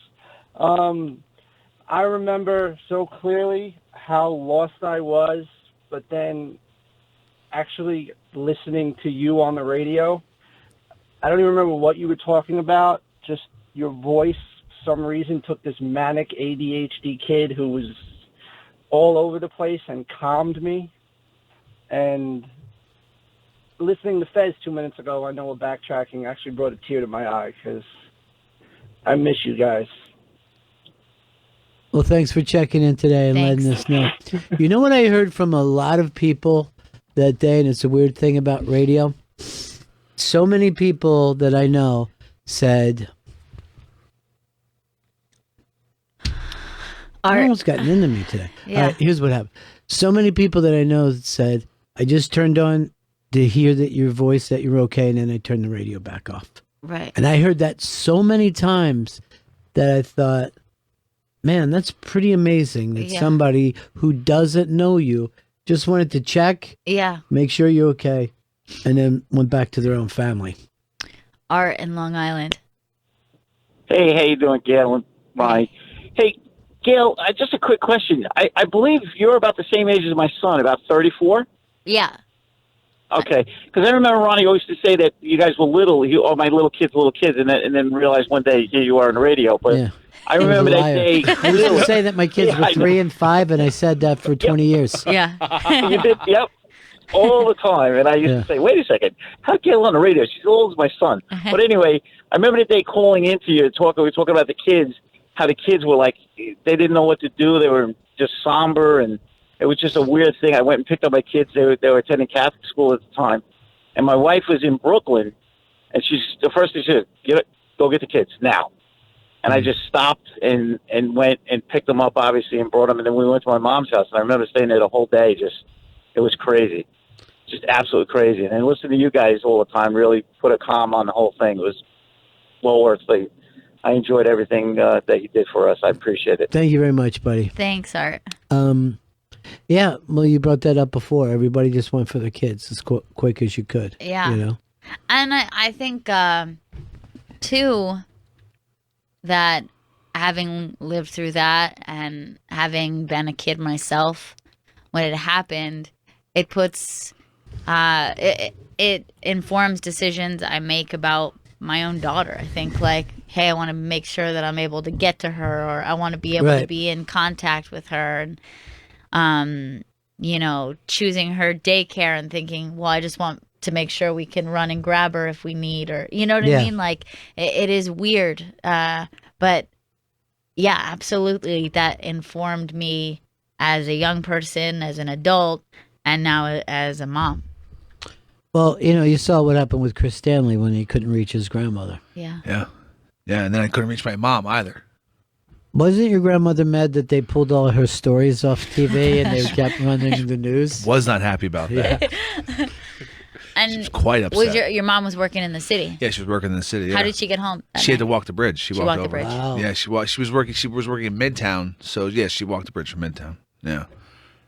I remember so clearly how lost I was, but then actually listening to you on the radio. I don't even remember what you were talking about. Just your voice, for some reason, took this manic ADHD kid who was all over the place and calmed me. And listening to Fez 2 minutes ago, I know we're backtracking, actually brought a tear to my eye because I miss you guys. Well, thanks for checking in today and letting us know. You know what I heard from a lot of people that day, and it's a weird thing about radio? So many people that I know said, I almost gotten into me today. Yeah. All right, here's what happened. So many people that I know said, I just turned on to hear that your voice, that you're okay, and then I turned the radio back off. Right. And I heard that so many times that I thought, man, that's pretty amazing that somebody who doesn't know you just wanted to check, make sure you're okay, and then went back to their own family. Art in Long Island. Hey, how you doing, Gail? Bye. Hey, Gail, just a quick question. I believe you're about the same age as my son, about 34? Yeah. Okay, because I remember Ronnie always used to say that you guys were little, my little kids, and then realize one day here you are on the radio. But I remember that day. I used to say that my kids were 3 and 5, and I said that for 20 years. Yeah. You did, yep, all the time. And I used to say, wait a second, how Gail on the radio? She's as old as my son. But anyway, I remember the day calling into you, we were talking about the kids, how the kids were like, they didn't know what to do. They were just somber, and It was just a weird thing. I went and picked up my kids. They were attending Catholic school at the time. And my wife was in Brooklyn, and the first thing she said, go get the kids now. And I just stopped and went and picked them up, obviously, and brought them. And then we went to my mom's house. And I remember staying there the whole day. It was crazy. Just absolutely crazy. And then listening to you guys all the time really put a calm on the whole thing. It was well worth it. I enjoyed everything that you did for us. I appreciate it. Thank you very much, buddy. Thanks, Art. Yeah, well, you brought that up before. Everybody just went for the kids as quick as you could. Yeah. You know? And I think, too, that having lived through that and having been a kid myself when it happened, it puts, it informs decisions I make about my own daughter. I think, like, hey, I want to make sure that I'm able to get to her, or I want to be able to be in contact with her. And, you know, choosing her daycare and thinking, well, I just want to make sure we can run and grab her if we need, or, you know what I mean? Like, it is weird. But yeah, absolutely. That informed me as a young person, as an adult, and now as a mom. Well, you know, you saw what happened with Chris Stanley when he couldn't reach his grandmother. Yeah. Yeah. Yeah, and then I couldn't reach my mom either. Wasn't your grandmother mad that they pulled all her stories off TV and they kept running the news? Was not happy about that. And she was quite upset. Was your mom was working in the city? Yeah, she was working in the city. How yeah. did she get home? She had to walk the bridge. She walked over. the bridge. Wow. Yeah, she was working. She was working in Midtown. So yeah, she walked the bridge from Midtown. Yeah.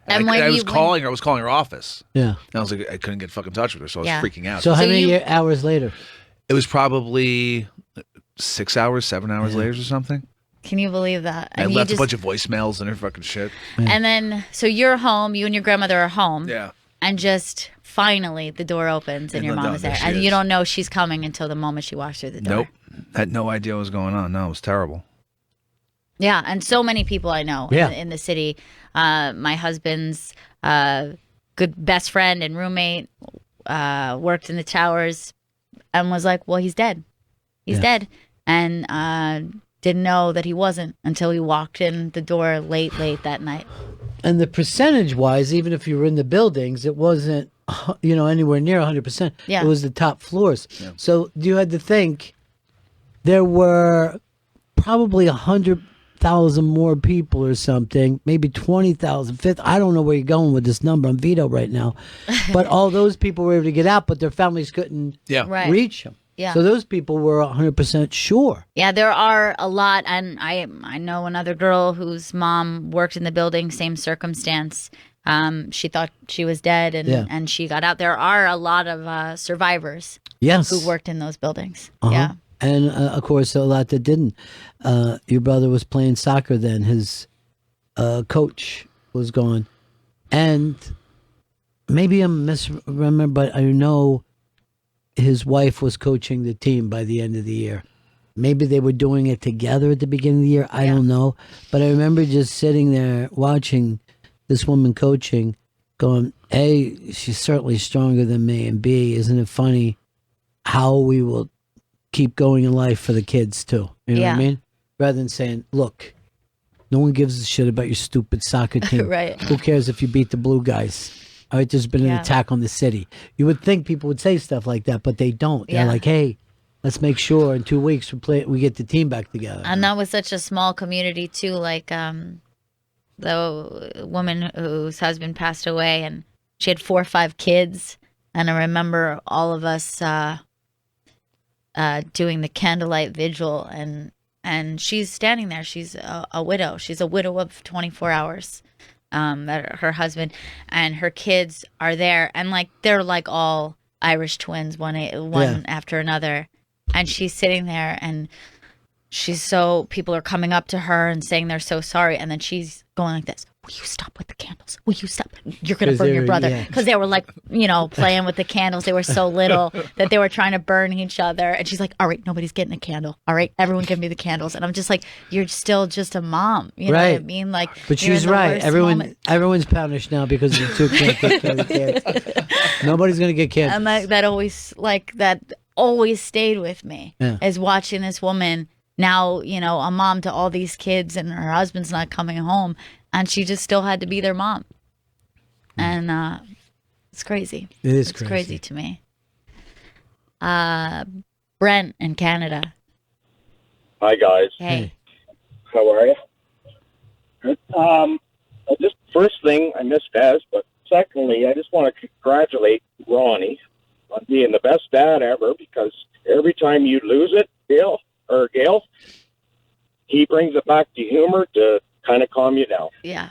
And I was calling her. I was calling her office. Yeah. And I was like, I couldn't get fucking touch with her, so I was freaking out. So how many hours later? It was probably 6 hours, 7 hours later or something. Can you believe that? I left a bunch of voicemails and her fucking shit. And then, so you're home. You and your grandmother are home. Yeah. And just finally, the door opens and your mom is there, and you don't know she's coming until the moment she walks through the door. Nope. Had no idea what was going on. No, it was terrible. Yeah, and so many people I know in the city. My husband's good best friend and roommate worked in the towers and was like, well, he's dead. He's dead. And didn't know that he wasn't until he walked in the door late that night. And the percentage-wise, even if you were in the buildings, it wasn't, you know, anywhere near 100%. Yeah. It was the top floors. Yeah. So you had to think there were probably 100,000 more people or something, maybe 20,000. I don't know where you're going with this number. I'm veto right now. But all those people were able to get out, but their families couldn't reach them. Yeah. So those people were 100% sure. Yeah, there are a lot, and I know another girl whose mom worked in the building, same circumstance. She thought she was dead, and she got out. There are a lot of survivors who worked in those buildings. Yeah. And, of course, a lot that didn't. Your brother was playing soccer then. His coach was gone. And maybe I'm misremembering, but I know his wife was coaching the team by the end of the year. Maybe they were doing it together at the beginning of the year. I don't know. But I remember just sitting there watching this woman coaching, going, A, she's certainly stronger than me, and B, isn't it funny how we will keep going in life for the kids too? You know what I mean? Rather than saying, look, no one gives a shit about your stupid soccer team. Right. Who cares if you beat the blue guys? All right, there's been an attack on the city. You would think people would say stuff like that, but they don't. They're like, hey, let's make sure in 2 weeks we get the team back together. And that was such a small community too. Like the woman whose husband passed away, and she had 4 or 5 kids. And I remember all of us doing the candlelight vigil, and she's standing there. She's a widow. She's a widow of 24 hours. That her husband and her kids are there, and like they're like all Irish twins, one after another, and she's sitting there, and people are coming up to her and saying they're so sorry, and then she's going like this, will you stop with the candles? Will you stop? You're going to burn your brother. Because they were like, playing with the candles. They were so little that they were trying to burn each other. And she's like, all right, nobody's getting a candle. All right, everyone give me the candles. And I'm just like, you're still just a mom. You know what I mean? Like, but she's right. Everyone's punished now because of the 2 can't take care of the kids. Nobody's going to get kids. And that always stayed with me is watching this woman now, a mom to all these kids, and her husband's not coming home. And she just still had to be their mom. and it's crazy. It's crazy to me. Brent in Canada. Hi, guys. Hey. How are you? Good. Just first thing, I miss Fez, but secondly, I just want to congratulate Ronnie on being the best dad ever, because every time you lose it, Gail, he brings it back to humor to kind of calm you down. Yeah,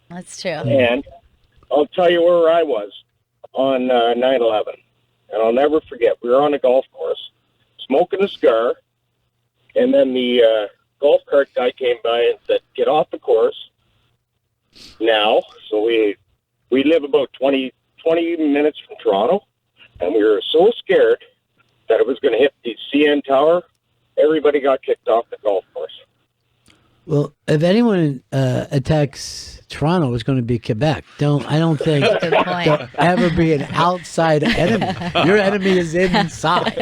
that's true. And I'll tell you where I was on 9/11, and I'll never forget. We were on a golf course, smoking a cigar, and then the golf cart guy came by and said, "Get off the course now." So we live about 20 minutes from Toronto, and we were so scared that it was going to hit the CN Tower. Everybody got kicked off the golf course. Well, if anyone attacks Toronto, it's going to be Quebec. I don't think there'll ever be an outside enemy. Your enemy is inside.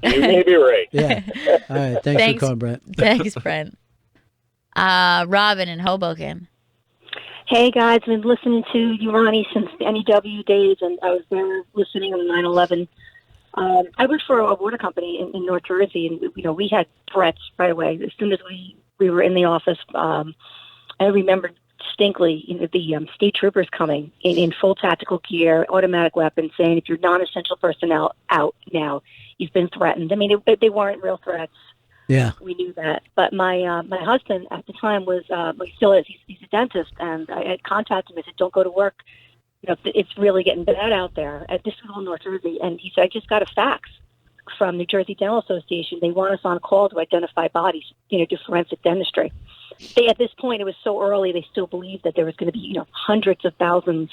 You may be right. Yeah. All right. Thanks for calling, Brent. Thanks, Brent. Robin in Hoboken. Hey guys, I've been listening to you, Ronnie, since the NEW days, and I was there listening on 9/11. I worked for a water company in North Jersey, and we had threats right away as soon as we were in the office. I remember distinctly the state troopers coming in full tactical gear, automatic weapons, saying, "If you're non-essential personnel, out now. You've been threatened." I mean, they weren't real threats. Yeah, we knew that. But my husband at the time was, he still is. He's a dentist, and I had contacted him. I said, "Don't go to work. It's really getting bad out there." This was all North Jersey, and he said, "I just got a fax from New Jersey Dental Association. They want us on call to identify bodies, do forensic dentistry." At this point, it was so early. They still believed that there was going to be, hundreds of thousands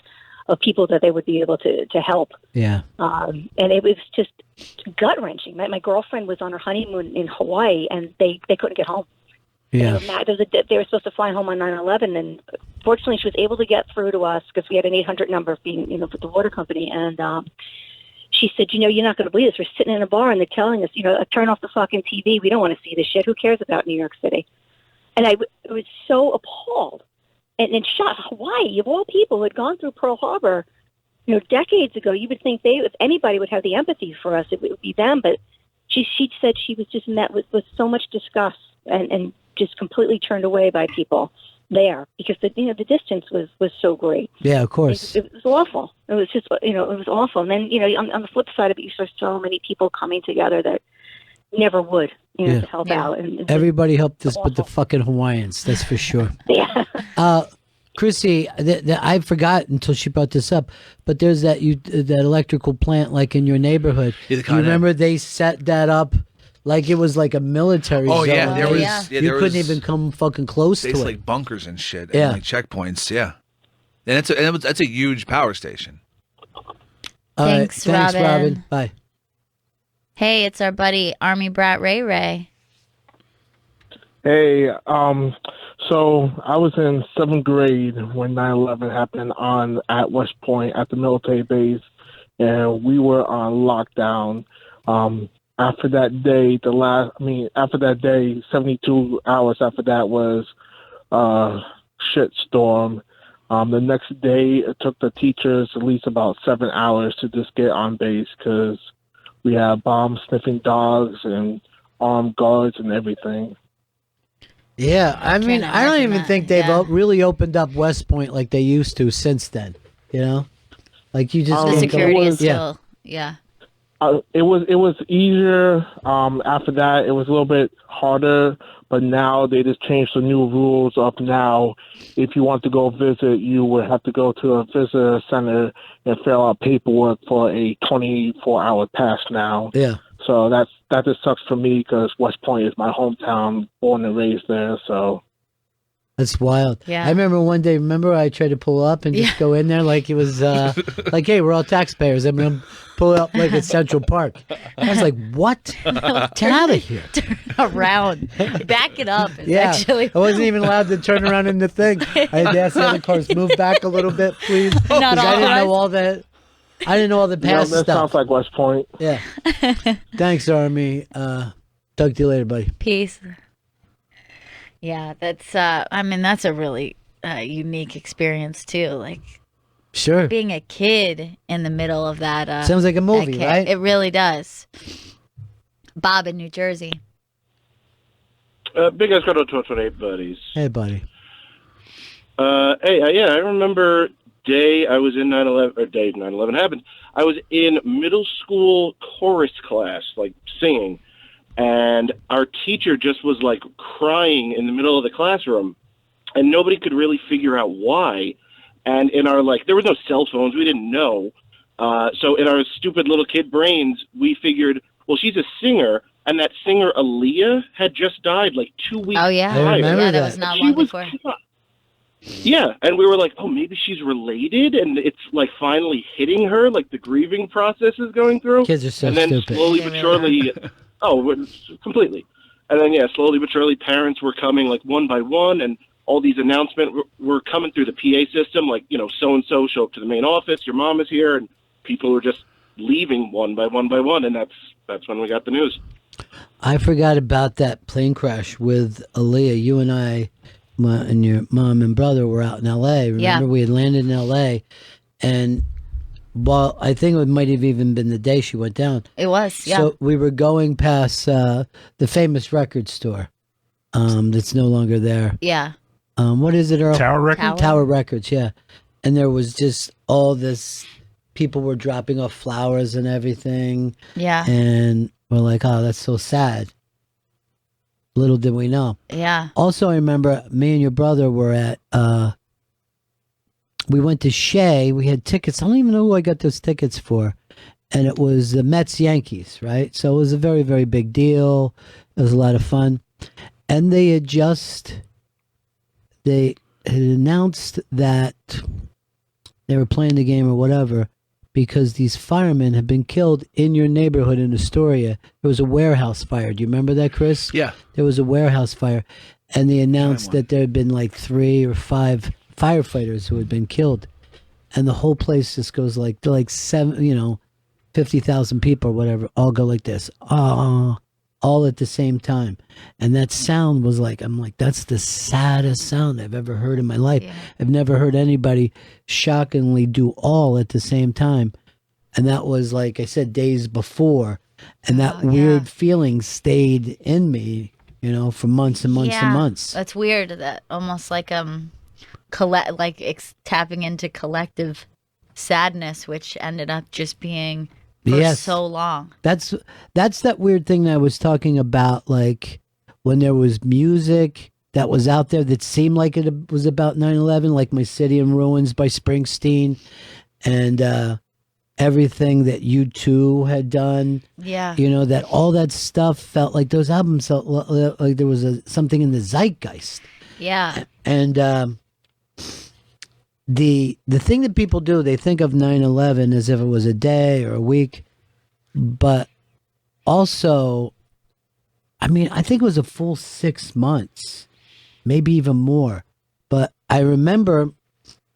of people that they would be able to help. Yeah. And it was just gut wrenching. My girlfriend was on her honeymoon in Hawaii, and they couldn't get home. Yeah. They were supposed to fly home on 9/11, and fortunately, she was able to get through to us because we had an 800 number being, with the water company. And she said, "You're not going to believe this. We're sitting in a bar, and they're telling us, turn off the fucking TV. We don't want to see this shit. Who cares about New York City?" And I was so appalled and shocked. Hawaii, of all people, who had gone through Pearl Harbor, decades ago. You would think if anybody would have the empathy for us, it would be them. But she said she was just met with so much disgust and just completely turned away by people there because the distance was so great. Yeah, of course. It was awful. It was just it was awful. And then on the flip side of it, you saw so many people coming together that never would to help out. And everybody helped us, but the fucking Hawaiians. That's for sure. Yeah. Chrissy, I forgot until she brought this up, but there's that electrical plant like in your neighborhood. Yeah, you remember they set that up like it was like a military zone. Yeah, there was. Yeah, there you couldn't was even come fucking close to it. like bunkers and shit. Yeah, and like checkpoints. Yeah, and that's a huge power station. Thanks, Robin. Bye. Hey, it's our buddy Army Brat Ray Ray. Hey, so I was in 7th grade when 9/11 happened at West Point at the military base, and we were on lockdown. After that day, 72 hours after that was shit storm. The next day, it took the teachers at least about 7 hours to just get on base because we had bomb-sniffing dogs and armed guards and everything. Yeah, I mean, I don't even think they've really opened up West Point like they used to since then. Like you just the security is still it was easier. After that, it was a little bit harder, but now they just changed the new rules up. Now, if you want to go visit, you would have to go to a visitor center and fill out paperwork for a 24-hour pass now. Yeah. So that just sucks for me because West Point is my hometown, born and raised there. So that's wild. Yeah. I remember one day. I tried to pull up and just go in there like it was like, hey, we're all taxpayers. I'm gonna pull up like at Central Park. I was like, what? Get out of here! Turn around, back it up. I wasn't even allowed to turn around in the thing. I had to ask the other cars, move back a little bit, please. Not all I didn't know all that. I didn't know all the past that stuff. sounds like West Point. Yeah. Thanks, Army. Talk to you later, buddy. Peace. Yeah, that's. I mean, that's a really unique experience too. Like, Sure. being a kid in the middle of that. Sounds like a movie, that kid. right? It really does. Bob in New Jersey. Big guys got to 8 buddies. Hey, buddy. I remember day I was in 9/11, or day 9/11 happened. I was in middle school chorus class, like singing, and our teacher just was like crying in the middle of the classroom, and nobody could really figure out why. And in our, there was no cell phones, we didn't know. So in our stupid little kid brains, we figured, well, she's a singer, and that singer Aaliyah had just died 2 weeks Oh yeah, prior. that was not long before. Yeah, and we were like, oh, maybe she's related, and it's finally hitting her, the grieving process is going through. Kids are so and then stupid. slowly but surely, completely. And then slowly but surely, parents were coming one by one, and all these announcements were coming through the PA system, so and so show up to the main office, your mom is here, and people were just leaving one by one, and that's when we got the news. I forgot about that plane crash with Aaliyah. You and I and your mom and brother were out in L.A. Remember, we had landed in L.A. and I think it might have even been the day she went down. It was, yeah. So we were going past the famous record store that's no longer there. Yeah. What is it, Earl? Tower Records? Tower Records, yeah. And there was just all this, people were dropping off flowers and everything. Yeah. And we're like, oh, that's so sad. Little did we know. Yeah. Also, I remember me and your brother were at, we went to Shea. We had tickets. I don't even know who I got those tickets for. And it was the Mets-Yankees, right? So it was a very, very big deal. It was a lot of fun. And they had announced that they were playing the game or whatever because these firemen had been killed in your neighborhood in Astoria. There was a warehouse fire. Do you remember that, Chris? Yeah. There was a warehouse fire. And they announced that there had been 3 or 5 firefighters who had been killed. And the whole place just goes they're 50,000 people or whatever, all go like this. All at the same time. And that sound was that's the saddest sound I've ever heard in my life. Yeah. I've never heard anybody shockingly do all at the same time. And that was, like I said, days before. And that weird feeling stayed in me, for months and months and months. That's weird. That almost tapping into collective sadness, which ended up just being for so long. That's that weird thing that I was talking about, when there was music that was out there that seemed like it was about 9/11, like My City in Ruins by Springsteen, and everything that U2 had done. Yeah. That all that stuff felt like those albums felt like there was something in the zeitgeist. Yeah. And the thing that people do, they think of 9/11 as if it was a day or a week, but also, I think it was a full 6 months, maybe even more. But I remember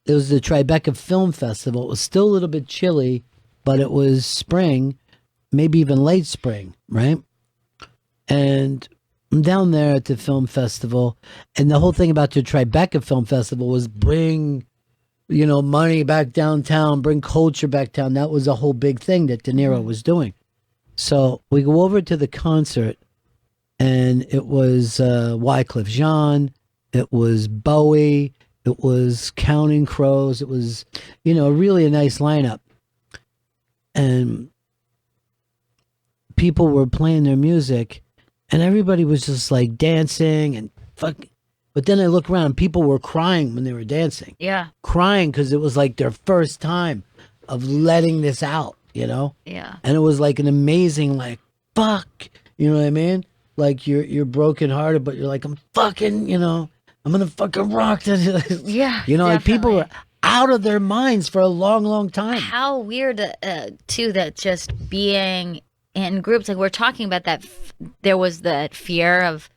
it was the Tribeca Film Festival. It was still a little bit chilly, but it was spring, maybe even late spring, right? And I'm down there at the film festival, and the whole thing about the Tribeca Film Festival was bring money back downtown, bring culture back down. That was a whole big thing that De Niro was doing. So we go over to the concert, and it was Wyclef Jean, it was Bowie, it was Counting Crows, it was, really a nice lineup. And people were playing their music, and everybody was just dancing and fucking. But then I look around, people were crying when they were dancing. Yeah. Crying because it was their first time of letting this out, Yeah. And it was an amazing, fuck, you know what I mean? You're brokenhearted, but you're I'm fucking, I'm gonna fucking rock this. Yeah. People were out of their minds for a long, long time. How weird, too, that just being in groups, we're talking about that, there was that fear of,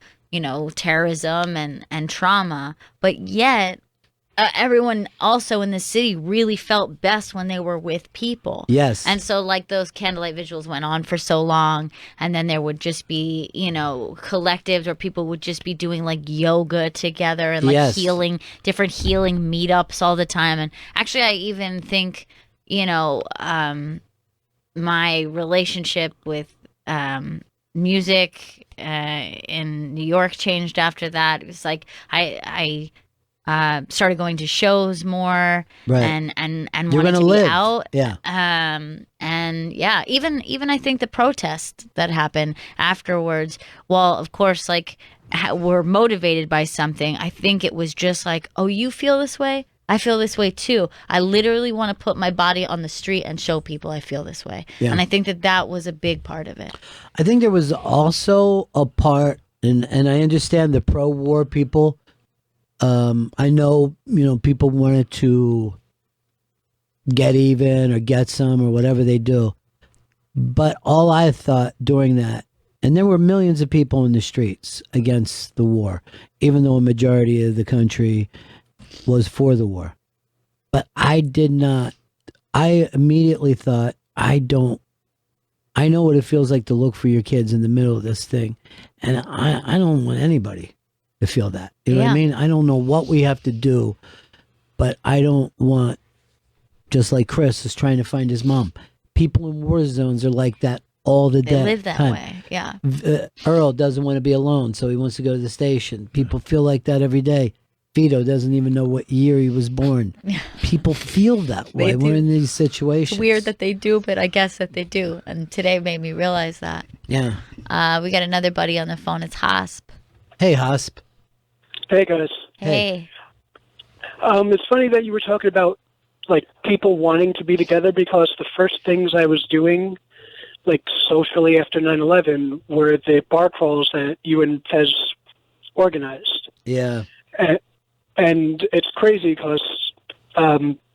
terrorism and trauma, but yet everyone also in the city really felt best when they were with people. Yes. And so like those candlelight vigils went on for so long, and then there would just be, collectives where people would just be doing like yoga together and like Yes. different healing meetups all the time. And actually I even think, my relationship with music in New York changed after that. It was like I started going to shows more, Right. and You're wanted gonna to be live. out. Yeah. And yeah, even I think the protest that happened afterwards. Well, of course, like were motivated by something. I think it was just like, oh, you feel this way? I feel this way too. I literally want to put my body on the street and show people I feel this way. Yeah. And I think that was a big part of it. I think there was also a part, and I understand the pro-war people. I know, people wanted to get even or get some or whatever they do. But all I thought during that, and there were millions of people in the streets against the war, even though a majority of the country was for the war. But I immediately thought, I know what it feels like to look for your kids in the middle of this thing. And I don't want anybody to feel that. You know what I mean? I don't know what we have to do, but I don't want, just like Chris is trying to find his mom. People in war zones are like that all the They day. live that way. Yeah. Earl doesn't want to be alone, so he wants to go to the station. People feel like that every day. Vito doesn't even know what year he was born. People feel that way. We're in these situations. It's weird that they do, but I guess that they do. And today made me realize that. Yeah. We got another buddy on the phone. It's Hasp. Hey, Hasp. Hey, guys. Hey. It's funny that you were talking about, like, people wanting to be together, because the first things I was doing, like, socially after 9/11 were the bar crawls that you and Fez organized. Yeah. And it's crazy because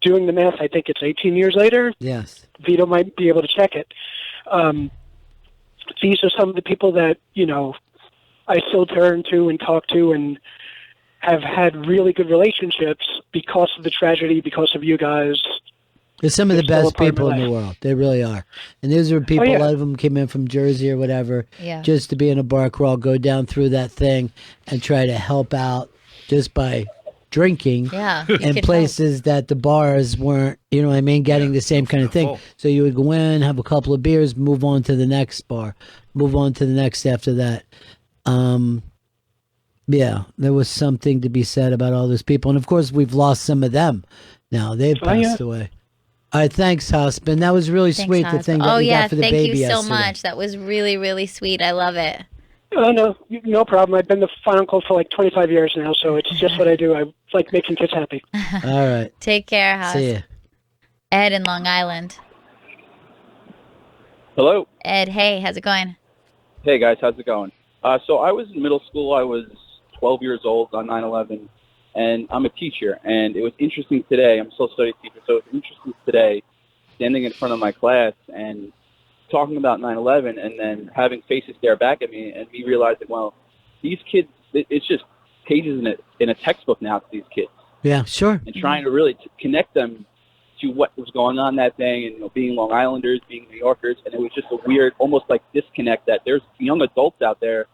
doing the math, I think it's 18 years later. Yes. Vito might be able to check it. These are some of the people that, I still turn to and talk to and have had really good relationships because of the tragedy, because of you guys. They're some of the They're still best a part of people my in the life. world. They really are. And those were people, yeah. a lot of them came in from Jersey or whatever, Yeah. just to be in a bar crawl, go down through that thing and try to help out just by drinking Yeah, you in could places that the bars weren't, getting the same kind of thing. full. So you would go in, have a couple of beers, move on to the next bar, move on to the next after that. Yeah, there was something to be said about all those people. And of course, we've lost some of them now. They've passed away. All right, thanks, husband. That was really Thanks, sweet, the Hasp. thing that you got for the thank baby you so yesterday. much. That was really, really sweet. I love it. Oh, no problem. I've been the fun uncle for like 25 years now, so it's just what I do. I like making kids happy. All right. Take care, Hasp. See ya. Ed in Long Island. Hello. Ed, hey, how's it going? Hey guys, how's it going? So I was in middle school. I was 12 years old on 9/11, and I'm a teacher. And it was interesting today. I'm a social studies teacher, so it's interesting today, standing in front of my class and talking about 9/11, and then having faces stare back at me, and me realizing, well, these kids, it's just pages in a textbook now to these kids, Yeah, sure. and trying to really connect them to what was going on that day, and being Long Islanders, being New Yorkers, and it was just a weird, almost like disconnect that there's young adults out there,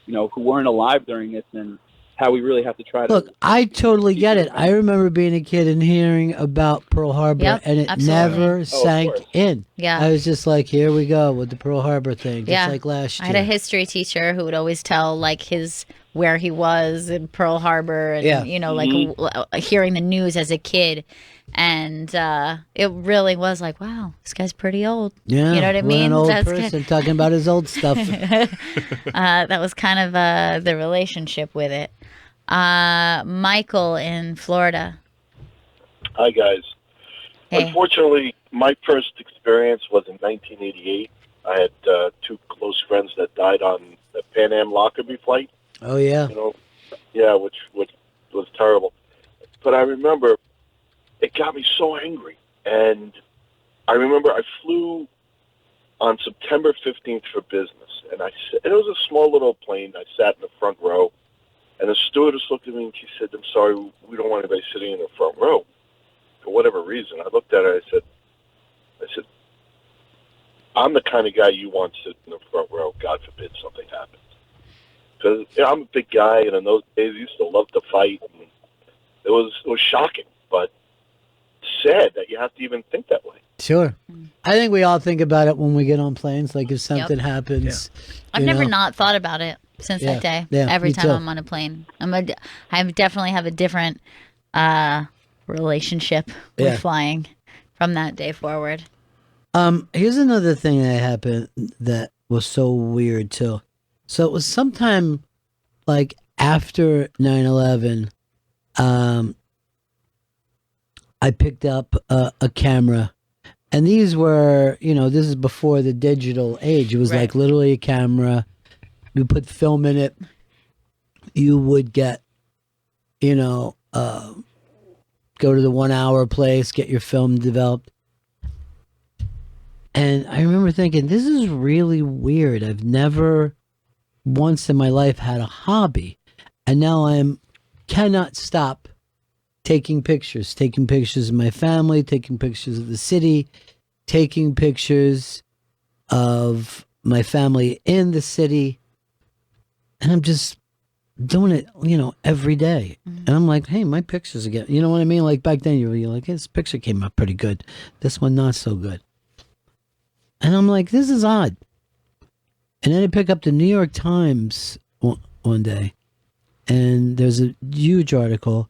who weren't alive during this, and how we really have to try to. Look, I totally get it. I remember being a kid and hearing about Pearl Harbor, Yep, and it absolutely. never sank in. Yeah. I was just like, here we go with the Pearl Harbor thing, just Yeah. like last I year. had a history teacher who would always tell like where he was in Pearl Harbor, and Yeah. hearing the news as a kid, and it really was like, wow, this guy's pretty old. Yeah, you know what I we're mean? an old That's person good. talking about his old stuff. That was kind of the relationship with it. Michael in Florida. Hi, guys. Hey. Unfortunately, my first experience was in 1988. I had two close friends that died on the Pan Am Lockerbie flight. Oh yeah. Which was terrible. But I remember it got me so angry. And I remember I flew on September 15th for business. And it was a small little plane. I sat in the front row. And the stewardess looked at me and she said, "I'm sorry, we don't want anybody sitting in the front row." For whatever reason, I looked at her. I said, "I'm the kind of guy you want sitting in the front row. God forbid something happens." Because I'm a big guy, and in those days, I used to love to fight. And it was shocking, but sad that you have to even think that way. Sure. I think we all think about it when we get on planes. Like if something happens, I've you never know. not thought about it since Yeah. that day. Yeah, Every me time too. I'm on a plane, I definitely have a different relationship Yeah. with flying from that day forward. Here's another thing that happened that was so weird too. So it was sometime like after 9/11, I picked up a camera, and these were, this is before the digital age. It was like literally a camera. You put film in it. You would get, go to the 1 hour place, get your film developed. And I remember thinking, this is really weird. I've never once in my life had a hobby. And now cannot stop taking pictures of my family, taking pictures of the city, taking pictures of my family in the city. And I'm just doing it, every day. And I'm like, hey, my pictures again. You know what I mean? Like back then, you're like, this picture came out pretty good. This one, not so good. And I'm like, this is odd. And then I pick up the New York Times one day, and there's a huge article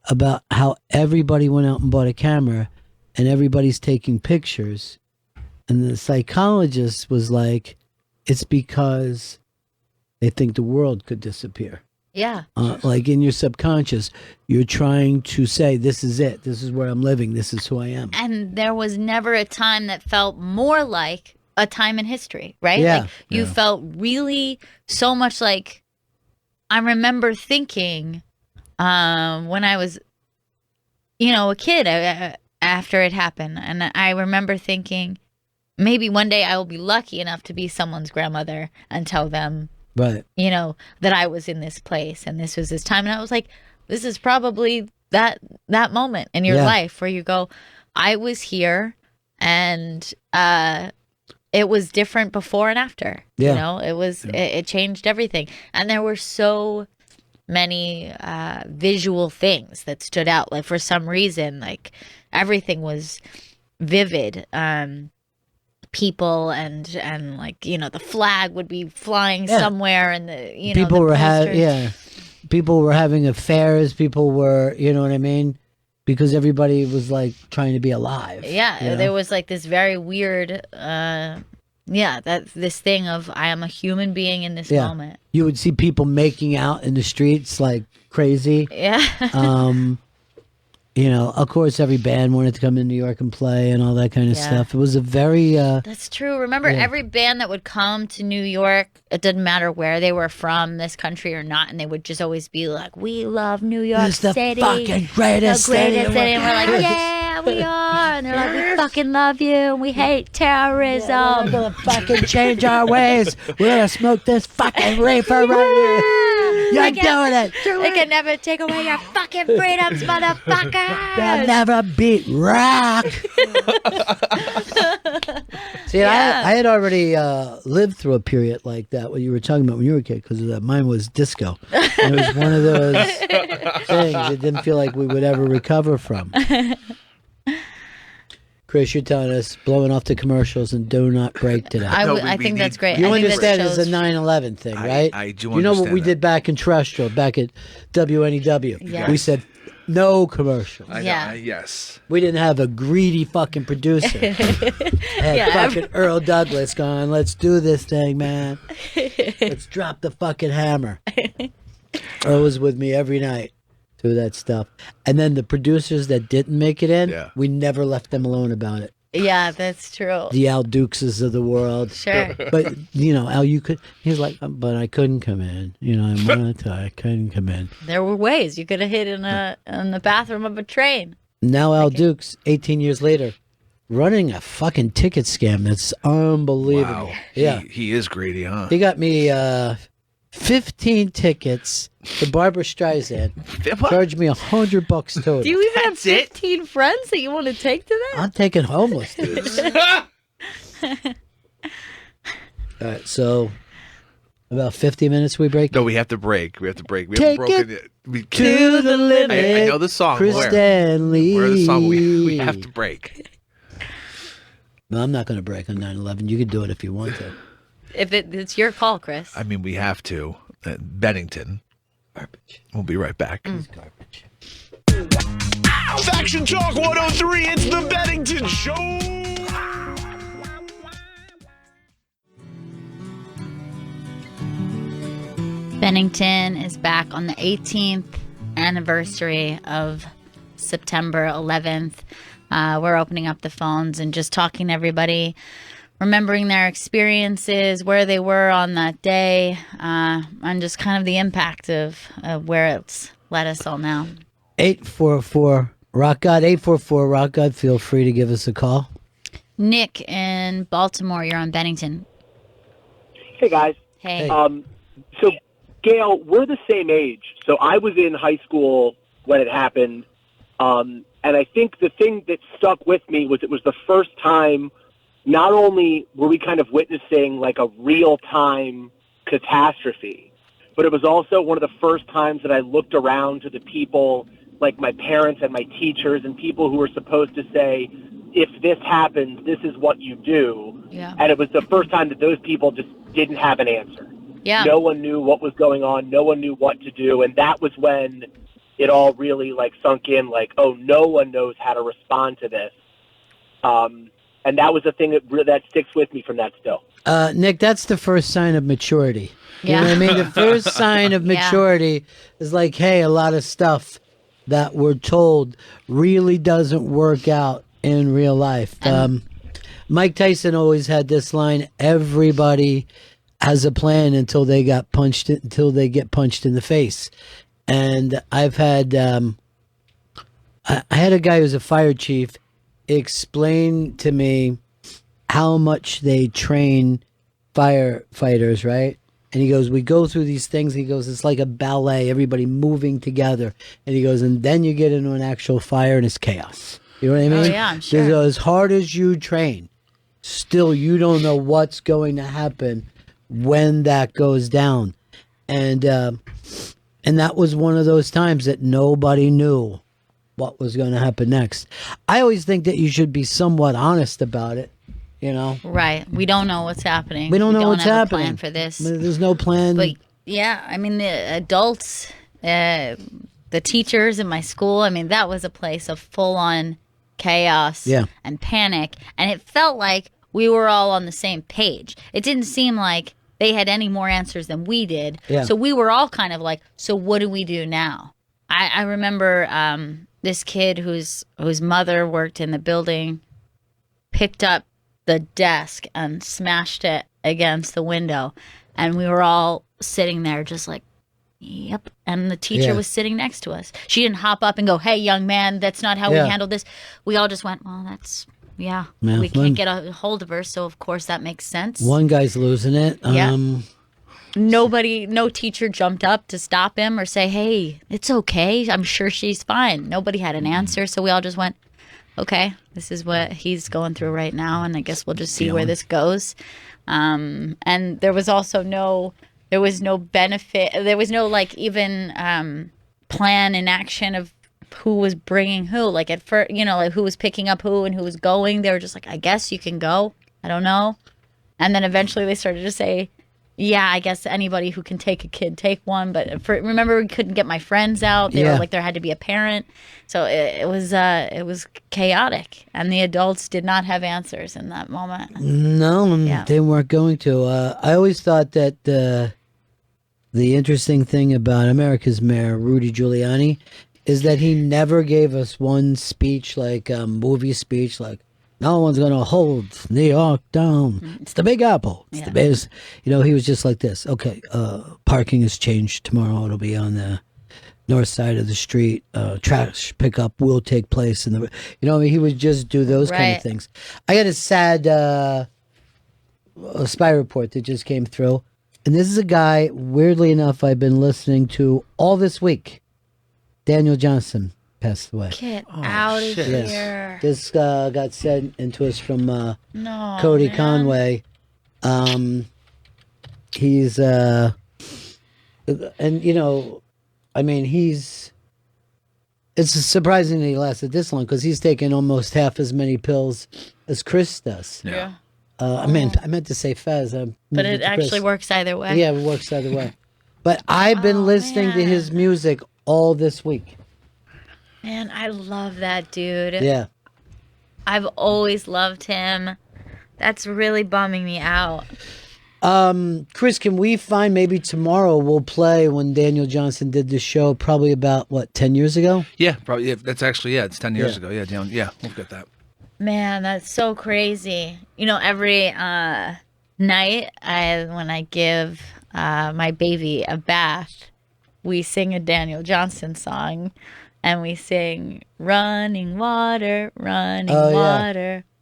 about how everybody went out and bought a camera, and everybody's taking pictures. And the psychologist was like, it's because they think the world could disappear. Yeah. Like in your subconscious, you're trying to say, this is it. This is where I'm living. This is who I am. And there was never a time that felt more like a time in history, right? Yeah. Like you felt really so much like, I remember thinking when I was, a kid after it happened. And I remember thinking, maybe one day I will be lucky enough to be someone's grandmother and tell them, right, that I was in this place and this was this time. And I was like, this is probably that moment in your life where you go, I was here, and it was different before and after. It changed everything. And there were so many visual things that stood out. Like for some reason, like everything was vivid. People and like the flag would be flying somewhere, and the people the were people were having affairs. People were, you know what I mean, because everybody was like trying to be alive. There was like this very weird this thing of I am a human being in this moment. You would see people making out in the streets like crazy. Of course, every band wanted to come in New York and play and all that kind of stuff. It was a very... That's true. Remember, every band that would come to New York, it didn't matter where they were from, this country or not, and they would just always be like, we love New York It's the City. fucking greatest city. And we're like, yeah, we are. And they're like, we fucking love you, and we hate terrorism. We're going to fucking change our ways. We're going to smoke this fucking reefer right here. You're doing it. They can never take away your fucking freedoms, motherfucker. They'll never beat rock. See, I had already lived through a period like that, what you were talking about when you were a kid, because mine was disco. And it was one of those things it didn't feel like we would ever recover from. Chris, you're telling us blowing off the commercials and do not break today. I think that's great. You I think understand that it's a 9/11 thing, right? I do You know what understand we that. did back in terrestrial, back at WNEW? Yeah. We said no commercials. Yes. We didn't have a greedy fucking producer. Had fucking Earl Douglas going, let's do this thing, man. Let's drop the fucking hammer. Earl was with me every night through that stuff. And then the producers that didn't make it in, we never left them alone about it. Yeah, that's true. The Al Dukeses of the world. Sure. But, Al, you could, he was like, but I couldn't come in. I couldn't come in. There were ways you could have hid in the bathroom of a train. Now Al Dukes, 18 years later, running a fucking ticket scam that's unbelievable. Wow. Yeah. He is greedy, huh? He got me 15 tickets to Barbara Streisand. Charged me $100 total. Do you even have 15 friends that you want to take to that? I'm taking homeless dudes. All right, so about 50 minutes we break. No, we have to break. We haven't Take broken it We to the limit. I know the song. Chris Stanley. Where the song? We have to break. No, I'm not going to break on 9/11. You can do it if you want to. If it's your call, Chris. I mean, we have to. Bennington. Garbage. We'll be right back. Garbage. Faction Talk 103, it's the Bennington Show. Bennington is back on the 18th anniversary of September 11th. We're opening up the phones and just talking to everybody, remembering their experiences, where they were on that day, and just kind of the impact of where it's led us all now. 844 Rock God, 844 Rock God. Feel free to give us a call. Nick in Baltimore, you're on Bennington. Hey, guys. Hey. So, Gail, we're the same age. So I was in high school when it happened. And I think the thing that stuck with me was it was the first time not only were we kind of witnessing like a real-time catastrophe, but it was also one of the first times that I looked around to the people like my parents and my teachers and people who were supposed to say, if this happens, this is what you do. Yeah. And it was the first time that those people just didn't have an answer. Yeah. No one knew what was going on. No one knew what to do. And that was when it all really like sunk in, like, oh, no one knows how to respond to this. And that was the thing that sticks with me from that still. Nick, that's the first sign of maturity. You know what I mean? The first sign of maturity is like, hey, a lot of stuff that we're told really doesn't work out in real life. Mike Tyson always had this line, everybody has a plan until they get punched in the face. And I've had I had a guy who's a fire chief explain to me how much they train firefighters, right? And he goes, we go through these things. He goes, it's like a ballet, everybody moving together. And he goes, and then you get into an actual fire and it's chaos. You know what I mean? Oh, yeah, I'm sure. So as hard as you train, still you don't know what's going to happen when that goes down. And that was one of those times that nobody knew what was going to happen next. I always think that you should be somewhat honest about it, you know? Right. We don't know what's happening. We don't know what's have happening. A plan for this. There's no plan. But yeah, I mean, the adults, the teachers in my school, I mean, that was a place of full-on chaos and panic. And it felt like we were all on the same page. It didn't seem like they had any more answers than we did. Yeah. So we were all kind of like, so what do we do now? I remember this kid whose mother worked in the building picked up the desk and smashed it against the window. And we were all sitting there just like, yep. And the teacher was sitting next to us. She didn't hop up and go, hey, young man, that's not how we handled this. We all just went, well, that's... Yeah, we can't get a hold of her, so of course that makes sense. One guy's losing it. Yeah. No teacher jumped up to stop him or say, hey, it's okay. I'm sure she's fine. Nobody had an answer, so we all just went, okay, this is what he's going through right now, and I guess we'll just see where this goes. And there was also no benefit. There was no like even plan in action of who was bringing who, like at first, you know, like who was picking up who and who was going. They were just like, I guess you can go. I don't know. And then eventually they started to say, yeah, I guess anybody who can take a kid, take one. But remember, we couldn't get my friends out. They were like, there had to be a parent. So it was chaotic. And the adults did not have answers in that moment. No, they weren't going to. I always thought that the interesting thing about America's mayor, Rudy Giuliani, is that he never gave us one speech, like a movie speech, like, no one's going to hold New York down. It's the Big Apple. It's the biggest. You know, he was just like this. Okay, parking has changed. Tomorrow it'll be on the north side of the street. Trash pickup will take place. In the, you know, he would just do those kind of things. I got a sad spy report that just came through. And this is a guy, weirdly enough, I've been listening to all this week. Daniel Johnson passed away. Get out of Yes. here. This got sent into us from No, Cody man. Conway. He's, and you know, I mean, it's surprising that he lasted this long because he's taken almost half as many pills as Chris does. Yeah. I meant to say Fez. But it actually works either way. Yeah, it works either way. But I've been listening to his music all this week. Man, I love that dude. Yeah. I've always loved him. That's really bumming me out. Chris, can we find maybe tomorrow we'll play when Daniel Johnson did the show probably about, 10 years ago? Yeah, probably. Yeah, that's actually, it's 10 years ago. Yeah, we'll get that. Man, that's so crazy. You know, every night when I give my baby a bath, we sing a Daniel Johnson song, and we sing running water,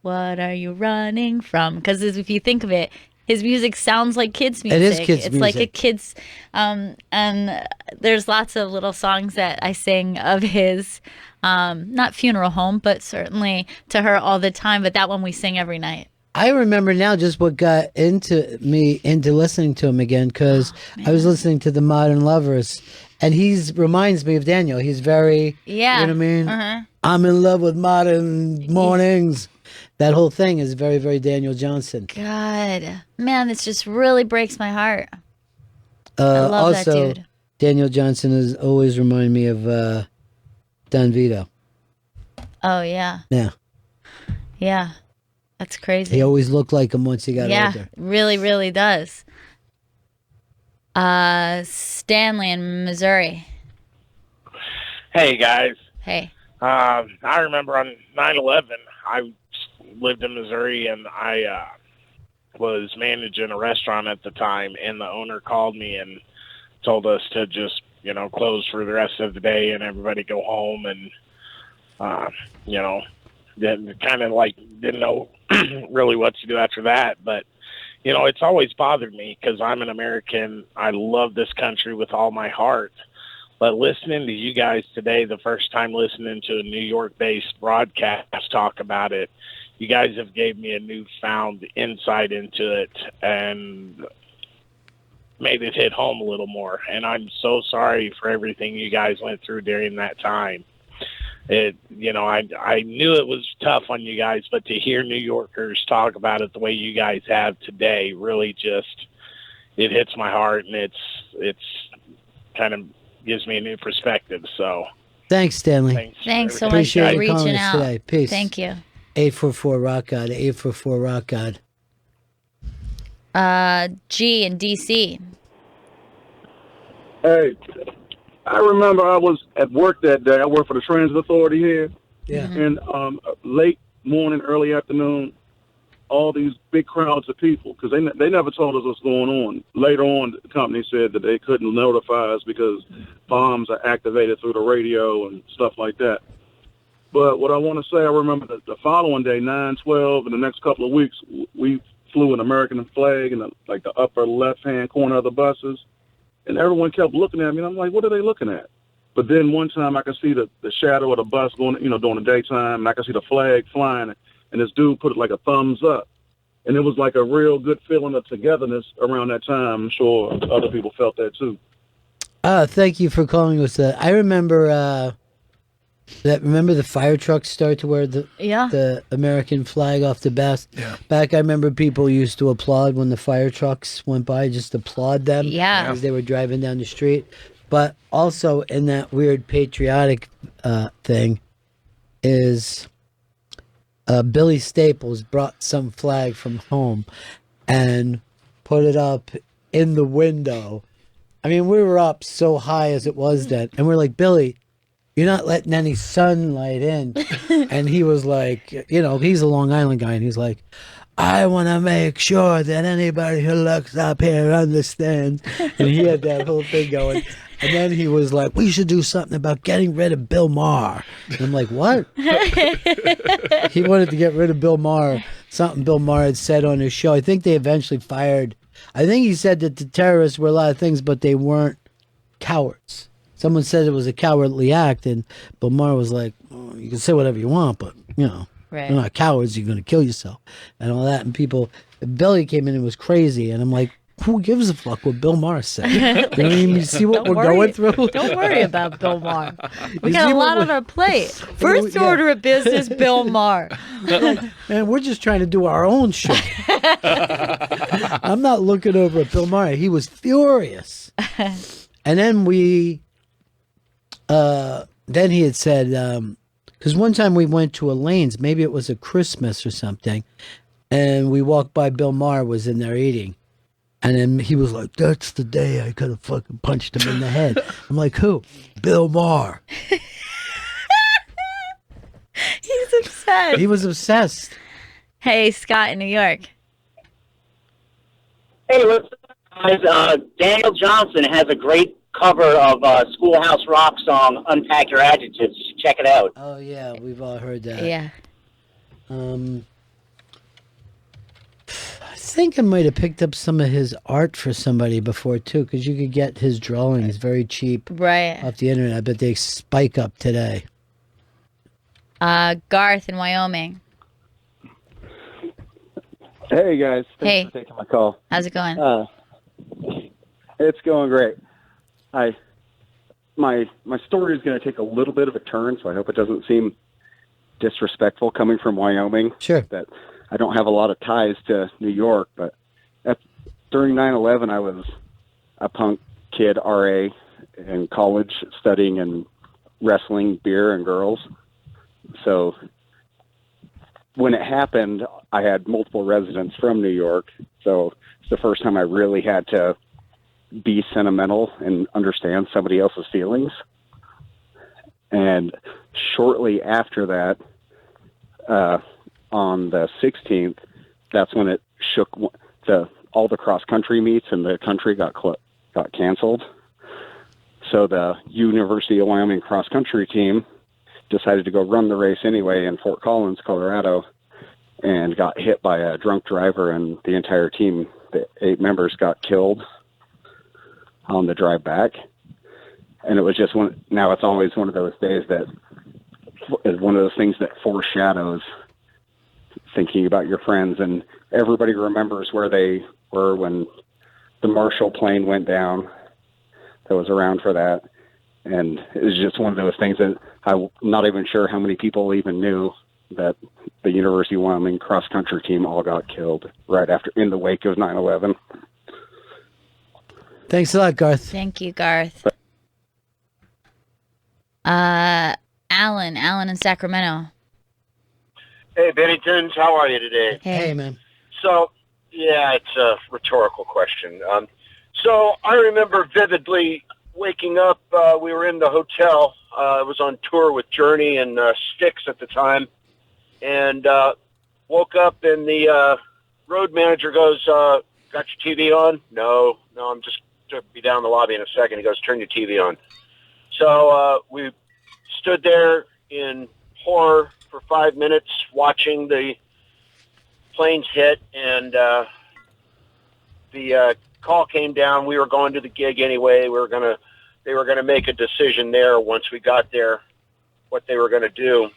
what are you running from? Because if you think of it, his music sounds like kids' music. It is kids' it's music. like a kid's, and there's lots of little songs that I sing of his, not funeral home, but certainly to her all the time. But that one we sing every night. I remember now just what got into listening to him again because I was listening to the Modern Lovers, and reminds me of Daniel. He's very, Yeah. you know what I mean? Uh-huh. I'm in love with modern mornings. That whole thing is very, very Daniel Johnson. God, man, this just really breaks my heart. I love also, that dude. Daniel Johnson has always reminded me of Don Vito. Oh yeah, Yeah. yeah, that's crazy. He always looked like him once he got Yeah, older. really, really does. Stanley in Missouri. Hey guys. Hey. I remember on 9/11, I lived in Missouri and I was managing a restaurant at the time, and the owner called me and told us to just, close for the rest of the day and everybody go home, and didn't know really what to do after that. But it's always bothered me because I'm an American. I love this country with all my heart. But listening to you guys today, the first time listening to a New York-based broadcast talk about it, you guys have gave me a newfound insight into it and made it hit home a little more. And I'm so sorry for everything you guys went through during that time. I knew it was tough on you guys, but to hear New Yorkers talk about it the way you guys have today really just, it hits my heart, and it's kind of gives me a new perspective. So Thanks, Stanley. Thanks so much Appreciate for you calling reaching us out. today. Peace. Thank you. 844 Rock God. 844 Rock God. G in DC. Hey, I remember I was at work that day. I worked for the Transit Authority here. Yeah. And late morning, early afternoon, all these big crowds of people, because they never told us what's going on. Later on, the company said that they couldn't notify us because bombs are activated through the radio and stuff like that. But what I want to say, I remember the following day, 9/12, in the next couple of weeks, we flew an American flag in the upper left-hand corner of the buses, and everyone kept looking at me, and I'm like, what are they looking at? But then one time I could see the shadow of the bus going, during the daytime, and I could see the flag flying, and this dude put it like a thumbs up. And it was like a real good feeling of togetherness around that time. I'm sure other people felt that too. Thank you for calling us. I remember remember the fire trucks start to wear the American flag off the bus. Yeah. Back, I remember people used to applaud when the fire trucks went by, just applaud them. Yeah. As they were driving down the street. But also in that weird patriotic thing is Billy Staples brought some flag from home and put it up in the window. I mean, we were up so high as it was then, and we're like, Billy, you're not letting any sunlight in. And he was like, he's a Long Island guy, and he's like, I want to make sure that anybody who looks up here understands. And he had that whole thing going. And then he was like, we should do something about getting rid of Bill Maher. And I'm like, what? He wanted to get rid of Bill Maher, something Bill Maher had said on his show. I think they eventually fired I think he said that the terrorists were a lot of things, but they weren't cowards. Someone said it was a cowardly act, and Bill Maher was like, oh, you can say whatever you want, but, Right. you're not cowards, you're going to kill yourself, and all that. And Billy came in and was crazy, and I'm like, who gives a fuck what Bill Maher said? You see what Don't we're worry- going through? Don't worry about Bill Maher. We You got see a what lot we- on our plate. First Yeah. order of business, Bill Maher. Man, we're just trying to do our own show. I'm not looking over at Bill Maher. He was furious. And then then he had said, because one time we went to Elaine's, maybe it was a Christmas or something, and we walked by, Bill Maher was in there eating. And then he was like, that's the day I could have fucking punched him in the head. I'm like, who? Bill Maher. He's obsessed. He was obsessed. Hey, Scott in New York. Hey, what's up, guys? Daniel Johnson has a great cover of Schoolhouse Rock song, Unpack Your Adjectives. Check it out. Oh, yeah, we've all heard that. Yeah. I think I might have picked up some of his art for somebody before, too, because you could get his drawings very cheap Right. off the internet, but they spike up today. Garth in Wyoming. Hey guys, Hey. thanks for taking my call. How's it going? It's going great. My story is going to take a little bit of a turn, so I hope it doesn't seem disrespectful coming from Wyoming. Sure. That I don't have a lot of ties to New York, but during 9/11, I was a punk kid, RA, in college, studying and wrestling, beer, and girls. So when it happened, I had multiple residents from New York, so it's the first time I really had to be sentimental and understand somebody else's feelings. And shortly after that, on the 16th, that's when it shook. All the cross-country meets in the country got canceled. So the University of Wyoming cross-country team decided to go run the race anyway in Fort Collins, Colorado, and got hit by a drunk driver, and the entire team, the 8 members, got killed on the drive back. And it was just now it's always one of those days that is one of those things that foreshadows thinking about your friends, and everybody remembers where they were when the Marshall plane went down that was around for that. And it was just one of those things that I'm not even sure how many people even knew that the University of Wyoming cross-country team all got killed right after, in the wake of 9/11. Thanks a lot, Garth. Thank you, Garth. Alan in Sacramento. Hey, Benningtons, how are you today? Hey, man. So, yeah, it's a rhetorical question. So I remember vividly waking up. We were in the hotel. I was on tour with Journey and Styx at the time, and woke up, and the road manager goes, "Got your TV on?" No, I'm just to be down in the lobby in a second. He goes, "Turn your TV on." So we stood there in horror for 5 minutes watching the planes hit, and the call came down. We were going to the gig anyway. They were gonna make a decision there once we got there, what they were gonna do.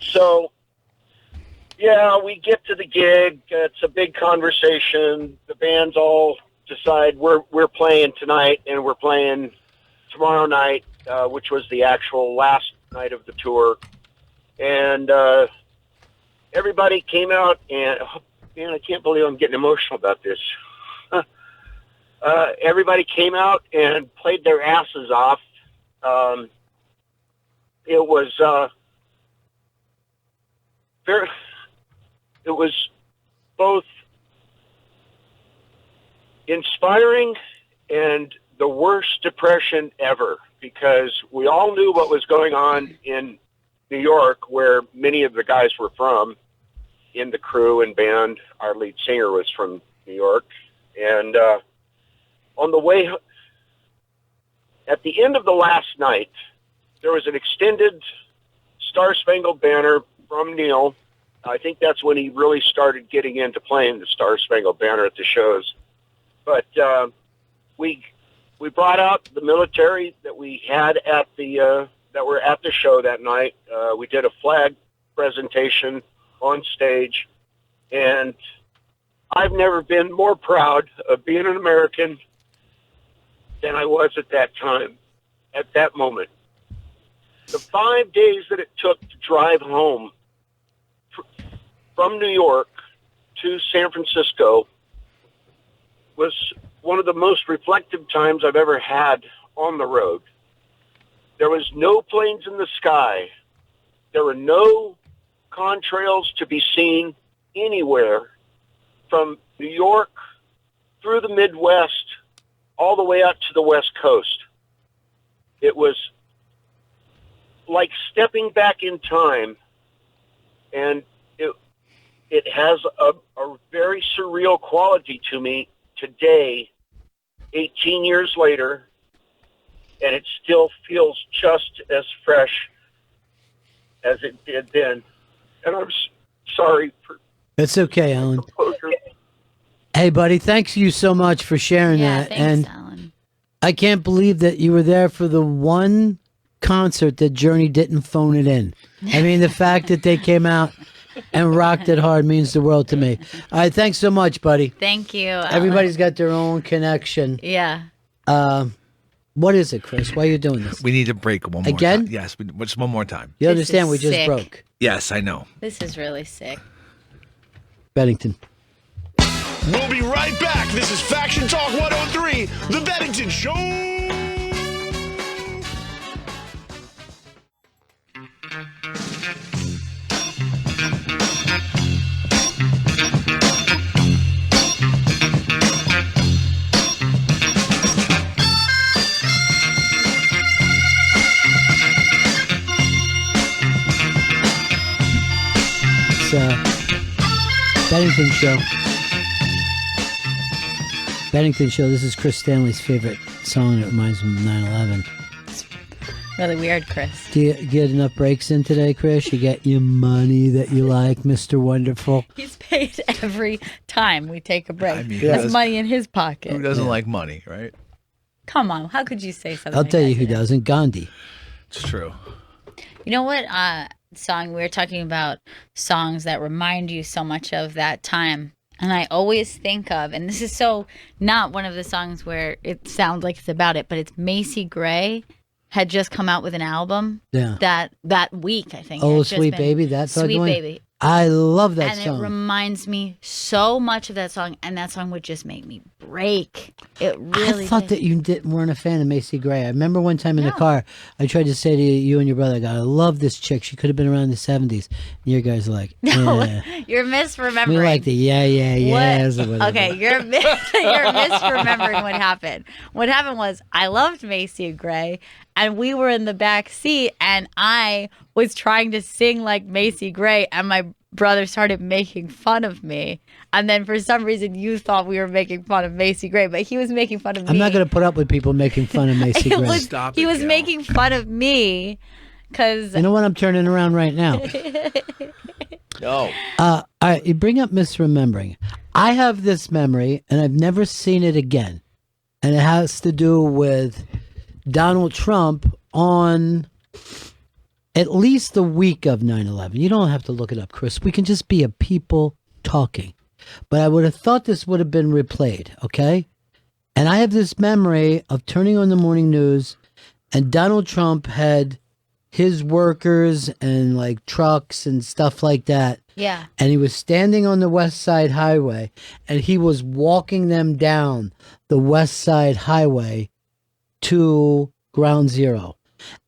So, yeah, we get to the gig. It's a big conversation. The bands all decide we're playing tonight, and we're playing tomorrow night, which was the actual last night of the tour. And everybody came out, and man, I can't believe I'm getting emotional about this. Everybody came out and played their asses off. It was it was both inspiring and the worst depression ever, because we all knew what was going on in New York, where many of the guys were from in the crew and band. Our lead singer was from New York. And on the way, at the end of the last night, there was an extended Star Spangled Banner from Neil. I think that's when he really started getting into playing the Star Spangled Banner at the shows. But we brought out the military that we had at the that were at the show that night. We did a flag presentation on stage, and I've never been more proud of being an American than I was at that time, at that moment. The 5 days that it took to drive home from New York to San Francisco was one of the most reflective times I've ever had on the road. There was no planes in the sky. There were no contrails to be seen anywhere from New York through the Midwest all the way out to the West Coast. It was like stepping back in time, and it has a very surreal quality to me today, 18 years later, and it still feels just as fresh as it did then. And I'm sorry for... It's okay, Alan. Hey, buddy, thanks you so much for sharing that. Thanks, and Alan. I can't believe that you were there for the one concert that Journey didn't phone it in. I mean, the fact that they came out and rocked it hard means the world to me. All right, thanks so much, buddy. Thank you, Alan. Everybody's got their own connection. Yeah. What is it, Chris? Why are you doing this? We need to break one more Again? time. Yes, just one more time. You understand we is just sick. broke. Yes, I know. This is really sick. Bennington. We'll be right back. This is Faction Talk 103, The Bennington Show. Bennington Show. Bennington Show. This is Chris Stanley's favorite song. It reminds him of 9/11. Really weird, Chris. Do you get enough breaks in today, Chris? You get your money that you like, Mr. Wonderful? He's paid every time we take a break. I mean, There's money in his pocket. Who doesn't like money, right? Come on, how could you say something? I'll like tell that you who today? doesn't. Gandhi. It's true. You know what song we were talking about, songs that remind you so much of that time, and I always think of, and this is so not one of the songs where it sounds like it's about it, but it's Macy Gray had just come out with an album that week, I think. Oh, It had just Sweet been Baby, that song. Sweet Baby. I love that And song. it reminds me so much of that song, and that song would just make me break. It really I thought that you weren't a fan of Macy Gray. I remember one time in the car, I tried to say to you and your brother, I love this chick. She could have been around the 70s. And your guys are like, No, eh. you're misremembering. We like the yeahs or whatever. Okay, you're misremembering what happened. What happened was I loved Macy Gray, and we were in the back seat, and I was trying to sing like Macy Gray, and my brother started making fun of me. And then for some reason, you thought we were making fun of Macy Gray, but he was making fun of me. I'm not going to put up with people making fun of Macy Gray. He was making fun of me because... You know what? I'm turning around right now. No. All right, you bring up misremembering. I have this memory, and I've never seen it again. And it has to do with Donald Trump on at least the week of 9/11. You don't have to look it up, Chris. We can just be a people talking. But I would have thought this would have been replayed, okay? And I have this memory of turning on the morning news, and Donald Trump had his workers and like trucks and stuff like that. Yeah. And he was standing on the West Side Highway, and he was walking them down the West Side Highway to Ground Zero.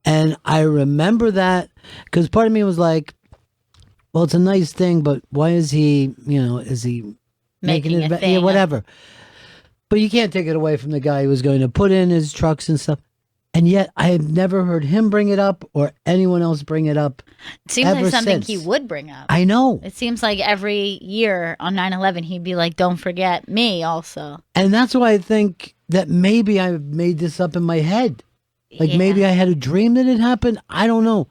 And I remember that because part of me was like, well, it's a nice thing, but why is he, is he making it, thing? whatever. But you can't take it away from the guy who was going to put in his trucks and stuff. And yet I have never heard him bring it up or anyone else bring it up. It seems ever like something since. he would bring up. I know. It seems like every year on 9/11, he'd be like, don't forget me also. And that's why I think that maybe I made this up in my head. Like Yeah. maybe I had a dream that it happened. I don't know.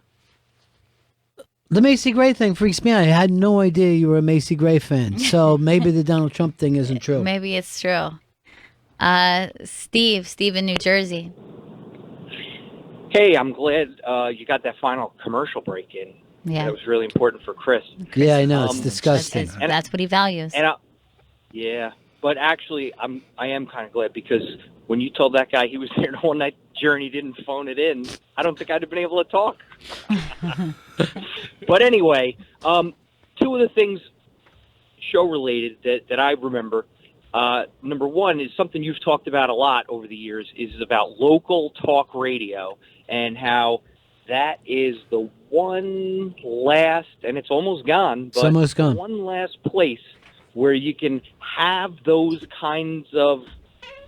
The Macy Gray thing freaks me out. I had no idea you were a Macy Gray fan. So maybe the Donald Trump thing isn't true. Maybe it's true. Steve in New Jersey. Hey, I'm glad you got that final commercial break in. Yeah. That was really important for Chris. Yeah, I know. It's disgusting. That's what he values. Yeah, but actually, I am kind of glad because when you told that guy he was there the whole night journey, didn't phone it in, I don't think I'd have been able to talk. But anyway, two of the things show-related that I remember, number one is something you've talked about a lot over the years, is about local talk radio and how that is the one last, and it's almost gone, but It's almost gone. one last place where you can have those kinds of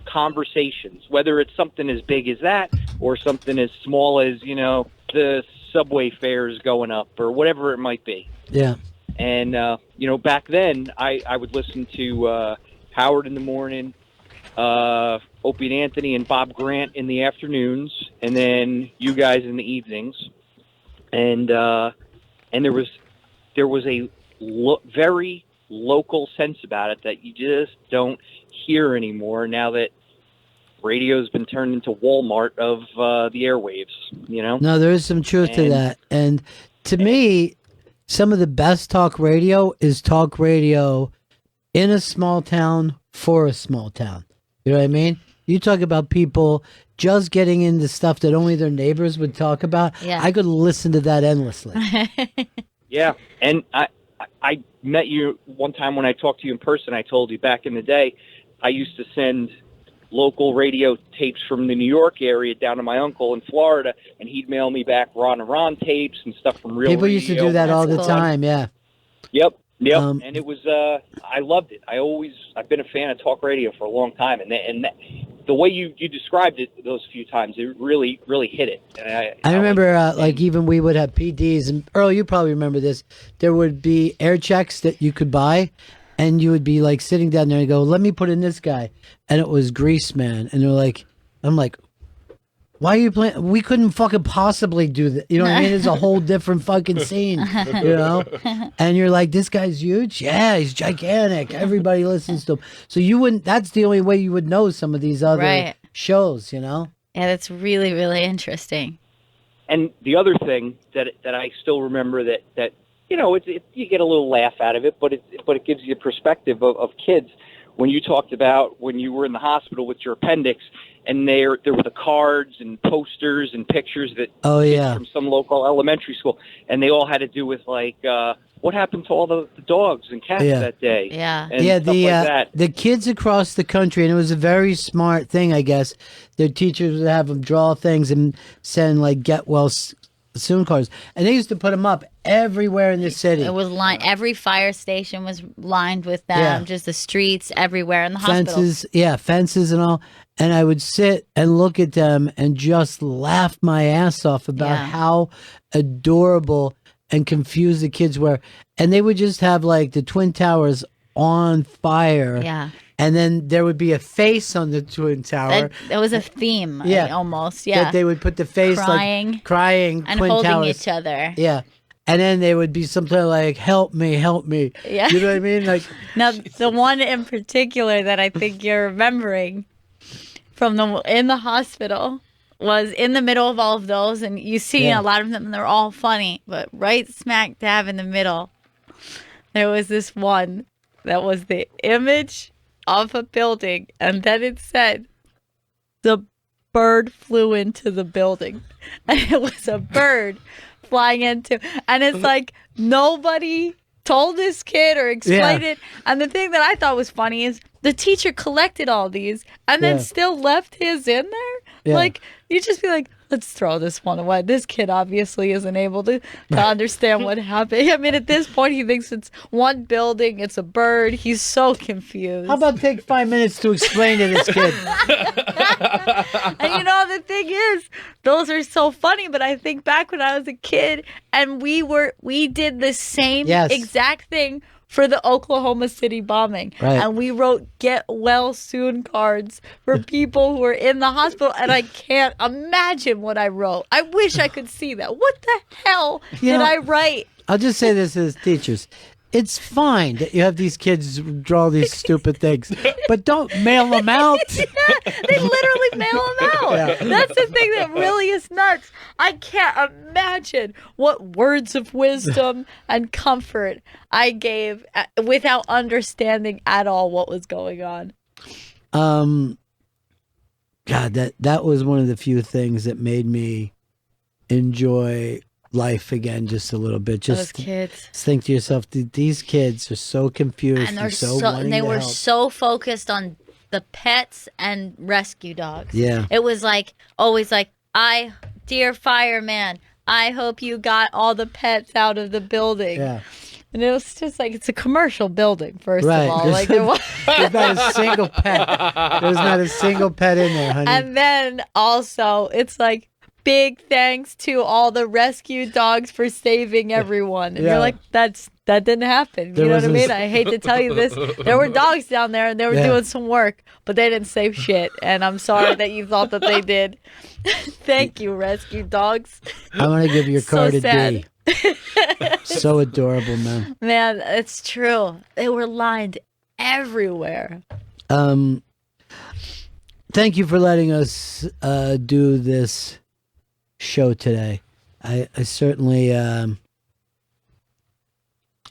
conversations, whether it's something as big as that or something as small as, the subway fares going up or whatever it might be. Yeah. And, back then I would listen to Howard in the morning, Opie and Anthony and Bob Grant in the afternoons, and then you guys in the evenings. And there was a very local sense about it that you just don't hear anymore now that radio's been turned into Walmart of the airwaves, No, there is some truth to that. And to me, some of the best talk radio is talk radio in a small town for a small town. You know what I mean? You talk about people just getting into stuff that only their neighbors would talk about. Yeah. I could listen to that endlessly. Yeah, and I met you one time when I talked to you in person. I told you back in the day, I used to send local radio tapes from the New York area down to my uncle in Florida, and he'd mail me back Ron and Ron tapes and stuff from real People radio. used to do that all the time, yeah. Yep. And it was, I loved it. I've been a fan of talk radio for a long time, and the way you described it those few times, it really, really hit it. And I remember, even we would have PDs, and Earl, you probably remember this. There would be air checks that you could buy, and you would be like sitting down there and go, "Let me put in this guy," and it was Grease Man, and they're like, "I'm like, why are you playing? We couldn't fucking possibly do that." You know what I mean? It's a whole different fucking scene, And you're like, this guy's huge? Yeah, he's gigantic. Everybody listens to him. So you wouldn't, that's the only way you would know some of these other shows, Yeah, that's really, really interesting. And the other thing that I still remember that you get a little laugh out of it, but it gives you a perspective of kids. When you talked about when you were in the hospital with your appendix, and there were the cards and posters and pictures that from some local elementary school, and they all had to do with like what happened to all the dogs and cats that day. Yeah, and stuff like that. The kids across the country, and it was a very smart thing, I guess. Their teachers would have them draw things and send like get well soon cards, and they used to put them up everywhere in the city. It was lined. Every fire station was lined with them. Yeah. Just the streets everywhere in the Fences, hospital. Fences and all. And I would sit and look at them and just laugh my ass off about how adorable and confused the kids were. And they would just have like the Twin Towers on fire. Yeah. And then there would be a face on the Twin Tower. It was a theme, almost. That they would put the face crying, and Twin holding Towers. each other. Yeah. And then they would be something like, help me. Yeah. You know what I mean? Like, now, the one in particular that I think you're remembering from in the hospital was in the middle of all of those, and you see a lot of them, and they're all funny, but right smack dab in the middle, there was this one that was the image of a building, and then it said, "The bird flew into the building," and it was a bird flying into, and it's like nobody told this kid or explained it. And the thing that I thought was funny is the teacher collected all these and then still left his in there. Yeah. Like, you just be like, let's throw this one away. This kid obviously isn't able to understand what happened. I mean, at this point, he thinks it's one building, it's a bird. He's so confused. How about take 5 minutes to explain to this kid? And the thing is, those are so funny, but I think back when I was a kid and we did the same exact thing for the Oklahoma City bombing. Right. And we wrote get well soon cards for people who were in the hospital, and I can't imagine what I wrote. I wish I could see that. What the hell did I write? I'll just say this as teachers. It's fine that you have these kids draw these stupid things, but don't mail them out. Yeah, they literally mail them out. Yeah. That's the thing that really is nuts. I can't imagine what words of wisdom and comfort I gave without understanding at all what was going on. God, that was one of the few things that made me enjoy life again just a little bit. Those kids. Just think to yourself, these kids are so confused And and they were help. so focused on the pets and rescue dogs. Yeah. It was like always like, dear fireman, I hope you got all the pets out of the building. Yeah. And it was just like, it's a commercial building, first Right. of all. Like there was There's not a single pet. There's not a single pet in there, honey. And then also it's like, big thanks to all the rescue dogs for saving everyone. And Yeah. you're like, that didn't happen. There You know what I was mean? a- I hate to tell you this. There were dogs down there and they were Yeah. doing some work, but they didn't save shit. And I'm sorry that you thought that they did. Thank you, rescue dogs. I want to give your So card a sad. D. So adorable, man. Man, it's true. They were lined everywhere. Thank you for letting us do this show today. I certainly I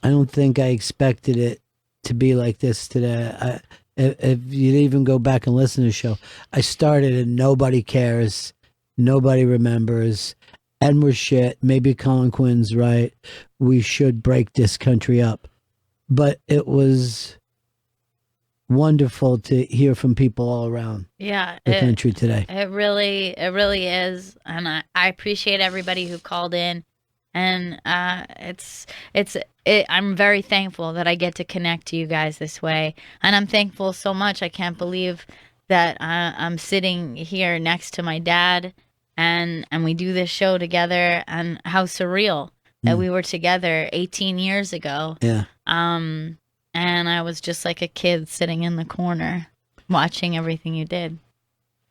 don't think I expected it to be like this today. If you even go back and listen to the show, I started and nobody cares, nobody remembers, and we're shit. Maybe Colin Quinn's right. We should break this country up. But it was wonderful to hear from people all around Yeah, the country today. It really is, and I appreciate everybody who called in, and I'm very thankful that I get to connect to you guys this way, and I'm thankful so much. I can't believe that I'm sitting here next to my dad, and we do this show together, and how surreal that we were together 18 years ago. Yeah. And I was just like a kid sitting in the corner watching everything you did.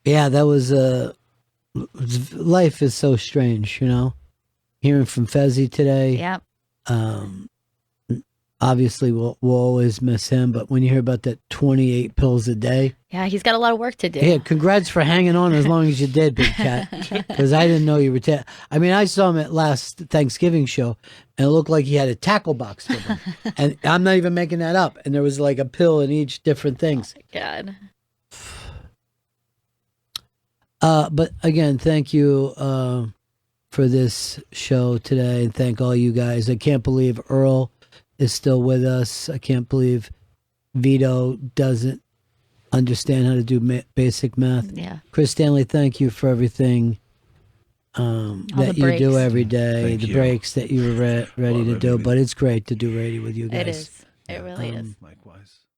Yeah, that was life is so strange, you know. Hearing from Fezzy today. Yep. Obviously, we'll always miss him, but when you hear about that 28 pills a day. Yeah, he's got a lot of work to do. Yeah, congrats for hanging on as long as you did, Big Cat. Because I didn't know you were. I mean, I saw him at last Thanksgiving show, and it looked like he had a tackle box with him. And I'm not even making that up. And there was like a pill in each different things. Oh my God. But again, thank you for this show today, and thank all you guys. I can't believe Earl is still with us. I can't believe Vito doesn't understand how to do basic math. Yeah. Chris Stanley, thank you for everything that you do every day, Thank the you. breaks that you were ready to do. But it's great to do radio with you guys. It is. It really is. Likewise.